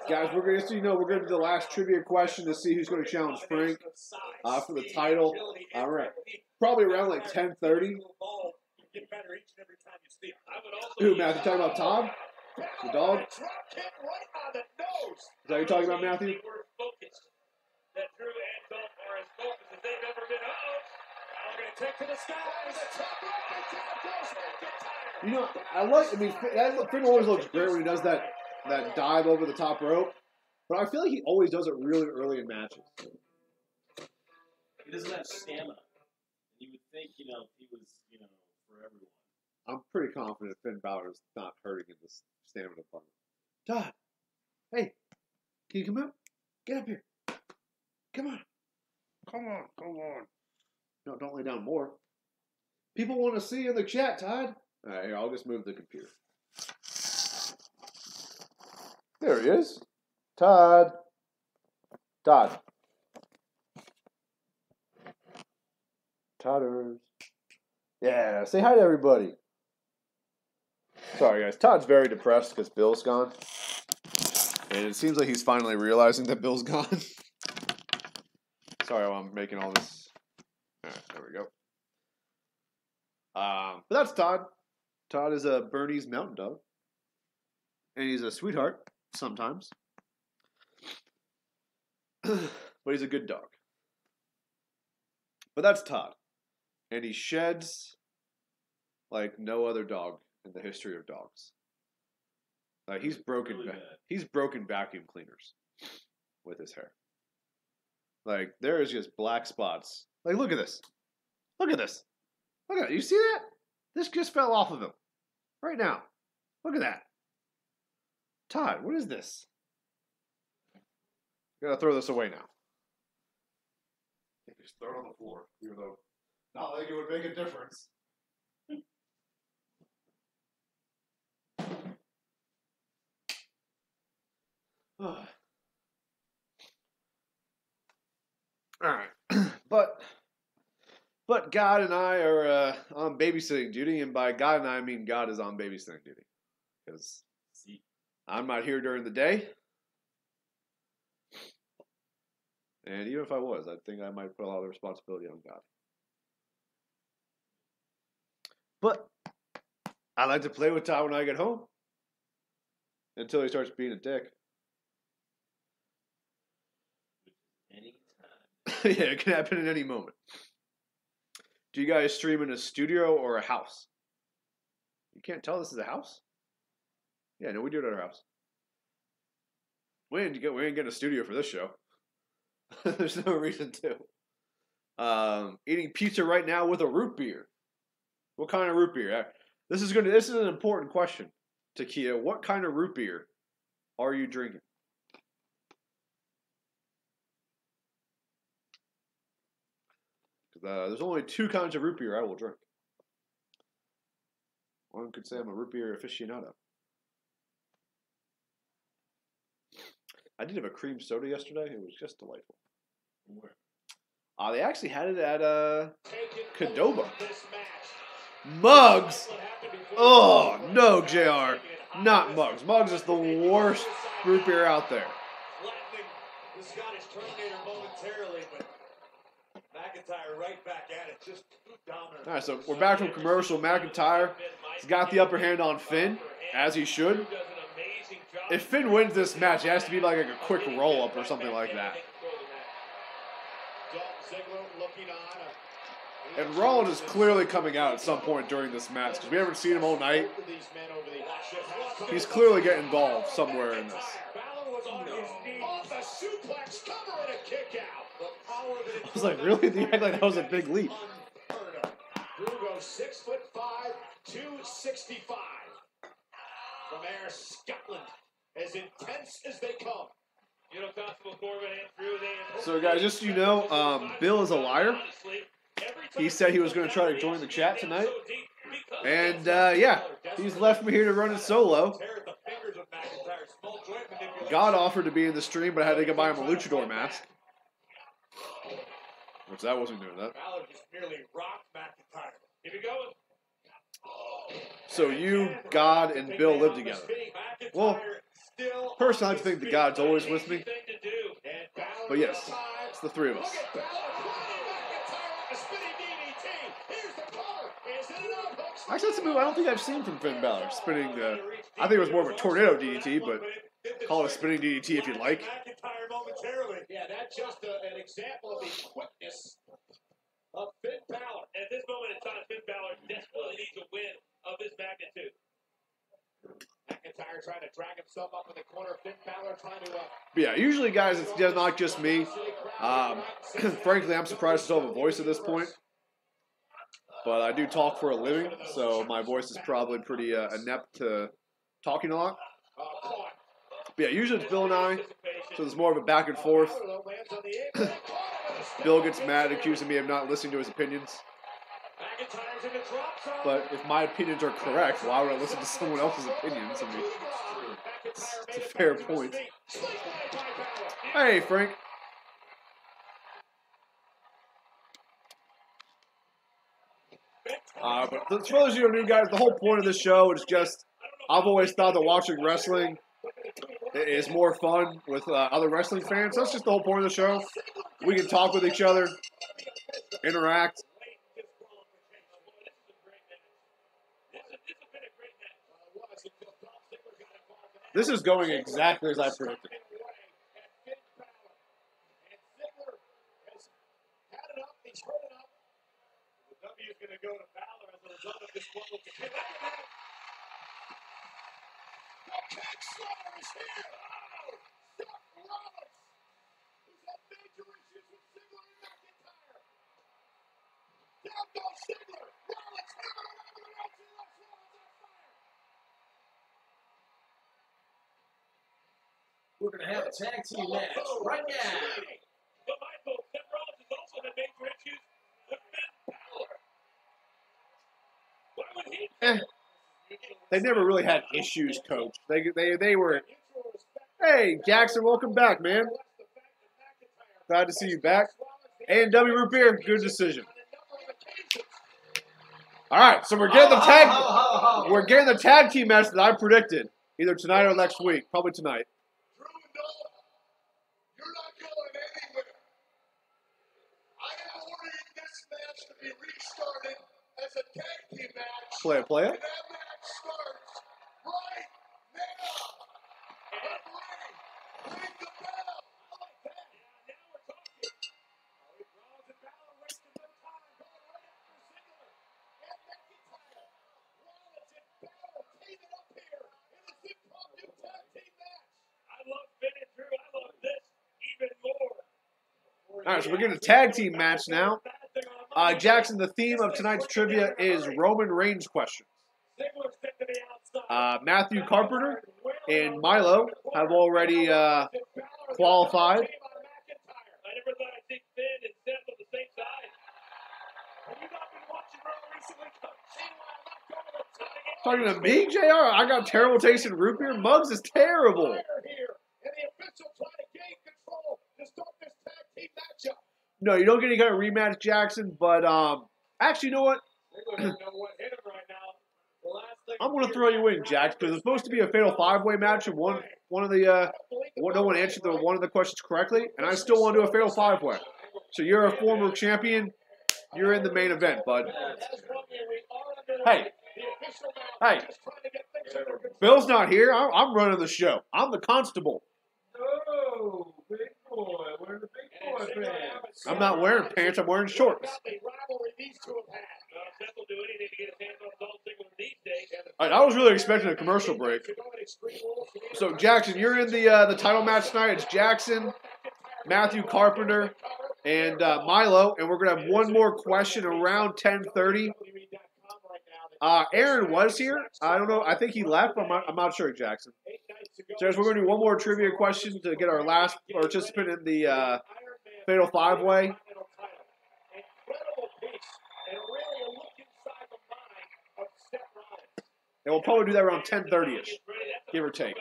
Guys, we're going to do the last trivia question to see who's going to challenge Frank for the title. All right, probably around like 10:30. Who, Matthew? Talking about Todd, the dog? Is that what you're talking about, Matthew? That Drew and Dolph are as focused as they've ever been. Going to take to the skies. You know, Finn always looks great when he does that dive over the top rope, but I feel like he always does it really early in matches. He doesn't have stamina. You would think, he was, for everyone. I'm pretty confident Finn Balor's not hurting in this stamina department. Todd, hey, can you come up? Get up here. Come on. Come on. No, don't lay down more. People want to see you in the chat, Todd. All right, here, I'll just move the computer. There he is. Todd. Todders. Yeah, say hi to everybody. Sorry, guys. Todd's very depressed because Bill's gone. And it seems like he's finally realizing that Bill's gone. Sorry, I'm making all this. All right, there we go. But that's Todd. Todd is a Bernese Mountain Dog. And he's a sweetheart sometimes. But he's a good dog. But that's Todd. And he sheds like no other dog in the history of dogs. Like he's broken. Really bad. He's broken vacuum cleaners with his hair. Like there is just black spots. Like look at this. Look at this. Look at it. You see that? This just fell off of him right now. Look at that. Todd, what is this? Gotta throw this away now. Just throw it on the floor, even though not like it would make a difference. All right, but God and I are on babysitting duty, and by God and I mean God is on babysitting duty, because I'm not here during the day, and even if I was, I think I might put a lot of the responsibility on God. But I like to play with Todd when I get home, until he starts being a dick. Yeah, it can happen at any moment. Do you guys stream in a studio or a house? You can't tell this is a house? Yeah, no, we do it at our house. We ain't getting a studio for this show. There's no reason to. Eating pizza right now with a root beer. What kind of root beer? This is an important question to Kia. What kind of root beer are you drinking? There's only two kinds of root beer I will drink. One could say I'm a root beer aficionado. I did have a cream soda yesterday. It was just delightful. Where? They actually had it at Qdoba. Mugs? Oh, no, JR. Not Mugs. Mugs is the worst root beer out there. The Scottish Terminator momentarily, but McIntyre right back at it, just dominant. All right, so we're back from commercial. McIntyre has got the upper hand on Finn, as he should. If Finn wins this match, it has to be like a quick roll-up or something like that. And Rollins is clearly coming out at some point during this match, because we haven't seen him all night. He's clearly getting involved somewhere in this. I was like, really? You act like that was a big leap. Drugo, 6'5", 265. From Ayr, Scotland, as intense as they come. So, guys, just so you know, Bill is a liar. He said he was going to try to join the chat tonight. And, yeah, he's left me here to run it solo. God offered to be in the stream, but I had to go buy him a luchador mask. Which I wasn't doing that. So you, God, and Bill live together. Well, personally, I think that God's always with me. But yes, it's the three of us. Actually, that's a move I don't think I've seen from Finn Balor. Spinning, I think it was more of a tornado DDT, but call it a spinning DDT if you like. Yeah, that's just an example of the quickness of Finn Balor. At this moment in time, Finn Balor desperately needs a win of this magnitude. McIntyre trying to drag himself up in the corner. Finn Balor trying to... Yeah, usually, guys, it's just not just me. Frankly, I'm surprised I still have a voice at this point. But I do talk for a living, so my voice is probably pretty inept to talking a lot. But yeah, usually it's Bill and I, so there's more of a back and forth. Bill gets mad, accusing me of not listening to his opinions. But if my opinions are correct, why would I listen to someone else's opinions? I mean, it's a fair point. Hey, Frank. But for those of you new guys, the whole point of this show is just, I've always thought that watching wrestling is more fun with other wrestling fans. That's just the whole point of the show. We can talk with each other, interact. This is going exactly as I predicted. King Slayer is here. Oh, Seth Rollins, who's had major issues with Ziggler and McIntyre. Down goes Ziggler. Rollins never around the ropes. He lets Rollins on fire. We're going to have a tag team match right now. But Michael, Seth Rollins has also had major issues with Finn Balor. Why would he? They never really had issues, Coach. They were. Hey, Jackson, welcome back, man. Glad to see you back. A&W Root Beer, good decision. All right, so we're getting the tag. We're getting the tag team match that I predicted, either tonight or next week. Probably tonight. Drew and Noah, you're not going anywhere. I am ordering this match to be restarted as a tag team match. Play it, play it. And that match starts right now. Referee, ring the bell. I like that. Now we're talking. Rollins and Balor wasting no time, going right after Ziggler and McIntyre. Rollins and Balor teaming up here in this impromptu tag team match. I love Finn and Drew. I love this even more. All right, so we're getting a tag team match now. Jackson, the theme of tonight's trivia is Roman Reigns questions. Matthew Carpenter and Milo have already qualified. I never thought I'd see Finn and Seth on the same side. Have you not been watching Raw recently? See why I'm not going to Talking to me, JR? I got terrible taste in root beer. Muggs is terrible. Here, and the official trying to gain control to start this tag team matchup. No, you don't get any kind of rematch, Jackson. But actually, you know what? I'm going to throw you in, Jax, because it's supposed to be a fatal five-way match, and one of the no one answered one of the questions correctly, and I still want to do a fatal five-way. So you're a former champion. You're in the main event, bud. Hey. Bill's not here. I'm running the show. I'm the constable. Oh, big boy. Where's the big boy pants? I'm not wearing pants. I'm wearing shorts. I was really expecting a commercial break. So, Jackson, you're in the title match tonight. It's Jackson, Matthew Carpenter, and Milo. And we're going to have one more question around 10:30. Aaron was here. I don't know. I think he left, but I'm not sure, Jackson. So, we're going to do one more trivia question to get our last participant in the Fatal Five-Way. And we'll probably do that around 10:30ish, give or take.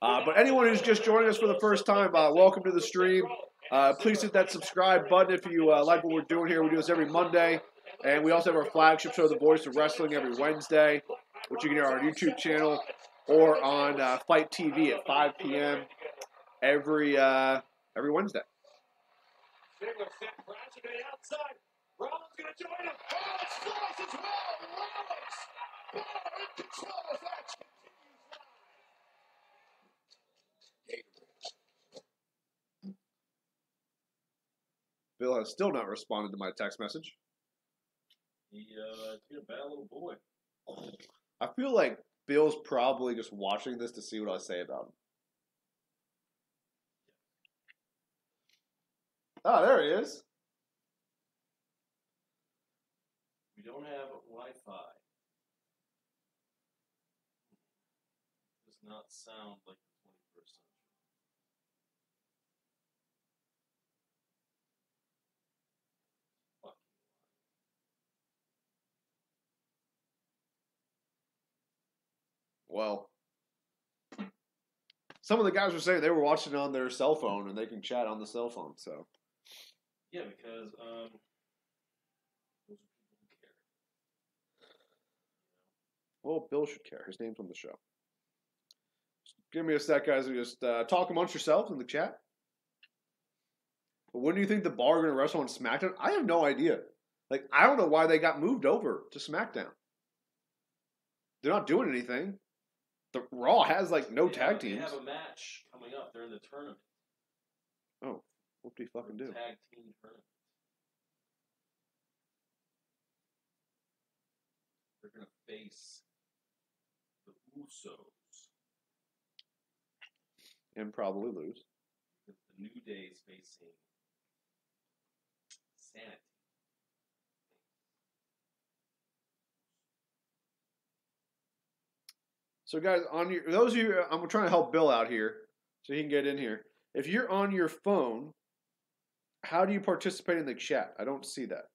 But anyone who's just joining us for the first time, welcome to the stream. Please hit that subscribe button if you like what we're doing here. We do this every Monday. And we also have our flagship show, The Voice of Wrestling, every Wednesday, which you can hear on our YouTube channel or on Fight TV at 5 p.m. every Wednesday. Ziggler sent crashing to the outside. Rollins going to join him. Rollins slices as well. Rollins. Balor in control as that continues. Bill has still not responded to my text message. He's a bad little boy. I feel like Bill's probably just watching this to see what I say about him. Oh, there he is. We don't have Wi-Fi. Does not sound like the 21st century. Well, some of the guys were saying they were watching on their cell phone and they can chat on the cell phone. So yeah, because those are people who care. Well, Bill should care. His name's on the show. Just give me a sec, guys. Just talk amongst yourselves in the chat. But when do you think the Bar are going to wrestle on SmackDown? I have no idea. Like, I don't know why they got moved over to SmackDown. They're not doing anything. The Raw has, like, no tag teams. They have a match coming up. They're in the tournament. Oh, what do you fucking do? Tag team tournament. They're going to face the Usos. And probably lose. The New Day is facing Sanity. So, guys, on your those of you, I'm trying to help Bill out here so he can get in here. If you're on your phone, how do you participate in the chat? I don't see that.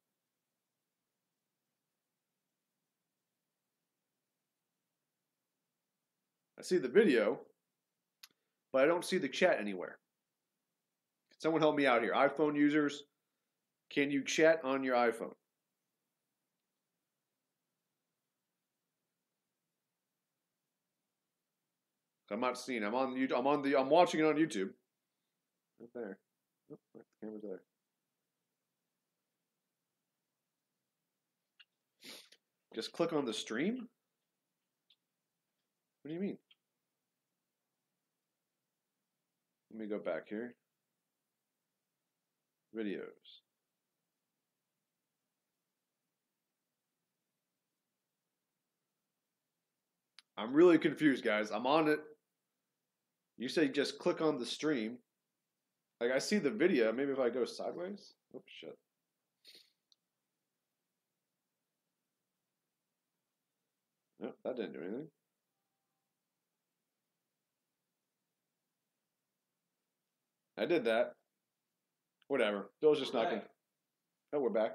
I see the video, but I don't see the chat anywhere. Can someone help me out here? iPhone users, can you chat on your iPhone? I'm not seeing. I'm watching it on YouTube. Right there. Oh, the camera's there. Just click on the stream? What do you mean? Let me go back here. Videos. I'm really confused, guys. I'm on it. You say just click on the stream. Like, I see the video. Maybe if I go sideways? Oh, shit. Nope, that didn't do anything. I did that. Whatever. Bill's just not going to... Oh, we're back.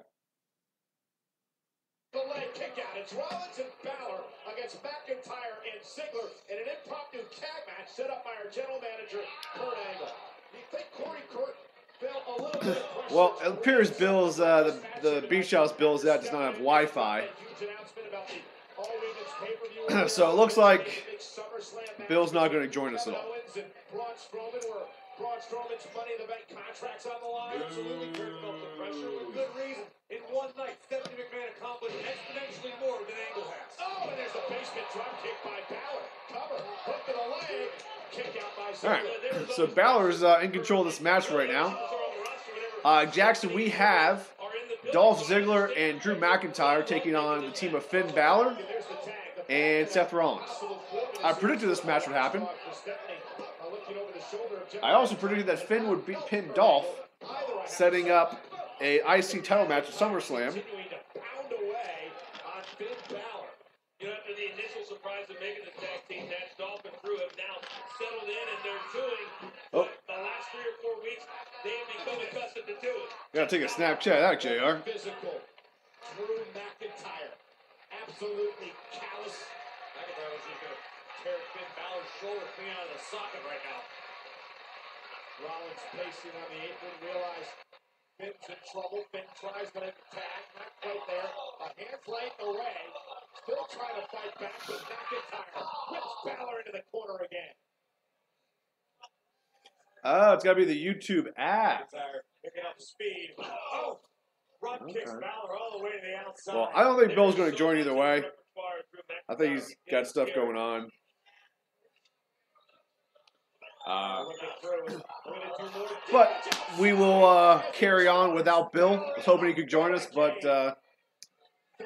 The leg kick out. It's Rollins and Balor against McIntyre and Ziggler in an impromptu tag match set up by our general manager, Kurt Angle. You think Corey Kurt felt a little bit of pressure? Well, it appears Bill's, the Beach House Bill's that does not have Wi-Fi. So it looks like Bill's not going to join us at all. Braun Strowman's Money in the Bank contracts on the line. Absolutely Kurt felt the pressure with good reason. In one night, Stephanie McMahon accomplished exponentially more than Angle has. Oh, and there's the basement drop kick by Balor. Cover, hook to the leg, kick out by Ziggler. All right, so Balor's in control of this match right now. Jackson, we have Dolph Ziggler and Drew McIntyre taking on the team of Finn Balor and Seth Rollins. I predicted this match would happen. I also predicted that Finn would pin Dolph, setting up a IC title match at SummerSlam. You know, after the initial surprise of making the tag team match, Dolph and Drew have now settled in and they're doing what the last 3 or 4 weeks they have become accustomed to doing. Gotta take a Snapchat out, JR. Physical. Drew McIntyre. Absolutely callous. McIntyre was just going to tear Finn Balor's shoulder clean out of the socket right now. Rollins pacing on the apron, realized Finn's in trouble. Finn tries to make a tag, not quite there. A hand's light away. Still trying to fight back with McIntyre. Whips Balor into the corner again. Oh, it's got to be the YouTube app. McIntyre picking up speed. Oh! Run kicks Balor all the way to the outside. Well, I don't think Bill's going to join either way. I think he's got stuff going on. But we will carry on without Bill. I was hoping he could join us, but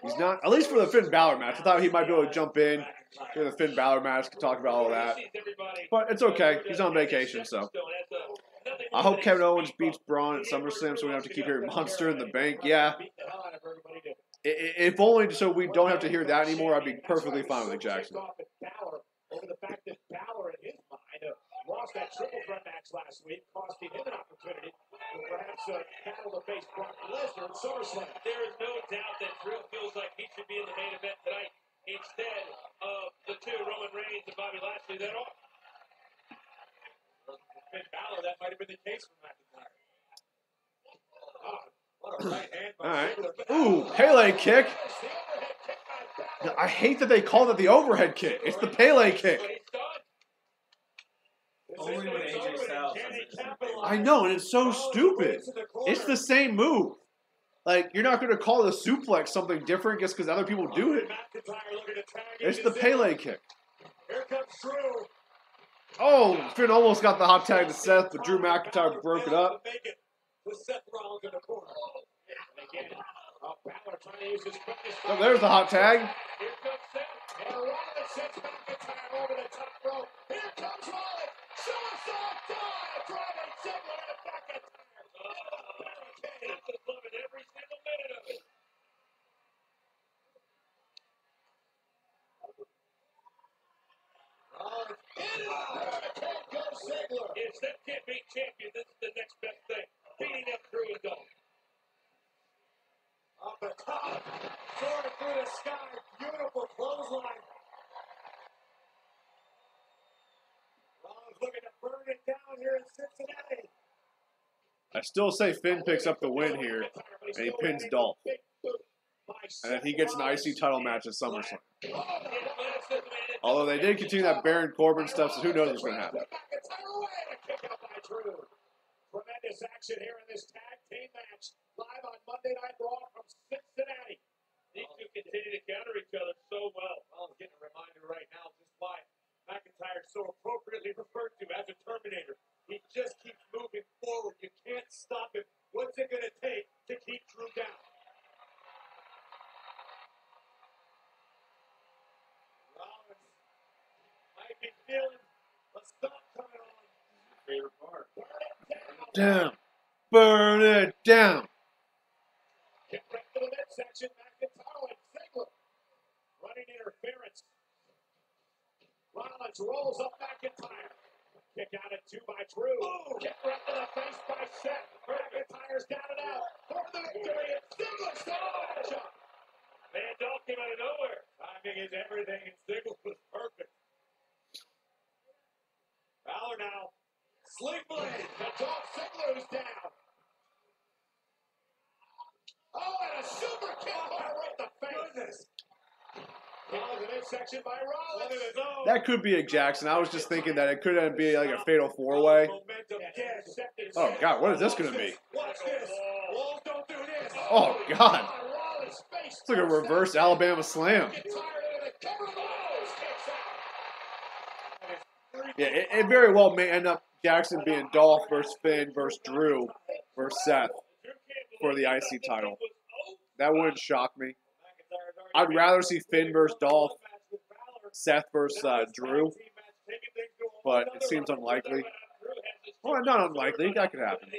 he's not. At least for the Finn Balor match. I thought he might be able to jump in for the Finn Balor match to talk about all that. But it's okay. He's on vacation, so. I hope Kevin Owens beats Braun at SummerSlam so we don't have to keep hearing Monster in the Bank. Yeah. If only so we don't have to hear that anymore, I'd be perfectly fine with it, Jackson. Over the fact that Balor, in his mind, lost that triple threat match last week, costing him an opportunity to perhaps battle to face Brock Lesnar at SummerSlam. There is no doubt that Drew feels like he should be in the main event tonight instead of the two, Roman Reigns and Bobby Lashley, that are. Finn Balor, that might have been the case for McIntyre. Oh, what a right hand by all right. Ziggler. Ooh, Pele kick. I hate that they called it the overhead kick. It's the Pele kick. Only when AJ Styles has it. I know, and it's so stupid. It's the same move. Like, you're not going to call the suplex something different just because other people do it. It's the Pele kick. Here comes Drew. Oh, Finn almost got the hot tag to Seth, but Drew McIntyre broke it up. With Seth Rollins in the corner. Again, Balor trying to use his quickness. Oh, there's the hot tag. Here comes Seth. And Rollins sets McIntyre Ziggler. If Seth can't beat champion, this is the next best thing. Beating up Drew and Dolph. Off the top, soaring through the sky, beautiful clothesline. Rollins looking to burn it down here in Cincinnati. I still say Finn picks up the win here, and he pins Dolph. And then he gets an IC title match at SummerSlam. Although they did continue that Baron Corbin stuff, so who knows what's going to happen. Tremendous action here in this tag team match, live on Monday Night Raw from Cincinnati. These two continue to counter each other so well. Well, I'm getting a reminder right now just why McIntyre is so appropriately referred to as a Terminator. He just keeps moving forward. You can't stop him. What's it going to take to keep Drew down? Rollins might be feeling a stop coming on. Favorite part. Down. Burn it down. Get right to the midsection. McIntyre and Ziggler. Running interference. Rollins rolls up McIntyre. Kick out at 2 by Drew. Kick right to the face by Seth. McIntyre's got it out for the victory. And Ziggler set the match up. Man, Dolph came out of nowhere. Timing is everything, and Ziggler was perfect. Balor now. Sling blade. The Dolph Ziggler is down. Oh, and a super kick right in the face. Down the midsection by Rollins. That could be a Jackson. I was just thinking that it could be like a fatal 4-way. Oh, God, what is this going to be? Watch this. Walls don't do this. Oh, God. It's like a reverse Alabama slam. Yeah, it very well may end up Jackson being Dolph versus Finn versus Drew versus Seth for the IC title. That wouldn't shock me. I'd rather see Finn versus Dolph, Seth versus Drew, but it seems unlikely. Well, not unlikely. That could happen.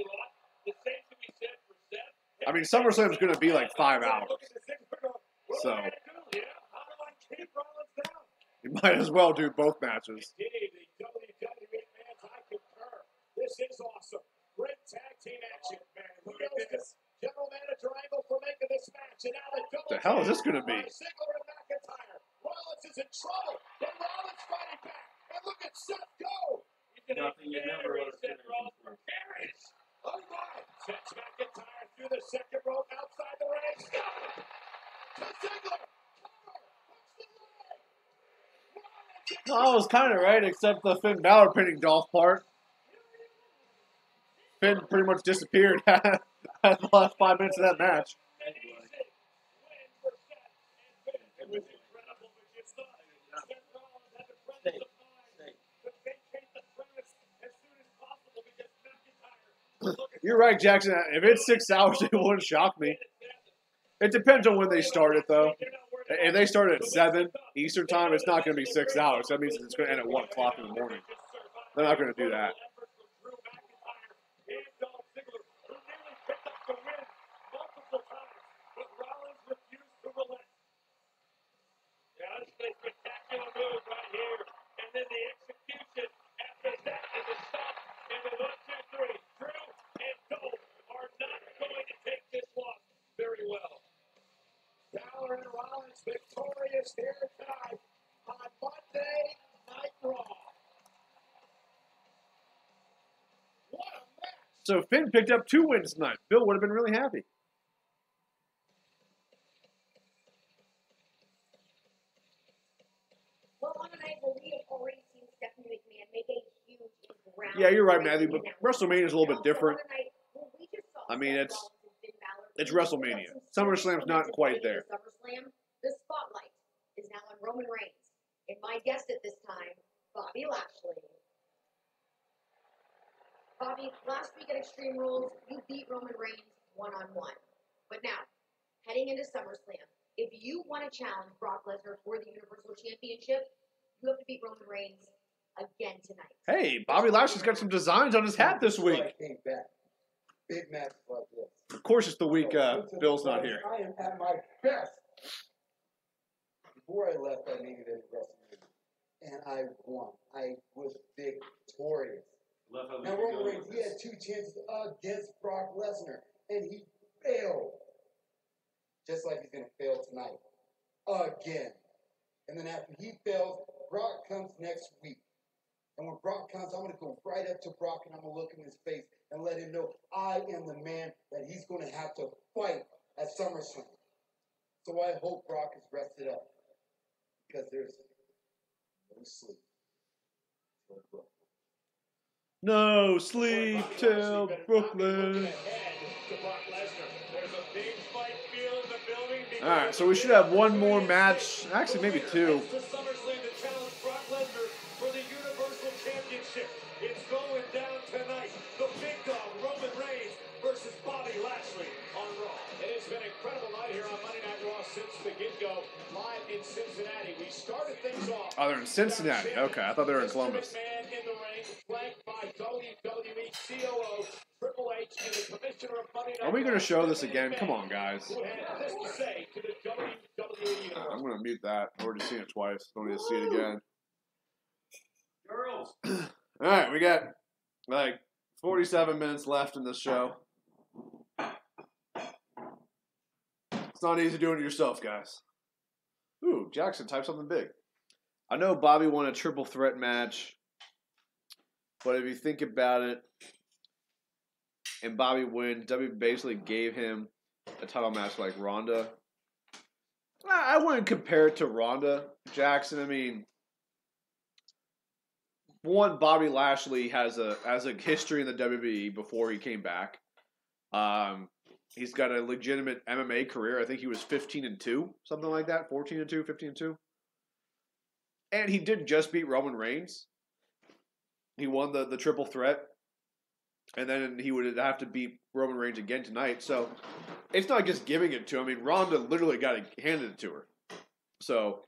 I mean, SummerSlam is going to be like 5 hours. So, you might as well do both matches. This is awesome. Great tag team action, man. Who knows this general manager angle for making this match? And now What the hell is this going to be? Ziggler and McIntyre. Rollins is in trouble. And Rollins fighting back. And look at Seth go. Nothing you never Seth Rollins carries. Oh, my. Sets McIntyre through the second rope outside the ring. Stop it. To Ziggler. I was kind of right, except the Finn Balor pinning Dolph part. Finn pretty much disappeared at the last 5 minutes of that match. You're right, Jackson. If it's 6 hours, it wouldn't shock me. It depends on when they start it, though. If they start at 7 Eastern time, it's not going to be 6 hours. That means it's going to end at 1 o'clock in the morning. They're not going to do that. Victorious here tonight on Monday Night Raw. What a match! So Finn picked up 2 wins tonight. Bill would have been really happy. Well, on a night where we have already seen Stephanie McMahon make a huge ground. Yeah, you're right, Matthew. But WrestleMania is a little bit different. I mean, it's WrestleMania. SummerSlam's not quite there. SummerSlam, the spotlight is now on Roman Reigns. And my guest at this time, Bobby Lashley. Bobby, last week at Extreme Rules, you beat Roman Reigns one-on-one. But now, heading into SummerSlam, if you want to challenge Brock Lesnar for the Universal Championship, you have to beat Roman Reigns again tonight. Hey, Bobby Lashley's got some designs on his hat this week. Big match like this. Of course, it's the week Bill's not here. I am at my best. Before I left, I made it in WrestleMania, and I won. I was victorious. Now, Roman Reigns, he had 2 chances against Brock Lesnar, and he failed. Just like he's going to fail tonight. Again. And then after he fails, Brock comes next week. And when Brock comes, I'm going to go right up to Brock, and I'm going to look in his face and let him know I am the man that he's going to have to fight at SummerSlam. So I hope Brock is rested up. Because there's no sleep. No sleep till Brooklyn. All right, so we should have one more match. Actually, maybe 2. It's going down tonight. The big dog, Roman Reigns versus Bobby Lashley on Raw. It has been an incredible night here on Monday Night Raw since the get-go. Live in Cincinnati. We started things off. Oh, they're in Cincinnati. Okay, I thought they were in Columbus. Man in the ring, flanked by WWE COO Triple H and the commissioner of Monday Night Are we going to show this again? Come on, guys. who had this to say to the WWE Universe. I'm going to mute that. I've already seen it twice. Don't need to see it again. Girls. All right, we got like 47 minutes left in this show. It's not easy doing it yourself, guys. Ooh, Jackson, type something big. I know Bobby won a triple threat match, but if you think about it, and Bobby wins, W basically gave him a title match like Ronda. I wouldn't compare it to Ronda, Jackson. I mean, one, Bobby Lashley has a history in the WWE before he came back. He's got a legitimate MMA career. I think he was 15-2, something like that. 14-2, 15-2. And he did just beat Roman Reigns. He won the triple threat. And then he would have to beat Roman Reigns again tonight. So it's not just giving it to him. I mean, Ronda literally handed it to her. So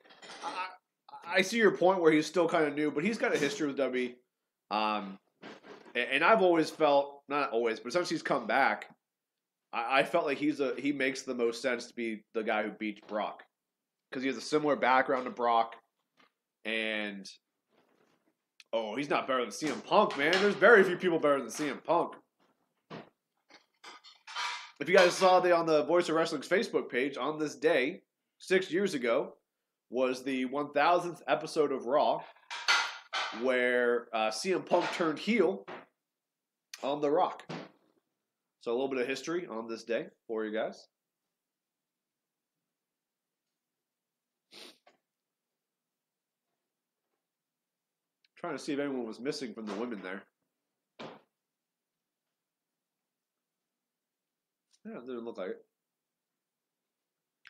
I see your point where he's still kind of new, but he's got a history with WWE. And I've always felt, not always, but since he's come back, I felt like he makes the most sense to be the guy who beats Brock. Because he has a similar background to Brock. And, oh, he's not better than CM Punk, man. There's very few people better than CM Punk. If you guys saw on the Voice of Wrestling's Facebook page, on this day, 6 years ago, was the 1000th episode of Raw, where CM Punk turned heel on The Rock. So a little bit of history on this day for you guys. Trying to see if anyone was missing from the women there. Yeah, it didn't look like it.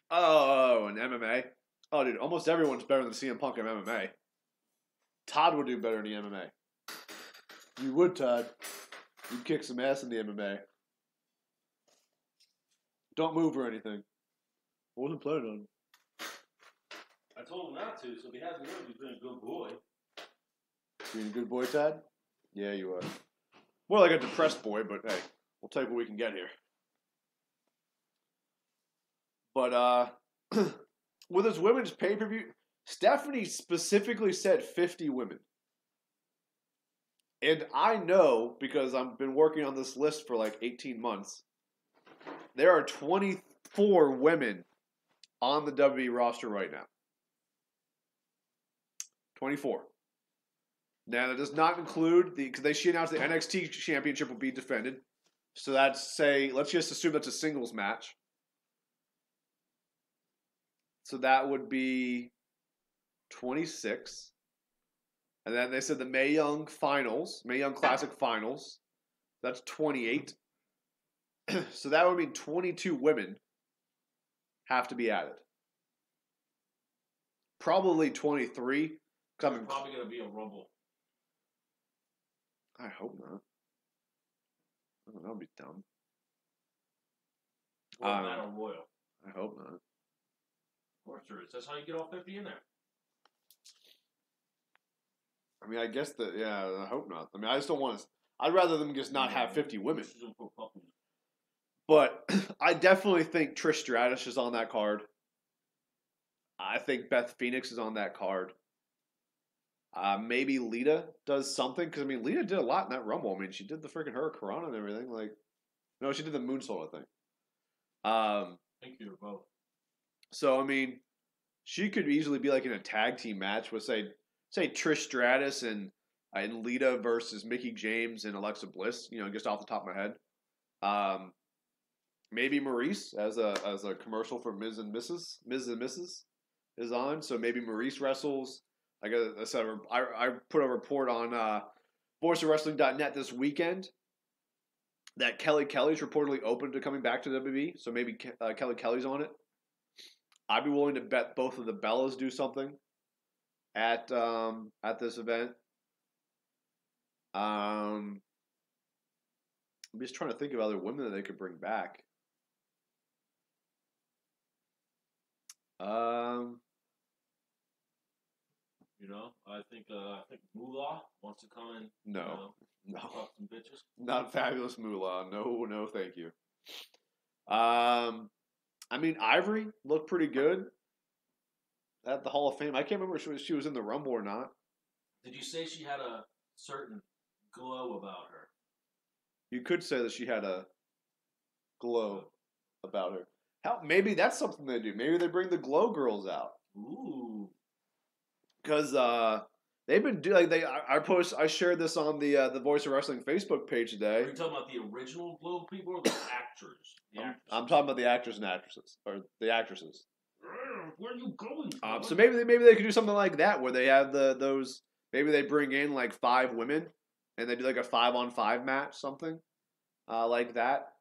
Oh, and MMA. Oh, dude, almost everyone's better than CM Punk in MMA. Todd would do better in the MMA. You would, Todd. You'd kick some ass in the MMA. Don't move or anything. I wasn't planning on. I told him not to, so if he hasn't moved, he's been a good boy. Being a good boy, Todd? Yeah, you are. More like a depressed boy, but hey, we'll take what we can get here. But, with his women's pay-per-view, Stephanie specifically said 50 women. And I know, because I've been working on this list for like 18 months, there are 24 women on the WWE roster right now. 24. Now, that does not include because she announced the NXT championship will be defended. So let's just assume that's a singles match. So that would be 26. And then they said the Mae Young Classic Finals. That's 28. So that would mean 22 women have to be added. Probably 23. There's probably going to be a Rumble. I hope not. That would be dumb. Or Battle Royal. I hope not. Of course there is. That's how you get all 50 in there. I mean, I guess I hope not. I mean, I just don't want to. I'd rather them just not have 50 women. But I definitely think Trish Stratus is on that card. I think Beth Phoenix is on that card. Maybe Lita does something because I mean Lita did a lot in that Rumble. I mean she did the freaking Hurricanrana and everything. Like, no, she did the Moonsault, I think. Thank you both. So I mean, she could easily be like in a tag team match with say Trish Stratus and Lita versus Mickie James and Alexa Bliss. You know, just off the top of my head. Maybe Maurice as a commercial for Miz and Mrs. is on. So maybe Maurice wrestles. Like I said, I put a report on voiceofwrestling.net this weekend that Kelly's reportedly open to coming back to WWE. So maybe Kelly's on it. I'd be willing to bet both of the Bellas do something at this event. I'm just trying to think of other women that they could bring back. You know, I think Moolah wants to come in. No, talk some bitches. Not Fabulous Moolah. No, thank you. I mean, Ivory looked pretty good at the Hall of Fame. I can't remember if she was in the Rumble or not. Did you say she had a certain glow about her? You could say that she had a glow about her. Maybe that's something they do. Maybe they bring the Glow Girls out. Ooh. Because they've been doing I shared this on the Voice of Wrestling Facebook page today. Are you talking about the original Glow people or the actors? I'm talking about the actors and actresses, or the actresses. Where are you going? So maybe they could do something like that where they have those. Maybe they bring in like 5 women and they do like a 5-on-5 match, something like that.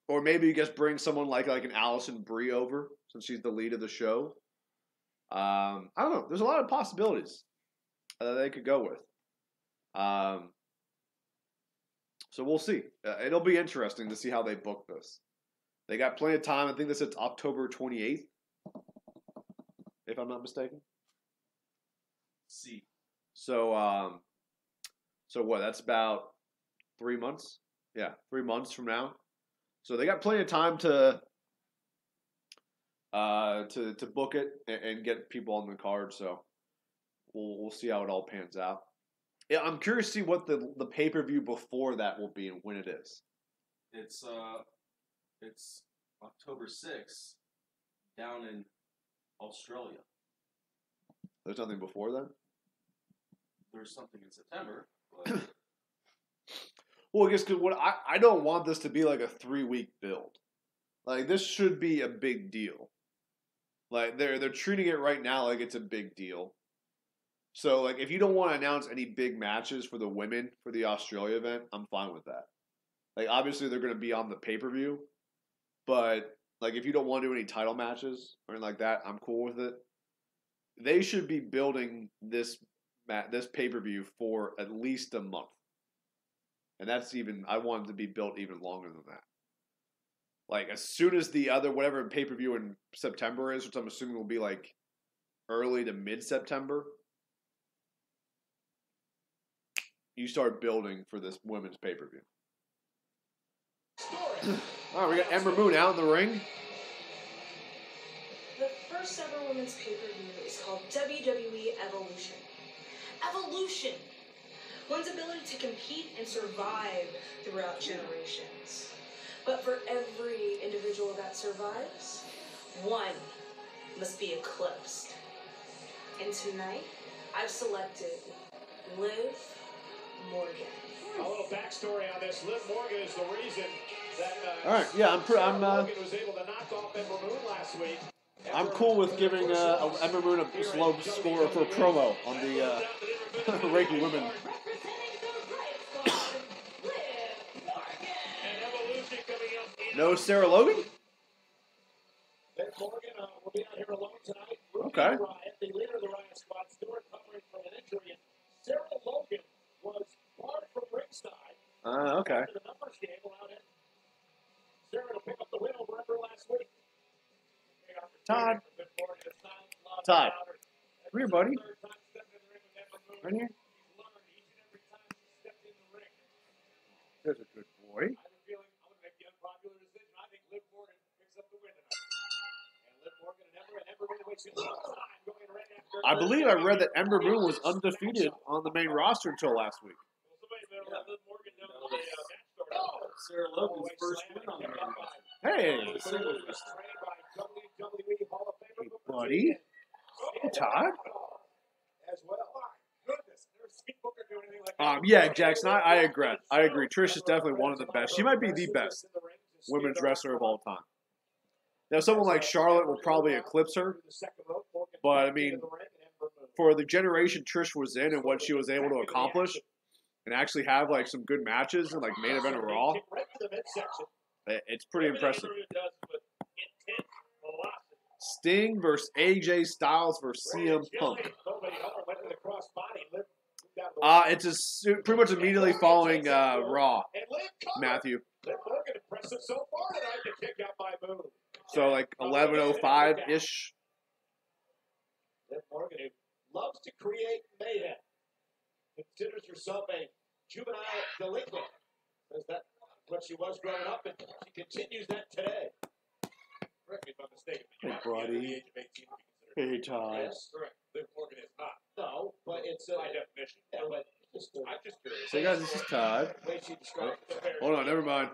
Or maybe you just bring someone like an Allison Brie over since she's the lead of the show. I don't know. There's a lot of possibilities that they could go with. So we'll see. It'll be interesting to see how they book this. They got plenty of time. I think this is October 28th, if I'm not mistaken. See. So what? That's about 3 months. Yeah, 3 months from now. So they got plenty of time to book it and get people on the card. So we'll see how it all pans out. Yeah, I'm curious to see what the pay-per-view before that will be and when it is. It's October 6th down in Australia. There's nothing before then? There's something in September. But well, I guess because I don't want this to be like a 3-week build. Like this should be a big deal. Like they're treating it right now like it's a big deal. So like if you don't want to announce any big matches for the women for the Australia event, I'm fine with that. Like obviously they're going to be on the pay-per-view, but like if you don't want to do any title matches or anything like that, I'm cool with it. They should be building this pay-per-view for at least a month. And I want it to be built even longer than that. Like, as soon as the other, whatever pay-per-view in September is, which I'm assuming will be, like, early to mid-September, you start building for this women's pay-per-view. All right, we got Ember Moon out in the ring. The first ever women's pay-per-view is called WWE Evolution. Evolution! One's ability to compete and survive throughout generations. But for every individual that survives, one must be eclipsed. And tonight, I've selected Liv Morgan. A little backstory on this. Liv Morgan is the reason that all right, yeah, Morgan was able to knock off Ember Moon last week. I'm cool with giving Ember Moon a slow score for a promo on the Reiki Women. No Sarah Logan? Liv Morgan will be out here alone tonight. Okay. Riot, the leader of the Riot Squad, still recovering from an injury. And Sarah Logan was barred from ringside. Okay. After the numbers game allowed him. Sarah to pick up the win over Ember last week. Todd. Todd. Come here, buddy. Right here. There's a good boy. I'm going to make the unpopular decision. I think Liv Morgan picks up the win tonight. And Liv Morgan and Ember really wasting a lot of time going right after I believe I read that Ember Moon was undefeated on the main roster until last week. Sarah Logan's first win on the main roster. Hey, buddy. Hey, Todd. Yeah, Jackson, I agree. I agree. Trish is definitely one of the best. She might be the best women's wrestler of all time. Now, someone like Charlotte will probably eclipse her. But, I mean, for the generation Trish was in and what she was able to accomplish and actually have, like, some good matches and, like, main event of Raw, it's pretty impressive. Sting versus AJ Styles versus CM Punk. It's pretty much immediately following Raw, Matthew. So like 11:05-ish. Liv Morgan, who loves to create mayhem, considers herself a juvenile delinquent. Is that what she was growing up, and she continues that today? Correct me if I'm mistaken. Hey, buddy. Hey, Todd. Yes, correct. Liv Morgan is not. No, but it's by definition. Yeah, but I'm just curious. So, guys, this is Todd. Hold on, never mind.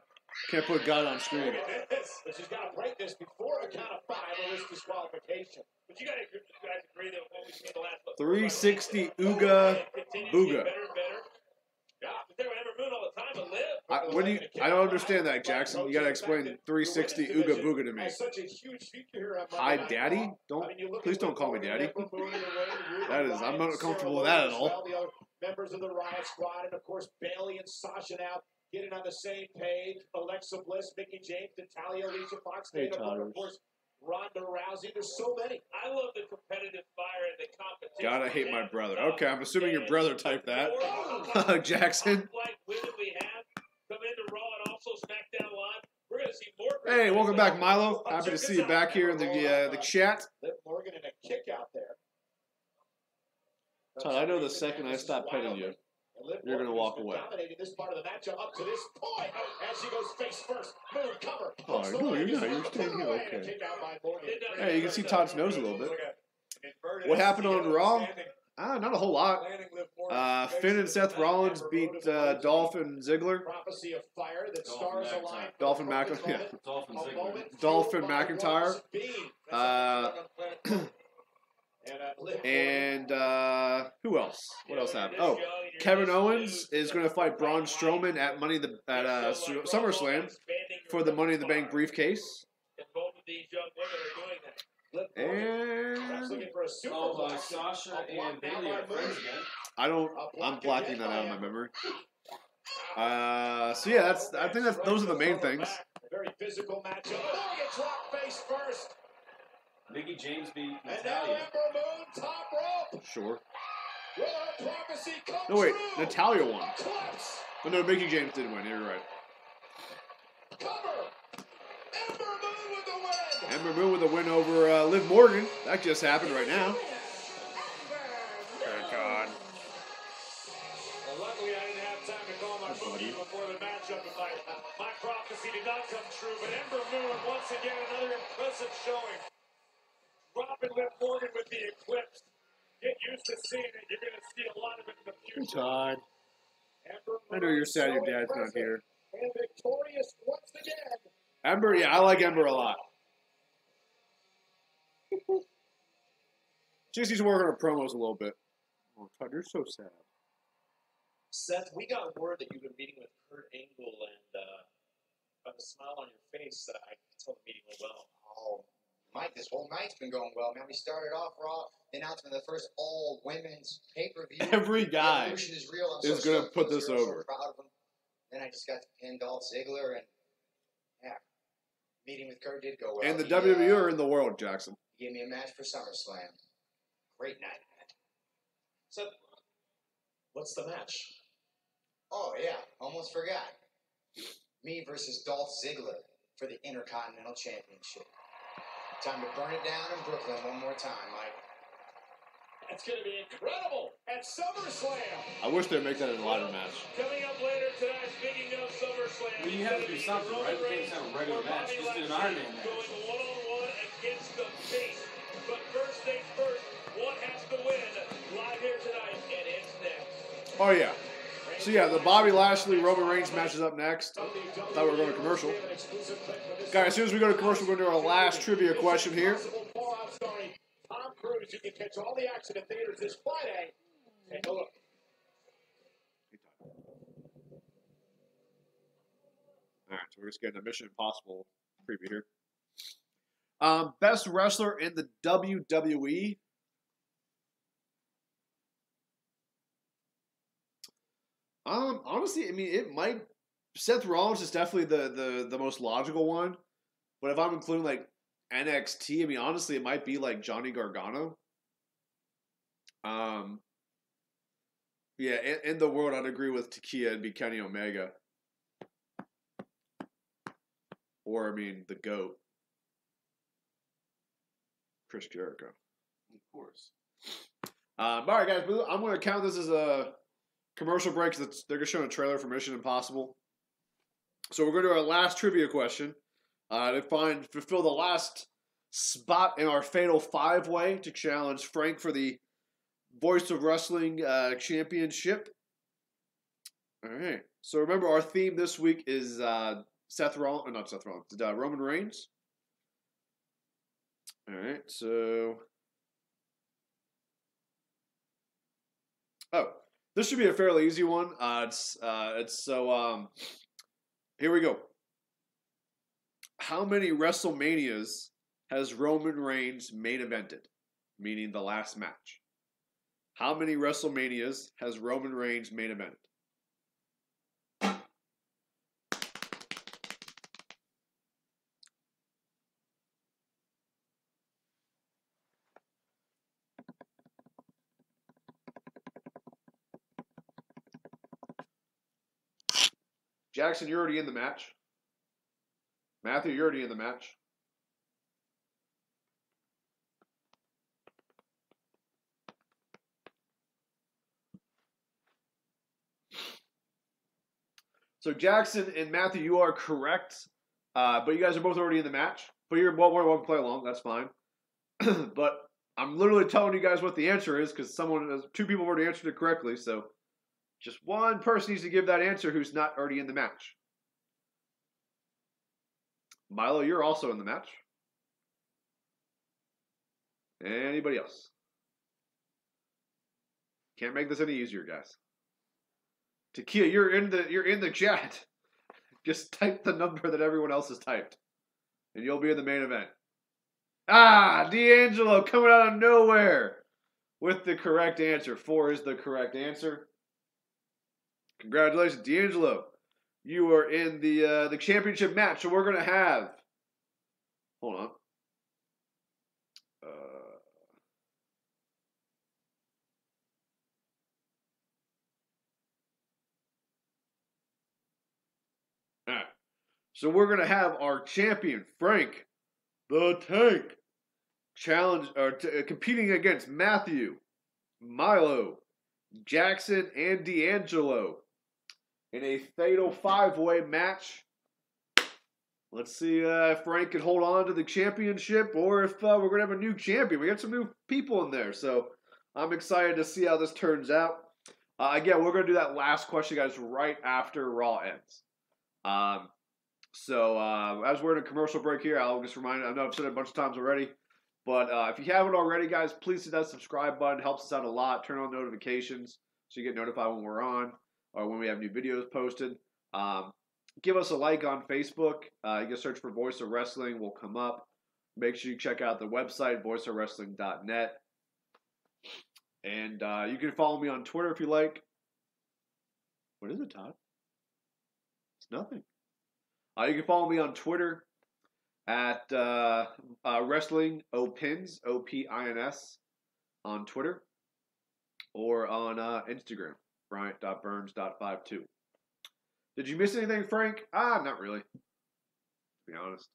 Can't put God on screen. But she's got to break this before a count of 5 or this disqualification. But you guys agree that what we've seen the last 360 Ooga Booga. Yeah, but they were never moving all the time to live. I don't understand that, Jackson. You got to explain 360 Ooga Booga to me. Hi, Daddy? Please don't call me Daddy. I'm not comfortable with that at all. Members of the Riot Squad, and of course Bailey and Sasha now getting on the same page. Alexa Bliss, Mickie James, Natalya, Alicia Fox, of course Ronda Rousey. There's so many. I love the competitive fire and the competition. Gotta hate my brother. Okay, I'm assuming your brother typed that. Jackson. Hey, welcome back, Milo. Happy to see you back here in the chat. Liv Morgan in a kick out there. Todd, I know the second I stop petting you, you're going to walk away. Dominating this part of the matchup up to this point as she goes face first. Moon cover. Oh, no, you're not. You're staying here. Okay. Hey, you can see Todd's nose a little bit. What happened on Raw? Not a whole lot. Finn and Seth Rollins beat Dolph and Ziggler. Dolph and McIntyre. Dolph and McIntyre. And who else? What else happened? Oh, Kevin Owens is going to fight Braun Strowman at SummerSlam for the Money in the Bank briefcase. And Sasha and Bailey are friends again. I'm blocking that out of my memory. So yeah, I think those are the main things. Very physical matchup. Morgan drop face first. Mickie James beat And now Natalya. Ember Moon, top rope. Sure. Will her prophecy come No, wait. true? Natalya won. Collapse. Oh, no, Mickie James did win. You're right. Cover. Ember Moon with the win. Ember Moon with a win over Liv Morgan. That just happened right now. Thank God. Well, luckily I didn't have time to call my bookie before the matchup. My prophecy did not come true, but Ember Moon once again another impressive showing. Dropping Liv Morgan with the eclipse. Get used to seeing it. You're going to see a lot of it in the future. Todd. I know you're sad your dad's not here. And victorious once again. Ember, yeah, I like Ember a lot. She just needs to work on her promos a little bit. Oh, Todd, you're so sad. Seth, we got word that you've been meeting with Kurt Angle, and by the smile on your face, I can tell the meeting went well. Oh, Mike, this whole night's been going well, man. We started off Raw, the announcement of the first all-women's pay-per-view. Every guy is real. is going to put this over. So proud of him. Then I just got to pin Dolph Ziggler, and yeah, meeting with Kurt did go well. And the WWE are in the world, Jackson. He gave me a match for SummerSlam. Great night, man. So, what's the match? Oh, yeah, almost forgot. Me versus Dolph Ziggler for the Intercontinental Championship. Time to burn it down in Brooklyn one more time, Mike. It's going to be incredible at SummerSlam. I wish they'd make that a ladder match. Coming up later tonight, speaking of SummerSlam. Well, you have to do something, right? You can't just have a regular match. Just do an Iron Man match. Going one-on-one against the face. But first things first, what has to Oh, yeah. So, yeah, the Bobby Lashley Roman Reigns match is up next. Thought we were going to commercial. Guys, as soon as we go to commercial, we're going to do our last trivia question here. Tom Cruise, you can catch all the action in theaters this Friday. Take a look. All right, so we're just getting a Mission Impossible preview here. Best wrestler in the WWE. Honestly, I mean, it might. Seth Rollins is definitely the most logical one, but if I'm including like NXT, I mean, honestly, it might be like Johnny Gargano. Yeah, in the world, I'd agree with Takia. It'd be Kenny Omega, or I mean, the GOAT, Chris Jericho. Of course. All right, guys, I'm going to count this as a commercial break because they're going to show a trailer for Mission Impossible. So we're going to do our last trivia question to fulfill the last spot in our Fatal 5-Way to challenge Frank for the Voice of Wrestling Championship. All right. So remember, our theme this week is Roman Reigns. All right. So, this should be a fairly easy one. Here we go. How many WrestleManias has Roman Reigns main evented? Meaning the last match. How many WrestleManias has Roman Reigns main evented? Jackson, you're already in the match. Matthew, you're already in the match. So Jackson and Matthew, you are correct. But you guys are both already in the match. But you're more welcome to play along. That's fine. But I'm literally telling you guys what the answer is because two people have already answered it correctly. So just one person needs to give that answer who's not already in the match. Milo, you're also in the match. Anybody else? Can't make this any easier, guys. Takia, you're in the chat. Just type the number that everyone else has typed, and you'll be in the main event. D'Angelo coming out of nowhere with the correct answer. 4 is the correct answer. Congratulations, D'Angelo. You are in the championship match. So we're gonna have. Hold on. All right. So we're gonna have our champion Frank the Tank competing against Matthew, Milo, Jackson, and D'Angelo in a fatal 5-way match. Let's see if Frank can hold on to the championship or if we're going to have a new champion. We got some new people in there, so I'm excited to see how this turns out. Again, we're going to do that last question, guys, right after Raw ends. As we're in a commercial break here, I'll just remind you, I know I've said it a bunch of times already, but if you haven't already, guys, please hit that subscribe button. It helps us out a lot. Turn on notifications so you get notified when we're on or when we have new videos posted. Give us a like on Facebook. You can search for Voice of Wrestling. We'll come up. Make sure you check out the website, voiceofwrestling.net. And you can follow me on Twitter if you like. What is it, Todd? It's nothing. You can follow me on Twitter at Wrestling Opins, O-P-I-N-S, on Twitter. Or on Instagram, Bryant.Burns.52. Did you miss anything, Frank? Not really, to be honest.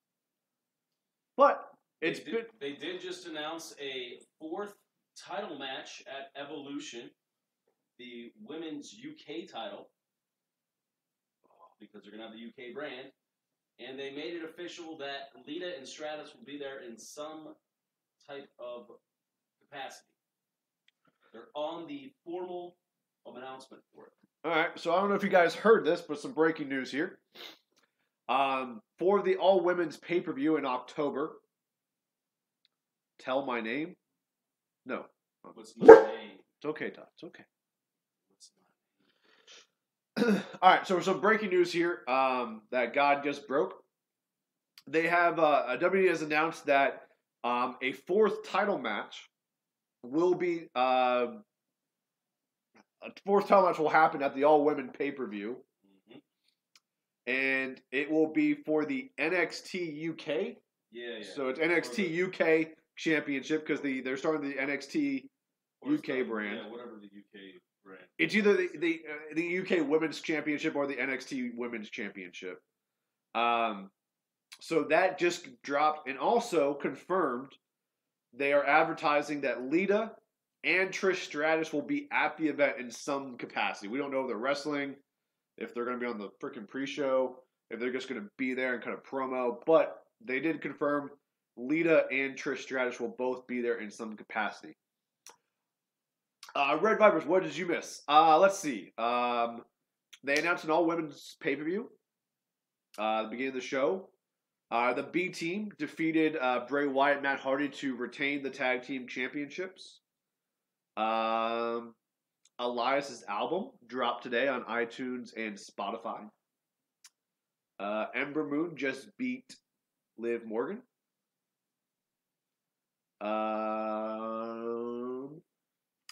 But they did just announce a 4th title match at Evolution, the women's UK title, because they're going to have the UK brand. And they made it official that Lita and Stratus will be there in some type of capacity. They're on the formal announcement for it. All right, so I don't know if you guys heard this, but some breaking news here. For the all-women's pay-per-view in October, tell my name? No. What's my name? It's okay, Todd. It's okay. All right, so some breaking news here that God just broke. They have WWE has announced that a fourth title match will be a fourth title match will happen at the all women pay per view, and it will be for the NXT UK. Yeah. So it's NXT UK Championship because they're starting the NXT UK brand. Yeah, whatever the UK brand. It's either the UK Women's Championship or the NXT Women's Championship. So that just dropped and also confirmed they are advertising that Lita and Trish Stratus will be at the event in some capacity. We don't know if they're wrestling, if they're going to be on the freaking pre-show, if they're just going to be there and kind of promo. But they did confirm Lita and Trish Stratus will both be there in some capacity. Red Vipers, what did you miss? Let's see. They announced an all-women's pay-per-view at the beginning of the show. The B team defeated Bray Wyatt and Matt Hardy to retain the tag team championships. Elias's album dropped today on iTunes and Spotify. Ember Moon just beat Liv Morgan.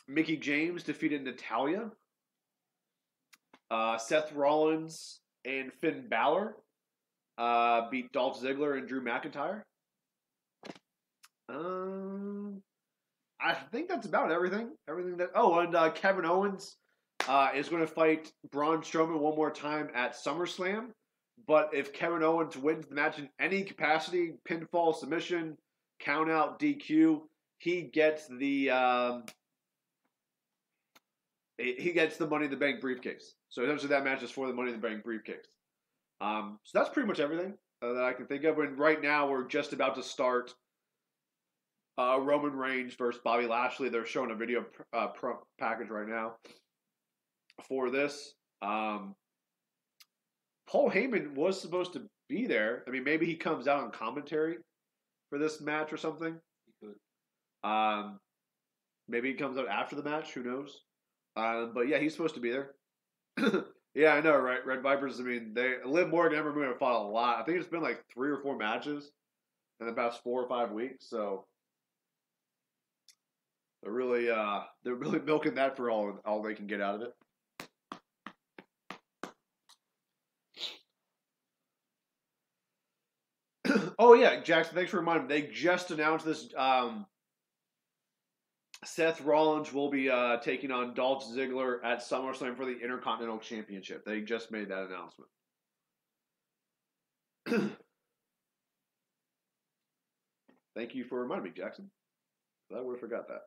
Mickie James defeated Natalya. Seth Rollins and Finn Balor beat Dolph Ziggler and Drew McIntyre. I think that's about everything. And Kevin Owens is going to fight Braun Strowman one more time at SummerSlam. But if Kevin Owens wins the match in any capacity, pinfall, submission, count out, DQ, he gets the Money in the Bank briefcase. So essentially that match is for the Money in the Bank briefcase. So that's pretty much everything that I can think of. And right now we're just about to start Roman Reigns versus Bobby Lashley. They're showing a video package right now for this. Paul Heyman was supposed to be there. I mean, maybe he comes out on commentary for this match or something. He could. Maybe he comes out after the match. Who knows? But yeah, he's supposed to be there. Yeah, I know, right? Red Vipers. I mean, Liv Morgan and Ember Moon have fought a lot. I think it's been like 3 or 4 matches in the past 4 or 5 weeks. So they're really milking that for all they can get out of it. Oh yeah, Jackson, thanks for reminding me. They just announced this. Seth Rollins will be taking on Dolph Ziggler at SummerSlam for the Intercontinental Championship. They just made that announcement. Thank you for reminding me, Jackson. I would have forgot that.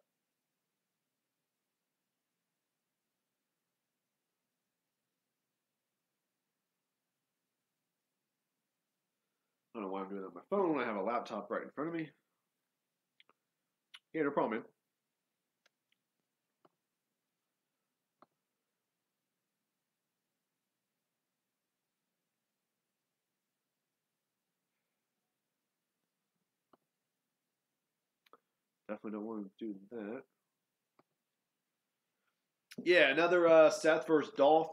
I don't know why I'm doing that on my phone when I have a laptop right in front of me. Yeah, no problem, man. Definitely don't want to do that. Yeah, another Seth versus Dolph.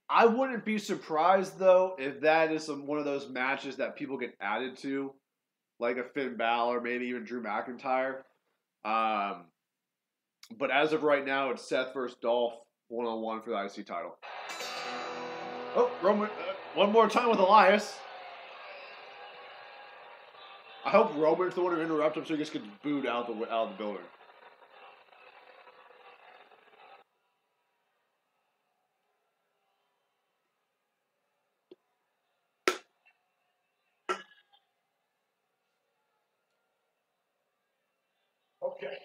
I wouldn't be surprised, though, if that is one of those matches that people get added to, like a Finn Balor, maybe even Drew McIntyre. But as of right now, it's Seth versus Dolph, 1-on-1 for the IC title. Oh, Roman, one more time with Elias. I hope Roman's the one who interrupts him so he just gets booed out of the building. Okay.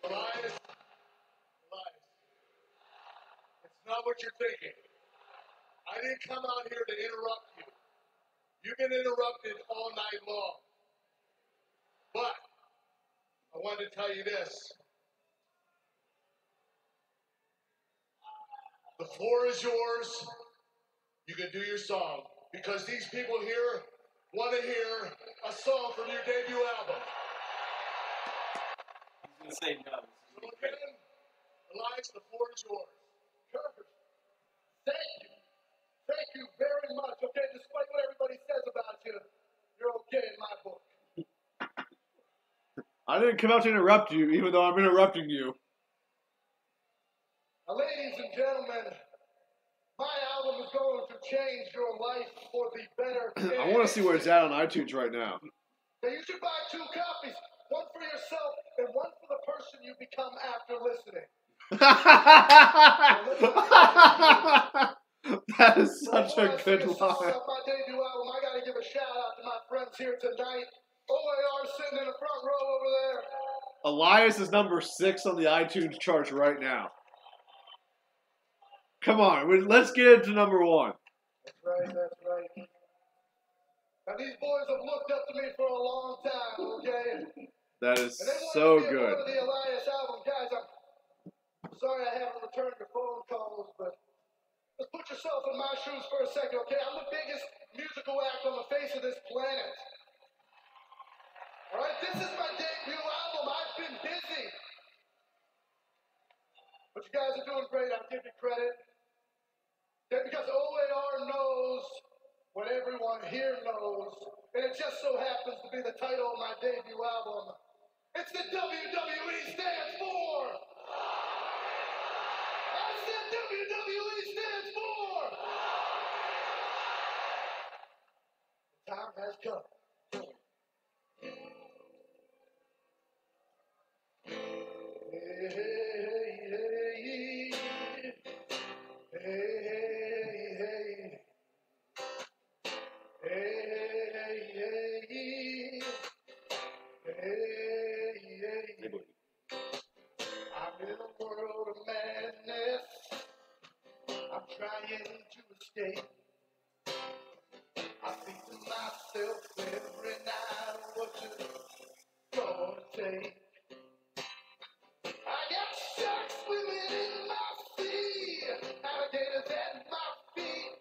Elias, it's not what you're thinking. I didn't come out here to interrupt you. You've been interrupted all night long. But I wanted to tell you this. The floor is yours. You can do your song. Because these people here want to hear a song from your debut album. He's going to say no. So again, Elias, the floor is yours. Kirk, thank you. Thank you very much. Okay, despite what everybody says about you, you're okay in my book. I didn't come out to interrupt you, even though I'm interrupting you. Now, ladies and gentlemen, my album is going to change your life for the better. I want to see where it's at on iTunes right now. Now, you should buy 2 copies. One for yourself and one for the person you become after listening. That is such a good line. My debut album, I got to give a shout out to my friends here tonight. OAR sitting in the front row over there. Elias is number 6 on the iTunes charts right now. Come on, let's get into number 1. That's right, that's right. Now these boys have looked up to me for a long time, okay? That is and they so to be good. A part of the Elias album. Guys, I'm sorry I haven't returned your phone calls, but let's put yourself in my shoes for a second, okay? I'm the biggest musical act on the face of this planet. All right, this is my debut album. I've been busy. But you guys are doing great. I'll give you credit. Okay, because OAR knows what everyone here knows. And it just so happens to be the title of my debut album. It's the WWE stands for. I said WWE stands for. The time has come. Hey, hey, hey, hey, hey. I'm in a world of madness. I'm trying to escape. I think to myself every night, what's it gonna take? I got sharks swimming in my sea, alligators at my feet.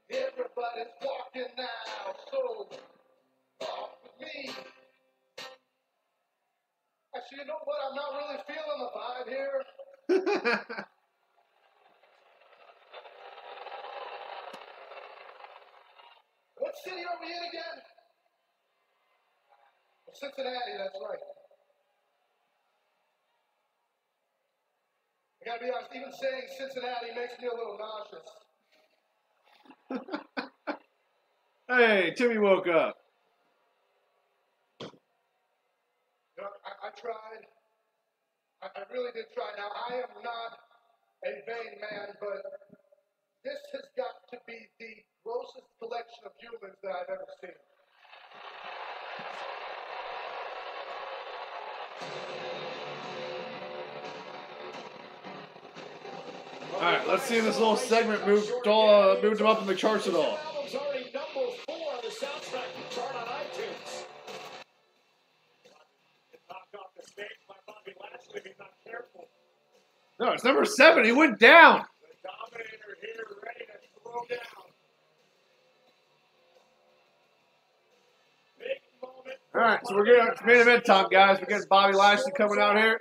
Everybody's walking now, so off with me. Actually, you know what? I'm not really feeling the vibe here. What city are we in again? Cincinnati, that's right. I gotta be honest, even saying Cincinnati makes me a little nauseous. Hey, Timmy woke up. You know, I tried. I really did try. Now, I am not a vain man, but this has got to be the grossest collection of humans that I've ever seen. All right, let's see if this little segment moved him up in the charts at all. Album's already number 4 on the soundtrack chart on iTunes. Knocked off the stage by Bobby Lashley if he's not careful. No, it's number 7. He went down. The Dominator here ready to throw down. Big moment. All right, so we're getting main event time, guys. We're getting Bobby Lashley coming out here.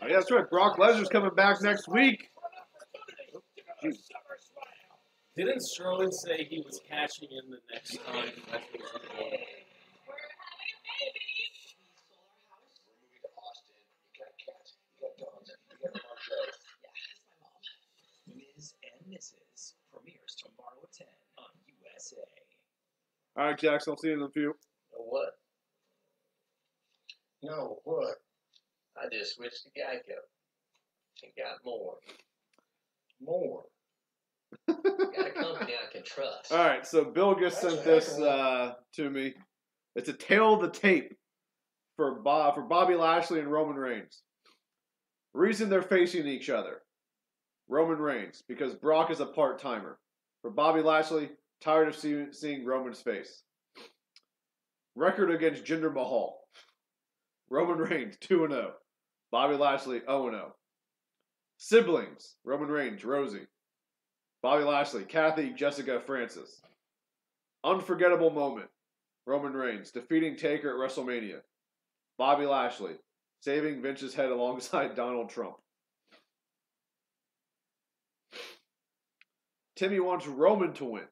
Oh, yeah, that's right. Brock Lesnar's coming back next week. Jeez. Didn't Strowman say he was cashing in the next time? That's what he was doing. Miz and misses. Premieres tomorrow at 10 on USA. All right, Jackson. I'll see you in a few. Know what? No, what? I just switched to Geico and got more. More. Got a company I can trust. All right, so Bill just sent this to me. It's a tale of the tape for Bobby Lashley and Roman Reigns. Reason they're facing each other. Roman Reigns, because Brock is a part-timer. For Bobby Lashley, tired of seeing Roman's face. Record against Jinder Mahal. Roman Reigns, 2-0. Bobby Lashley, 0-0. Siblings, Roman Reigns, Rosie. Bobby Lashley, Kathy, Jessica, Francis. Unforgettable moment. Roman Reigns, defeating Taker at WrestleMania. Bobby Lashley, saving Vince's head alongside Donald Trump. Timmy wants Roman to win.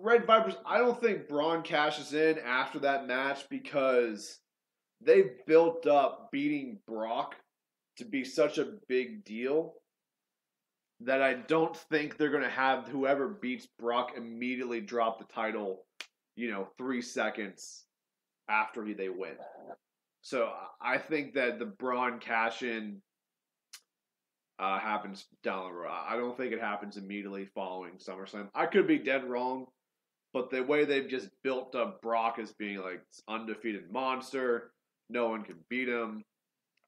Red Vipers, I don't think Braun cashes in after that match because they've built up beating Brock to be such a big deal that I don't think they're going to have whoever beats Brock immediately drop the title, 3 seconds after they win. So I think that the Braun cash-in happens down the road. I don't think it happens immediately following SummerSlam. I could be dead wrong, but the way they've just built up Brock as being like this undefeated monster, no one can beat him.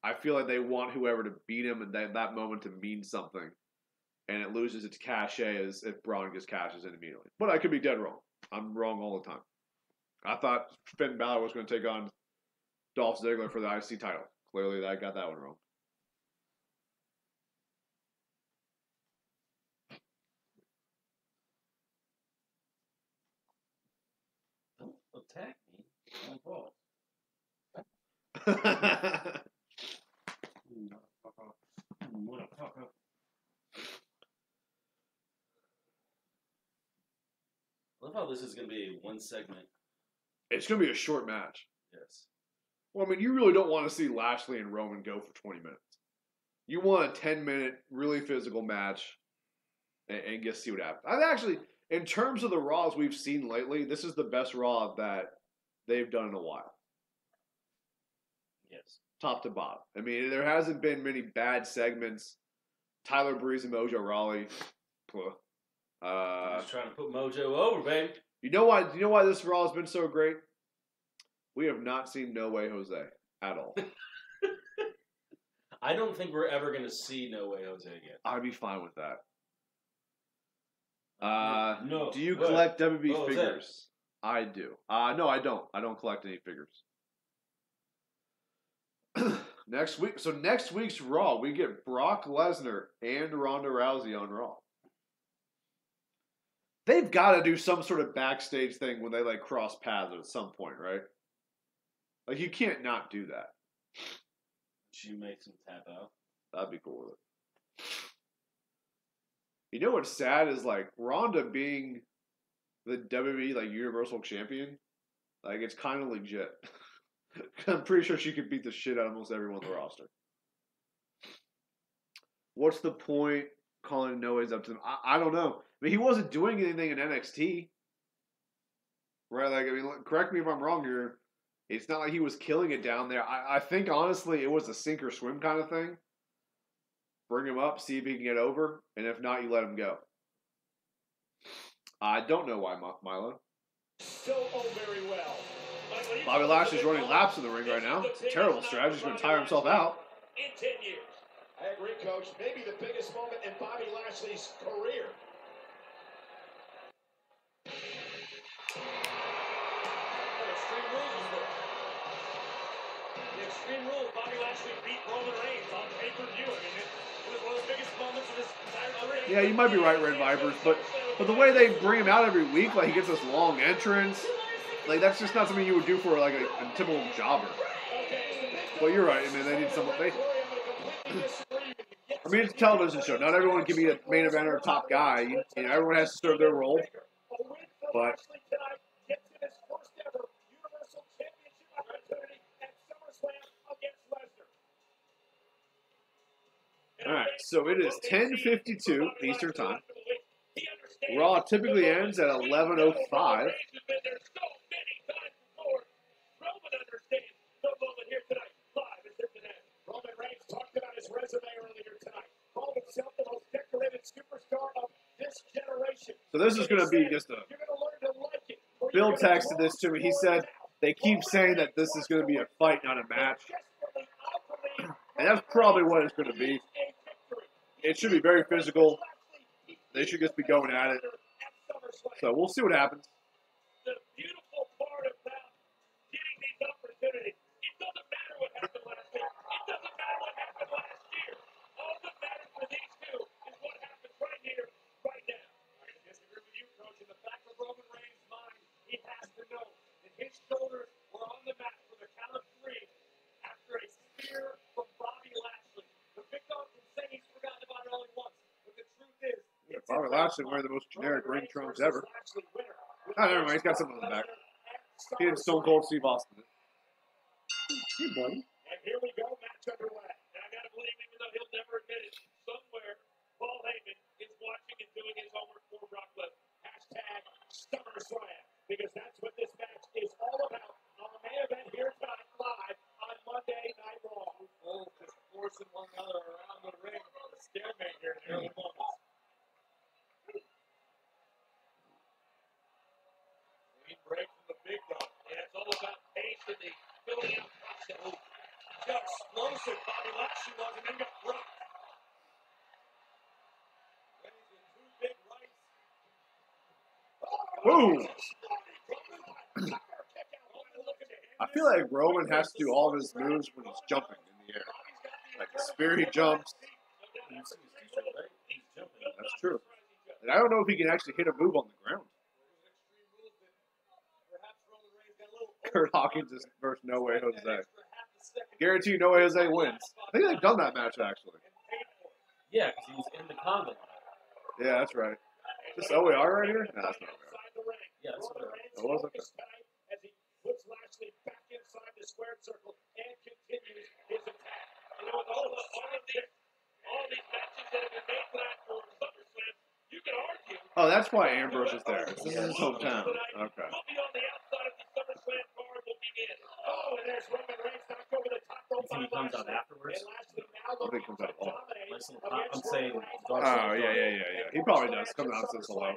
I feel like they want whoever to beat him and that moment to mean something. And it loses its cachet as if Braun just cashes in immediately. But I could be dead wrong. I'm wrong all the time. I thought Finn Balor was going to take on Dolph Ziggler for the IC title. Clearly, I got that one wrong. Don't attack me. I'm involved. Motherfucker. I love how this is going to be one segment. It's going to be a short match. Yes. Well, I mean, you really don't want to see Lashley and Roman go for 20 minutes. You want a 10-minute, really physical match and just see what happens. I've actually, in terms of the Raws we've seen lately, this is the best Raw that they've done in a while. Yes. Top to bottom. I mean, there hasn't been many bad segments. Tyler Breeze and Mojo Rawley. Just trying to put Mojo over, baby. You know why? Do you know why this Raw has been so great? We have not seen No Way Jose at all. I don't think we're ever going to see No Way Jose again. I'd be fine with that. No. Do you collect WWE figures? I do. No, I don't. I don't collect any figures. Next week's Raw, we get Brock Lesnar and Ronda Rousey on Raw. They've got to do some sort of backstage thing when they cross paths at some point, right? Like, you can't not do that. She makes him tap out. That'd be cool with it. You know what's sad is Ronda being the WWE Universal Champion. It's kind of legit. I'm pretty sure she could beat the shit out of almost everyone on the roster. What's the point calling Noah's up to him? I don't know. I mean, he wasn't doing anything in NXT. Right? Correct me if I'm wrong here. It's not like he was killing it down there. I think, honestly, it was a sink or swim kind of thing. Bring him up, see if he can get over, and if not, you let him go. I don't know why, Milo. Very well. Bobby Lashley's running laps in the ring right now. It's a terrible strategy. He's going to tire himself out. In 10 years. I agree, Coach. Maybe the biggest moment in Bobby Lashley's career. Extreme Rules is there. The Extreme Rules, Bobby Lashley beat Roman Reigns on pay-per-view. I mean, it was one of the biggest moments of his entire career. Yeah, you might be right, Red Vipers, but the way they bring him out every week, he gets this long entrance, that's just not something you would do for a typical jobber. Well, you're right. I mean, they need someone. I mean, it's a television show. Not everyone can be a main eventer or top guy. Everyone has to serve their role. But All right, so it is 10:52 Eastern Time. Raw typically ends at 11:05. Roman Reigns talked about his resume earlier tonight. Called himself the most decorated superstar of this generation. So this is going to be just a... Bill texted this to me. He said they keep saying that this is going to be a fight, not a match. And that's probably what it's going to be. It should be very physical. They should just be going at it. So we'll see what happens. The beautiful part about getting these opportunities, it doesn't matter what happened last week. It doesn't matter what happened last year. All that matters for these two is what happens right here, right now. I disagree with you, Coach. In the back of Roman Reigns' mind, he has to know that his shoulders were on the mat for the count of 3 after a spear from Bobby Lashley. The big dog can say he's forgotten about it only once, but the truth is, Bobby Lashley wearing the most generic ring trunks ever. Oh, never mind. He's got something on the back. He did Stone Cold Steve Austin. Hey, buddy. And here we go, match underway. And I got to believe, even though he'll never admit it, somewhere Paul Heyman is watching and doing his homework for Brock Lesnar. Hashtag SummerSlam. Because that's what this match is all about on the main event here tonight, live on Monday Night Raw. Oh, just forcing one another around the ring. A stalemate here in the early moments. Break from the big dog. Yeah, it's all about pace and the filling out process. How explosive Bobby Lashley was, and then got dropped. Two big rights. Woo! I feel like Roman has to do all of his moves when he's jumping in the air. Like the spear, he jumps. That's true. And I don't know if he can actually hit a move on the ground. Kurt Hawkins is versus No Way Jose. Guarantee you No Way Jose wins. I think they've done that match, actually. Yeah, because he was in the Congo. Yeah, that's right. Is this OAR right here? No, that's not OAR. Yeah, that's what it was. As he puts Lashley back inside the squared circle and continues his attack. You know, with all these matches that have been made tonight for SummerSlam, you can argue. Oh, that's why Ambrose is there. This is his hometown. Okay. We'll be on the outside of the SummerSlam card. We'll begin. Oh, and there's Roman Reigns knocked over the top rope. You think he comes out afterwards? I don't think he comes out at all. I'm saying. Oh, yeah. He probably does. Comes out and says hello.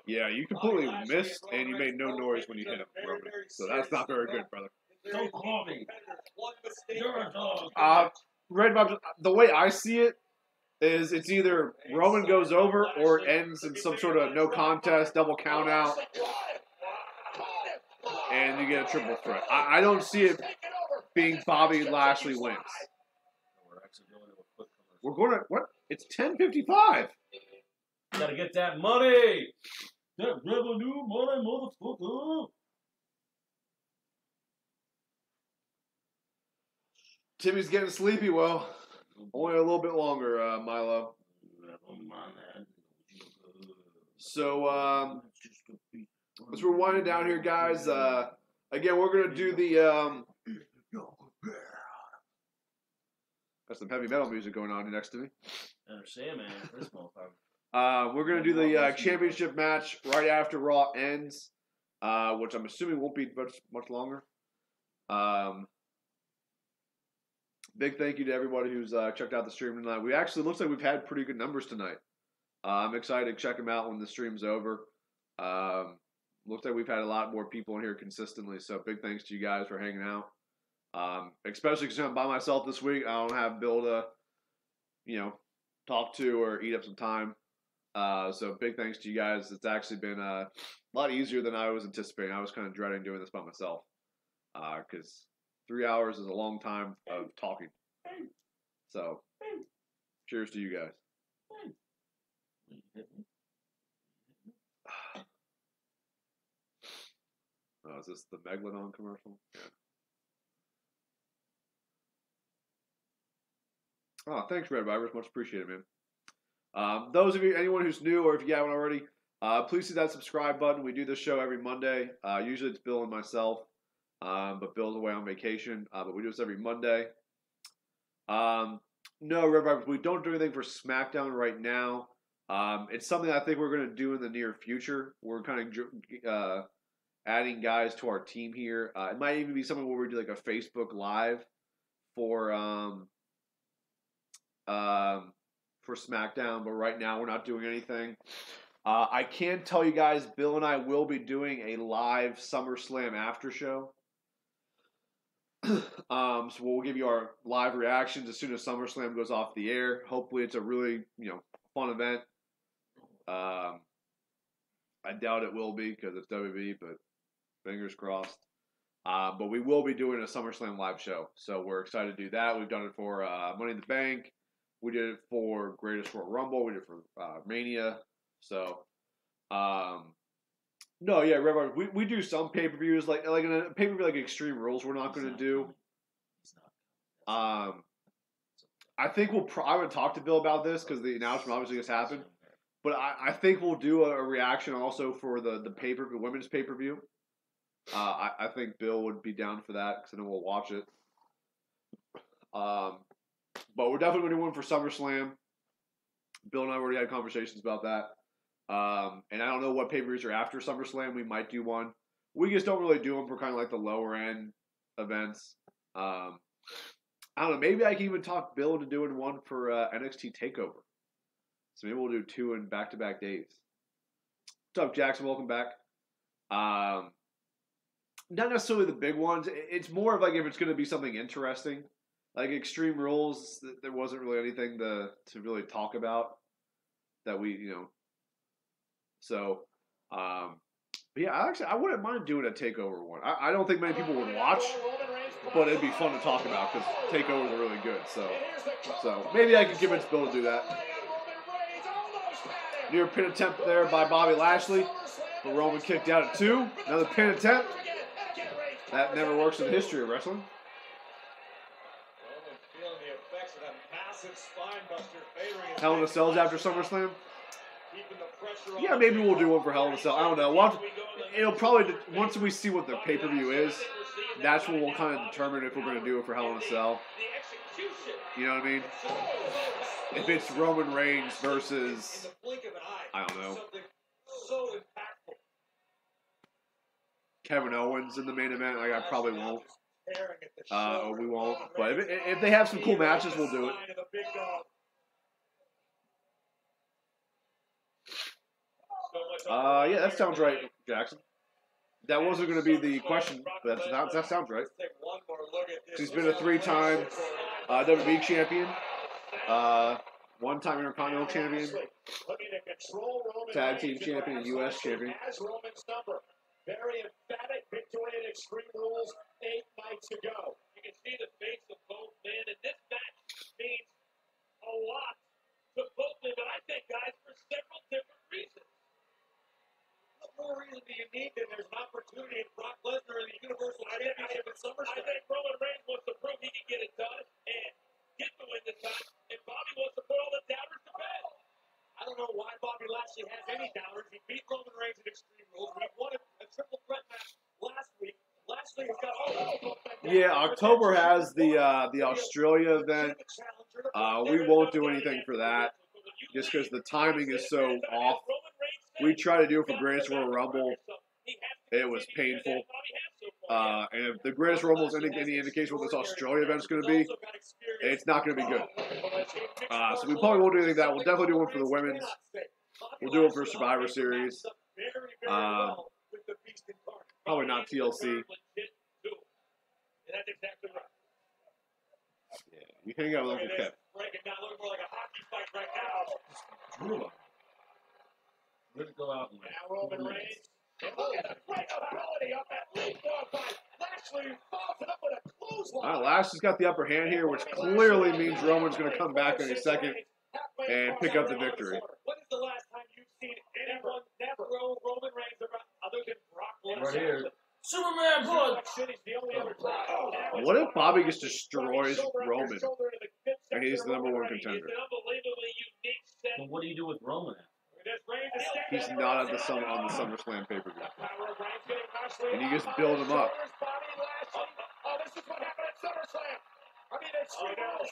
Yeah, you completely missed, and you made no noise when you hit him, Roman. So that's not very good, brother. Don't call me. You're a dog. Red Bob, the way I see it is it's either Roman goes over or it ends in some sort of no contest, double count out, and you get a triple threat. I don't see it being Bobby Lashley wins. We're going to, what? It's 10:55. Gotta get that money. That revenue money, motherfucker. Timmy's getting sleepy. Well, only a little bit longer, Milo. So, as we're winding down here, guys, again, we're going to do the, got some heavy metal music going on here next to me. I understand, man. This motherfucker. We're going to do the championship match right after Raw ends, which I'm assuming won't be much longer. Big thank you to everybody who's checked out the stream tonight. We actually, looks like we've had pretty good numbers tonight. I'm excited to check them out when the stream's over. Looks like we've had a lot more people in here consistently, so big thanks to you guys for hanging out. Especially because I'm by myself this week. I don't have Bill to, talk to or eat up some time. So big thanks to you guys. It's actually been a lot easier than I was anticipating. I was kind of dreading doing this by myself because 3 hours is a long time of talking. So, cheers to you guys. Oh, is this the Megalodon commercial? Yeah. Oh, thanks, Red Vibers. Much appreciated, man. Those of you, anyone who's new or if you haven't already, please hit that subscribe button. We do this show every Monday. Usually it's Bill and myself, but Bill's away on vacation. But we do this every Monday. No, Red we don't do anything for SmackDown right now. It's something I think we're going to do in the near future. We're kind of adding guys to our team here. It might even be something where we do like a Facebook Live for SmackDown, but right now we're not doing anything. I can tell you guys, Bill and I will be doing a live SummerSlam after show. So we'll give you our live reactions as soon as SummerSlam goes off the air. Hopefully it's a really, fun event. I doubt it will be because it's WWE, but fingers crossed. But we will be doing a SummerSlam live show. So we're excited to do that. We've done it for Money in the Bank. We did it for Greatest Royal Rumble. We did it for Mania. So, no, yeah, Red we do some pay-per-views like in a pay-per-view like Extreme Rules. We're not going to do. I think I would talk to Bill about this because the announcement obviously just happened. But I think we'll do a reaction also for the pay-per-view, women's pay-per-view. I think Bill would be down for that because then we'll watch it. But we're definitely going to do one for SummerSlam. Bill and I already had conversations about that. And I don't know what pay-per-views are after SummerSlam. We might do one. We just don't really do them for kind of like the lower-end events. I don't know. Maybe I can even talk Bill into doing one for NXT TakeOver. So maybe we'll do 2 in back-to-back days. What's up, Jackson? Welcome back. Not necessarily the big ones. It's more of like if it's going to be something interesting. Like Extreme Rules, there wasn't really anything to really talk about that we, So, but yeah, I wouldn't mind doing a TakeOver one. I don't think many people would watch, but it'd be fun to talk about because TakeOvers are really good. So maybe I could convince Bill to do that. Near pin attempt there by Bobby Lashley, but Roman kicked out at 2. Another pin attempt. That never works in the history of wrestling. Hell in a Cell's after SummerSlam? Yeah, maybe we'll do one for Hell in a Cell. I don't know. It'll probably, once we see what the pay-per-view is, that's when we'll kind of determine if we're going to do it for Hell in a Cell. You know what I mean? If it's Roman Reigns versus, I don't know, Kevin Owens in the main event, I probably won't. We won't. But if they have some cool matches, we'll do it. Yeah, that sounds right, Jackson. That wasn't going to be the question, but that sounds right. He's been a 3-time WWE champion, 1-time Intercontinental champion, tag team champion, and U.S. champion. Very emphatic victory in Extreme Rules 8 nights ago. You can see the face of both men, and this match means a lot to both men, but I think, guys, for several different reasons. What more reason do you need than there's an opportunity in Brock Lesnar in the Universal Championship at SummerSlam? I think Roman Reigns wants to prove he can get it done and get the win this time, and Bobby wants to put all the doubters to bed. I don't know why Bobby Lashley has any doubters. He beat Roman Reigns in Extreme Rules. We won a triple threat match last week. Lashley has got all those. Yeah, October has the Australia event. We won't do anything for that just because the timing is so off. We tried to do it for Greatest Royal Rumble. It was painful. And if the Greatest Rumble is any indication what this Australia event is going to be, it's not going to be good. So we probably won't do anything like that. We'll definitely do one for the women's. We'll do it for Survivor Series. Probably not TLC. Yeah, you hang out with Uncle Kev. Let's go out and Roman Reigns. And look at the great ability of that leapfrog by Lashley, who follows it up with a clothesline. Lashley's got the upper hand here, which clearly means Roman's going to come back in a second and pick up the victory. When is the last time you've seen anyone never throw Roman Reigns around other than Brock Lesnar? Right here. Superman punch! What if Bobby just destroys Roman and he's the number 1 contender? Well, what do you do with Roman? He's not on the SummerSlam pay-per-view. And you just build him up. Oh, this is what happened at SummerSlam. I mean, it's remember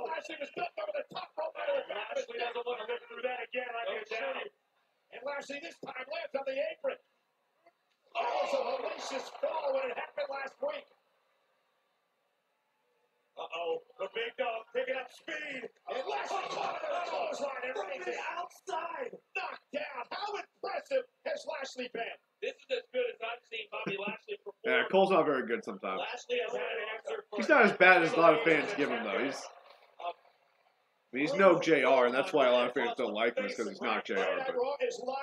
Lashley was ducked over the top rope. Lashley doesn't want to live through that again. I can tell you. And Lashley this time lands on the apron. Oh, it was a hellacious fall when it happened last week. Uh-oh, the big dog picking up speed. And Lashley caught it on the clothesline and from the outside, knocked down. How impressive has Lashley been? This is as good as I've seen Bobby Lashley perform. Yeah, Cole's not very good sometimes. Lashley has had an answer for He's not as bad as a lot of fans give him, though. He's no JR, and that's why a lot of fans don't like him, because he's not JR. But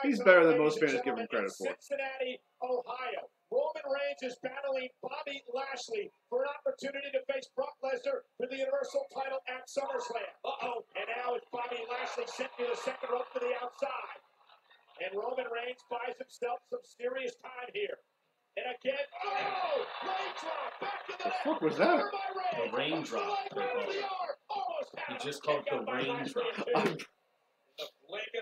he's better than most fans give him credit for. Cincinnati, Ohio. Roman Reigns is battling Bobby Lashley for an opportunity to face Brock Lesnar for the Universal title at SummerSlam. Uh-oh. And now it's Bobby Lashley sent to the second rope to the outside. And Roman Reigns buys himself some serious time here. And again, oh! Raindrop back to the fuck was that? The raindrop. He just called it the raindrop.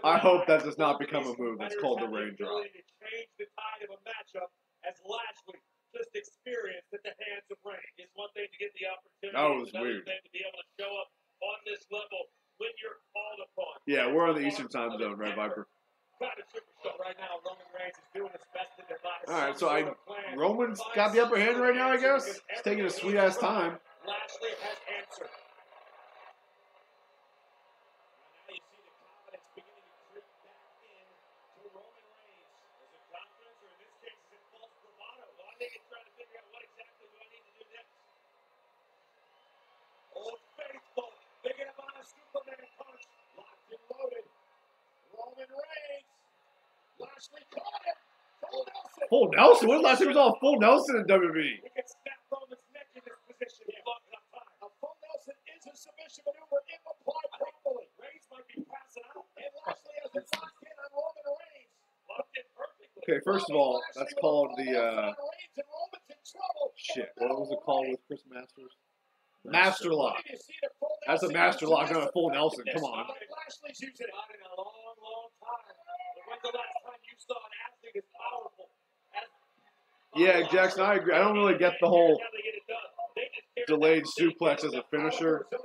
I hope that does not become a move. It's called the raindrop. To change the tide of a matchup as Lashley just experienced at the hands of Reigns. It's one thing to get the opportunity. That was it's another weird. thing to be able to show up on this level when you're called upon. Yeah, we're on the Eastern time zone, Red Viper. Kind of super show right now. Roman Reigns is doing his best to devise. All right, so Roman's got the upper hand right now, I guess. He's taking a sweet ass time. Lashley has answered. Now you see the confidence beginning to drip back in to Roman Reigns. Is it confidence, or in this case, is it false bravado? Well, I think it's trying to figure out what exactly do I need to do next. Old Faithful, picking up on a Superman punch, locked and loaded. Roman Reigns. Lashley caught him. Full Nelson. Full Nelson? When was the last time we saw a full Nelson in WWE? He can snap Roman's neck in this position. Yeah. A full Nelson is a submission maneuver if applied properly. Reigns might be passing out. And Lashley has it locked in on Roman Reigns. Locked in perfectly. Okay, first of all, that's called the, shit, what was it called with Chris Masters? Master Lock. That's a Master Lock, not a full Nelson. Come on. Lashley's using it in a long, long time. But when's the last time you saw an athlete as powerful as Yeah, Jackson, I agree. I don't really get the whole delayed suplex as a finisher. I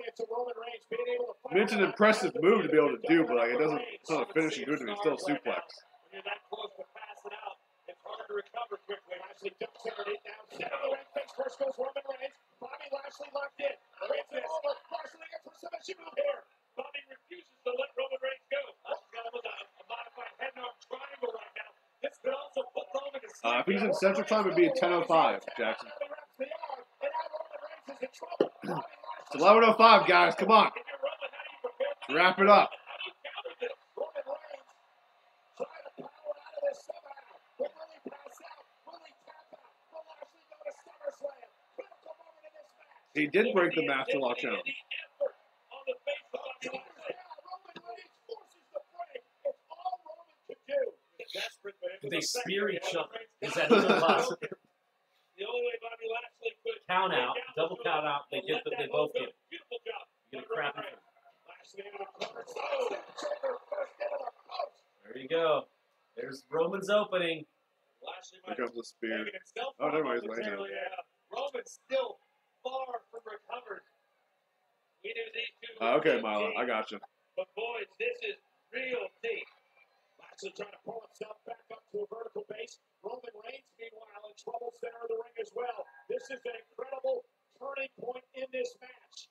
mean, it's an impressive move to be able to do, but like it doesn't. It's not a finishing good to me. It's still a suplex. When you're that close to passing out, it's hard to recover quickly. Lashley ducks underneath now. Center of the ring, face first goes Roman Reigns. Bobby Lashley locked in. Reigns is over. Lashley looking for submission move here. Bobby refuses to let Roman Reigns go. Lashley's got him with a modified head and arm triangle right now. This could also put Roman to sleep. If he's in Central Time, it'd be at 10:05, Jackson. It's 11:05, guys. Come on. Let's wrap it up. He did break the Master Lock challenge. Could they spear each other? Is that even possible? The only way Bobby Lashley could Count out, double count out. They get. They both get. Beautiful job. You get a crappy. There you go. There's Roman's opening. Here comes the spear. Oh, never mind. He's laying down. Roman's still far from recovered. We knew these two. Okay, Milo. I got you. But boys, this is real deep. Lashley trying to pull himself back up to a vertical base. Roman Reigns, meanwhile, in trouble center of the ring as well. This is an incredible turning point in this match.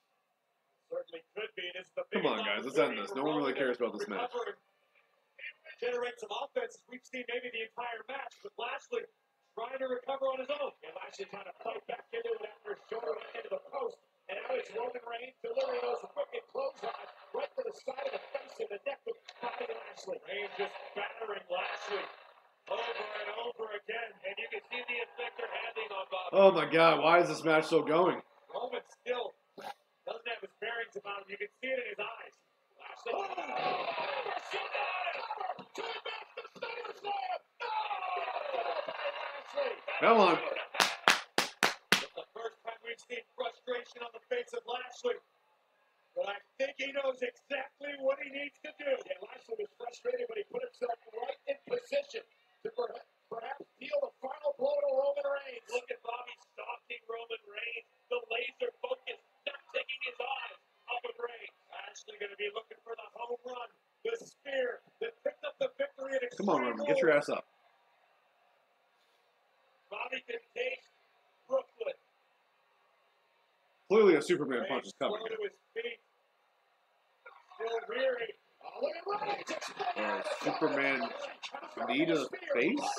Certainly could be. This is the Come on, guys. Let's end this. No one really cares about this match. Generate some offense. We've seen maybe the entire match, but Lashley trying to recover on his own. And Lashley trying to fight back into it after his shoulder went into the post. And now it's Roman Reigns delivering those wicked clotheslines right to the side of the face and the neck of Bobby Lashley. Reigns just battering Lashley over and over again. And you can see the effect they're having on Bobby. Oh my God! Why is this match still going? Roman still doesn't have his bearings about him. You can see it in his eyes. Lashley. Come on. It's the first time we've seen frustration on the face of Lashley. But I think he knows exactly what he needs to do. Yeah, Lashley was frustrated, but he put himself right in position to perhaps deal the final blow to Roman Reigns. Look at Bobby stalking Roman Reigns. The laser focus. Come on, Roman, get your ass up. Bobby can take Brooklyn. Clearly a Superman punch is coming. Slow to his feet. Still weary. Oh, look at Reigns exploding. Superman knee to the face?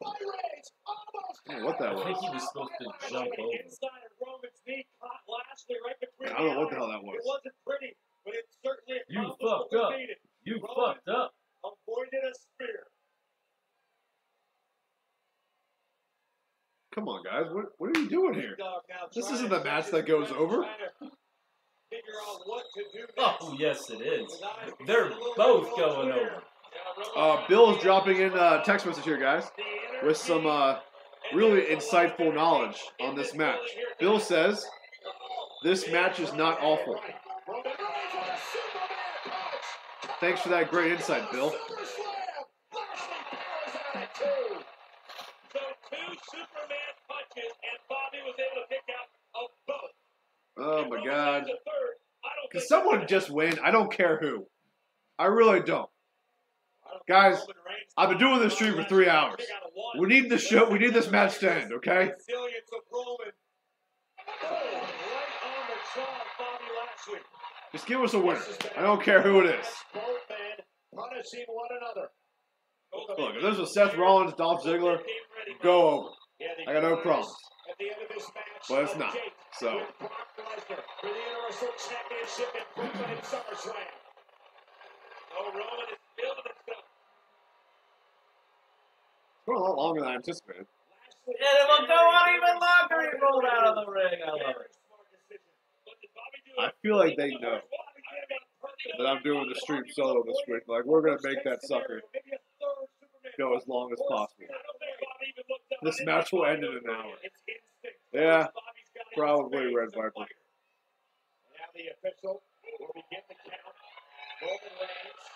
Oh, what that I was. think he was supposed to jump over. Inside of Roman's knee caught Lashley right between I don't know what the the hell that was. It wasn't pretty, but it certainly You accomplished what fucked was up. needed. You Roman fucked up. avoided a spear. Come on, guys. What are you doing here? Dog now This trying isn't to the match get that goes his over. trying to figure out what to do next. Oh, yes, it is. His eyes They're become a little both bit more going clear. over. Bill's dropping in a text message here, guys, with some really insightful knowledge on this match. Bill says, this match is not awful. Thanks for that great insight, Bill. So two Superman punches, and Bobby was able to pick out of both. Oh, my God. Can someone just win? I don't care who. I really don't. Guys, I've been doing this stream for 3 hours. We need the show. We need this match to end, okay? Resilience of Roman. Right on the jaw of Bobby Lashley. Just give us a winner. I don't care who it is. Both men punishing one another. Look, if there's a Seth Rollins, Dolph Ziggler, go over. I got no problems. At the end of this match, But it's not. So. with Brock Lesnar for the Universal Championship in Brooklyn and SummerSlam. Oh, Roman is building himself. It's going a lot longer than I anticipated. And it will go on even longer. He rolled out of the ring. I love it. I feel like they know that I'm doing the stream solo this week. Like, we're going to make that sucker go as long as possible. This match will end in an hour. Yeah, probably Red Viper. Now the official will begin the count. Roman Reigns.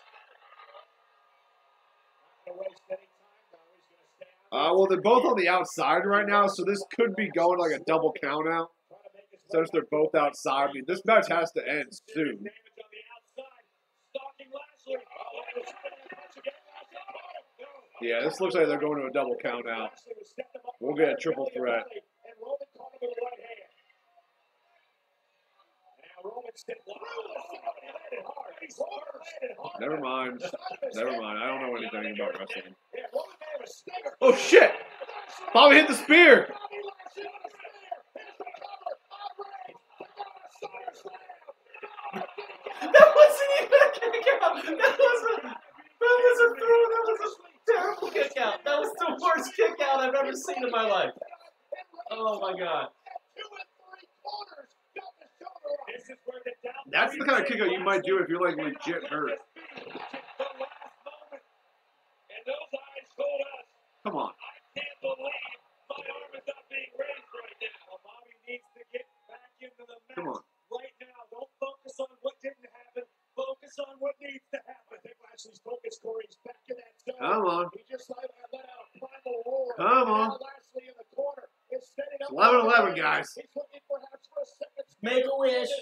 Not going to waste any time, though. He's going to stay out. Well, they're both on the outside right now, so this could be going like a double count out. Since they're both outside. I mean, this match has to end soon. Yeah, this looks like they're going to a double count out. We'll get a triple threat. Never mind. Never mind. I don't know anything about wrestling. Oh, shit! Bobby hit the spear! That wasn't even a kick out. That was a throw. That was a terrible kick out. That was the worst kick out I've ever seen in my life. Oh my God. That's the kind of kick out you might do if you're like legit hurt. Come on. I can't believe my arm is not being raised right now. Bobby needs to get back into the match. Come on. Right now. Don't focus on what didn't happen. Focus on what needs to happen. I think Lashley's focus, Corey. He's back in that zone. Come on. He just let out a primal roar. Come on. Now Lashley in the corner is setting up. 11-11, guys. He's looking perhaps for a second. Make a wish.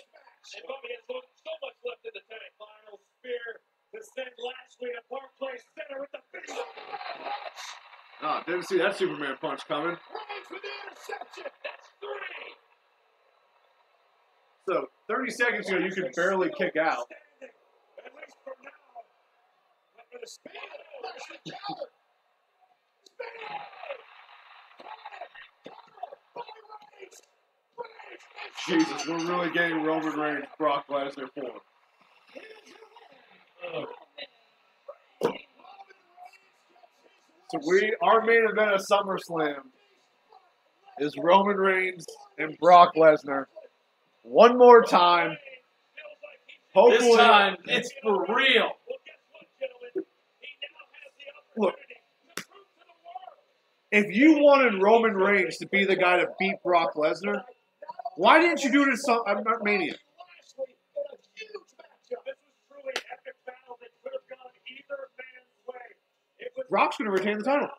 And Bobby has so much left in the tank. Final spear to send Lashley to Park Place Center with the big. Oh, didn't see that Superman punch coming. Reigns with the interception. That's 3. So, 30 seconds ago, you could barely kick out. At least for now. But for the speed, Lashley covered. Jesus, we're really getting Roman Reigns, Brock Lesnar for. So our main event of SummerSlam is Roman Reigns and Brock Lesnar. One more time. Hopefully, this time, it's for real. Look, if you wanted Roman Reigns to be the guy to beat Brock Lesnar, why didn't you do it at Mania? Brock's going to retain the title.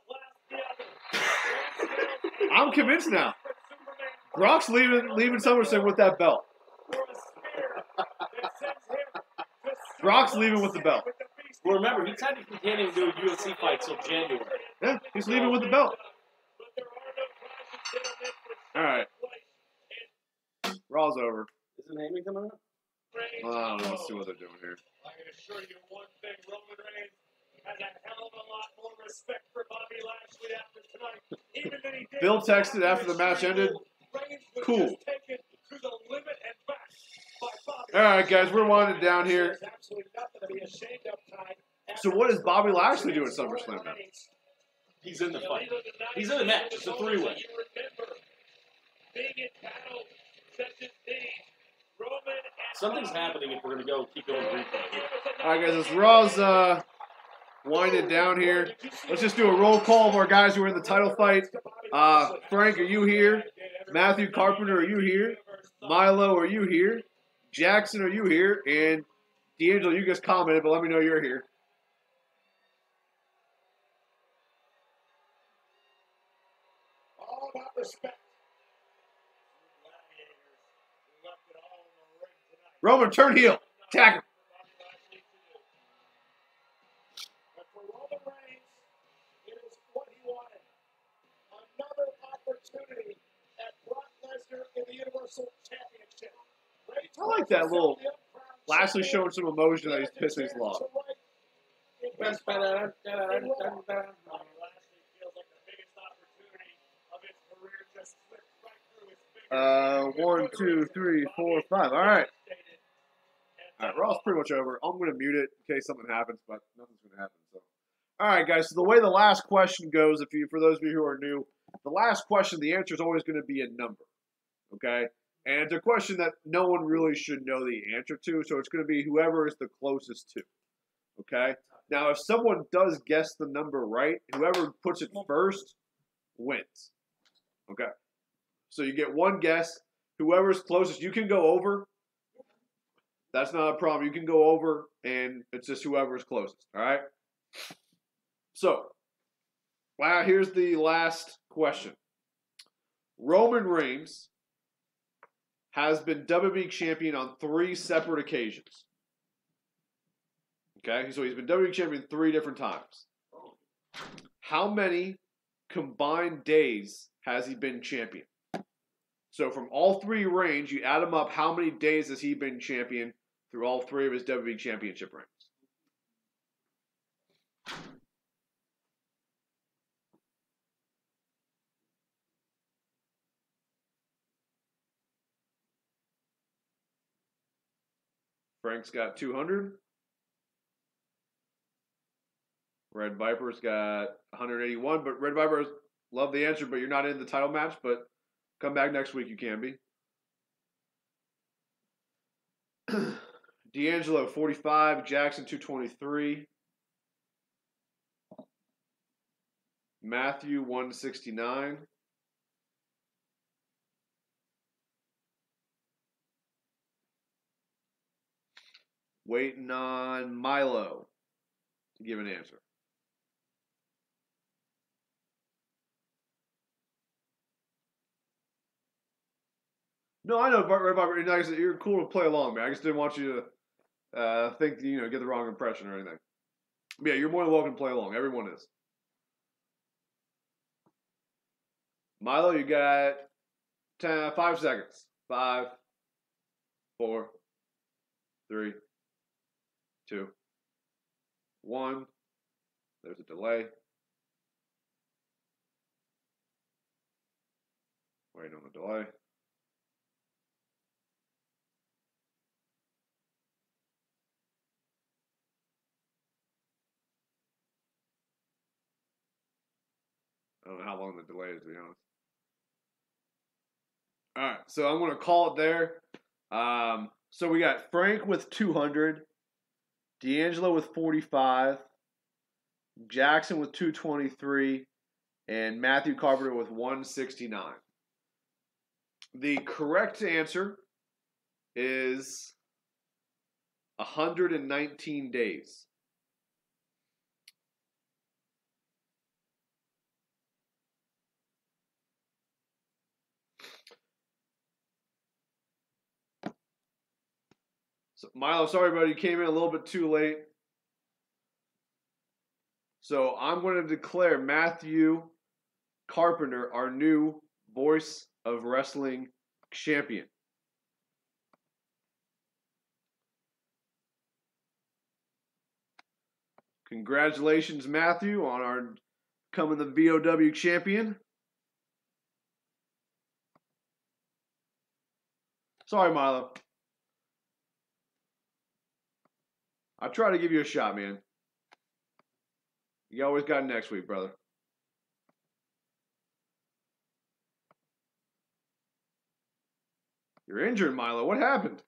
I'm convinced now. Brock's leaving SummerSlam with that belt. Brock's leaving with the belt. Well, remember, he technically can't even do a UFC fight till January. Yeah, he's leaving with the belt. All right. Raw's over. Isn't Heyman coming up? I don't know. Let's see what they're doing here. I can assure you one thing, Roman Reigns has a hell of a lot more respect for Bobby Lashley after tonight. Even than he did. Bill texted after the match ended. Cool. All right, guys, we're winding down here. So what does Bobby Lashley do at SummerSlam now? He's in the fight. He's in the match. It's a 3-way. Something's happening if we're going to keep going replay. All right, guys, as Raw's winding down here, let's just do a roll call of our guys who are in the title fight. Frank, are you here? Matthew Carpenter, are you here? Milo, are you here? Jackson, are you here? And D'Angelo, you just commented, but let me know you're here. All about respect. Roman, turn heel. Tag him. But for Roman Reigns, it is what he wanted. Another opportunity at Brock Lesnar in the Universal Championship. I like that little Lashley showing some emotion that he's pissed he's lost. One, two, three, four, five. All right. All right, Raw's pretty much over. I'm going to mute it in case something happens, but nothing's going to happen. So, all right, guys. So the way the last question goes, for those of you who are new, the last question, the answer is always going to be a number. Okay, and it's a question that no one really should know the answer to, so it's going to be whoever is the closest to. Okay. Now, if someone does guess the number right, whoever puts it first wins. Okay. So you get one guess. Whoever's closest, you can go over. That's not a problem. You can go over, and it's just whoever's closest. All right? So, wow, here's the last question. Roman Reigns has been WWE champion on 3 separate occasions. Okay? So he's been WWE champion 3 different times. How many combined days has he been champion? So from all 3 reigns, you add them up, how many days has he been champion through all 3 of his WWE Championship reigns? Frank's got 200. Red Viper's got 181, but Red Viper's love the answer, but you're not in the title match, but come back next week, you can be. D'Angelo, 45. Jackson, 223. Matthew, 169. Waiting on Milo to give an answer. No, I know, Red Viper. Like I said, you're cool to play along, man. I just didn't want you to think, get the wrong impression or anything. But yeah, you're more than welcome to play along. Everyone is. Milo, you got 5 seconds. 5, 4, 3, 2, 1. There's a delay. Waiting on the delay. I don't know how long the delay is, to be honest. All right, so I'm going to call it there. So we got Frank with 200, D'Angelo with 45, Jackson with 223, and Matthew Carpenter with 169. The correct answer is 119 days. So, Milo, sorry, buddy, you came in a little bit too late. So I'm going to declare Matthew Carpenter our new Voice of Wrestling champion. Congratulations, Matthew, on our becoming the VOW champion. Sorry, Milo. I try to give you a shot, man. You always got next week, brother. You're injured, Milo. What happened?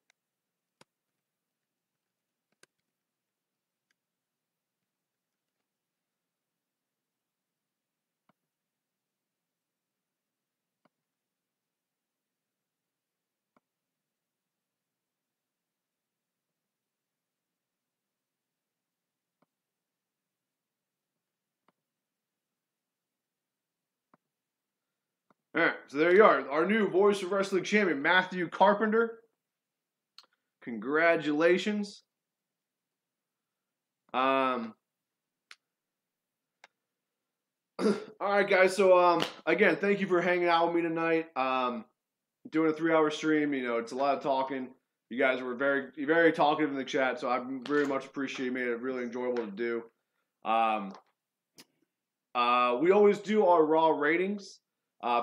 All right, so there you are. Our new Voice of Wrestling champion, Matthew Carpenter. Congratulations. All right, guys. So, again, thank you for hanging out with me tonight. Doing a 3-hour stream, you know, it's a lot of talking. You guys were very, very talkative in the chat, so I very much appreciate it. Made it really enjoyable to do. We always do our Raw ratings.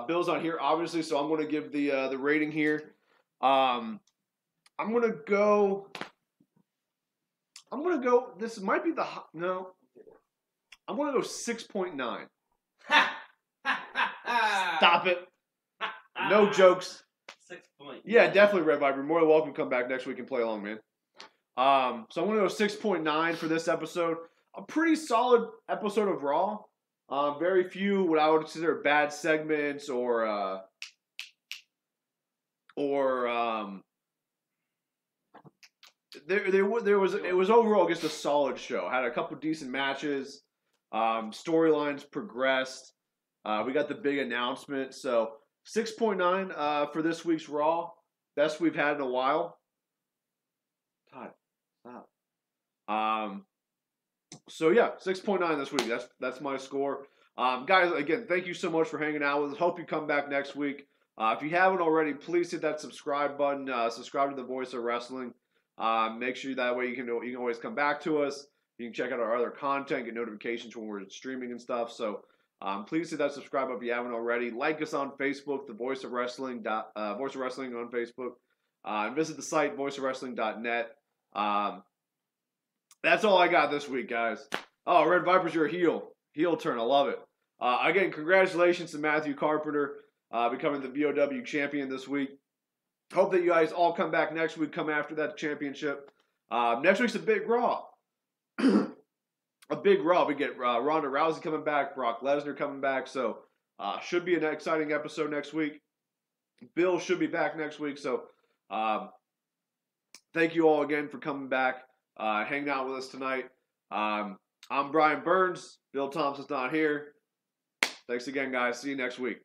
Bill's not here, obviously, so I'm going to give the rating here. I'm going to go. This might be the no. I'm going to go 6.9. Stop it. No jokes. 6 points. Yeah, definitely, Red Viper. More than welcome to come back next week and play along, man. So I'm going to go 6.9 for this episode. A pretty solid episode of Raw. Very few what I would consider bad segments or it was overall just a solid show. Had a couple decent matches. Storylines progressed. We got the big announcement. So 6.9 for this week's Raw. Best we've had in a while. Todd, stop. So yeah, 6.9 this week. That's my score. Guys, again, thank you so much for hanging out with us. Hope you come back next week. If you haven't already, please hit that subscribe button. Subscribe to the Voice of Wrestling. Make sure that way you can always come back to us. You can check out our other content, get notifications when we're streaming and stuff. So please hit that subscribe button if you haven't already. Like us on Facebook, the Voice of Wrestling, Voice of Wrestling on Facebook. And visit the site, voiceofwrestling.net. That's all I got this week, guys. Oh, Red Viper's your heel. Heel turn. I love it. Again, congratulations to Matthew Carpenter becoming the VOW champion this week. Hope that you guys all come back next week, come after that championship. Next week's a big Raw. A big Raw. We get Ronda Rousey coming back, Brock Lesnar coming back. So should be an exciting episode next week. Bill should be back next week. So thank you all again for coming back, hanging out with us tonight. I'm Brian Burns. Bill Thompson's not here. Thanks again, guys. See you next week.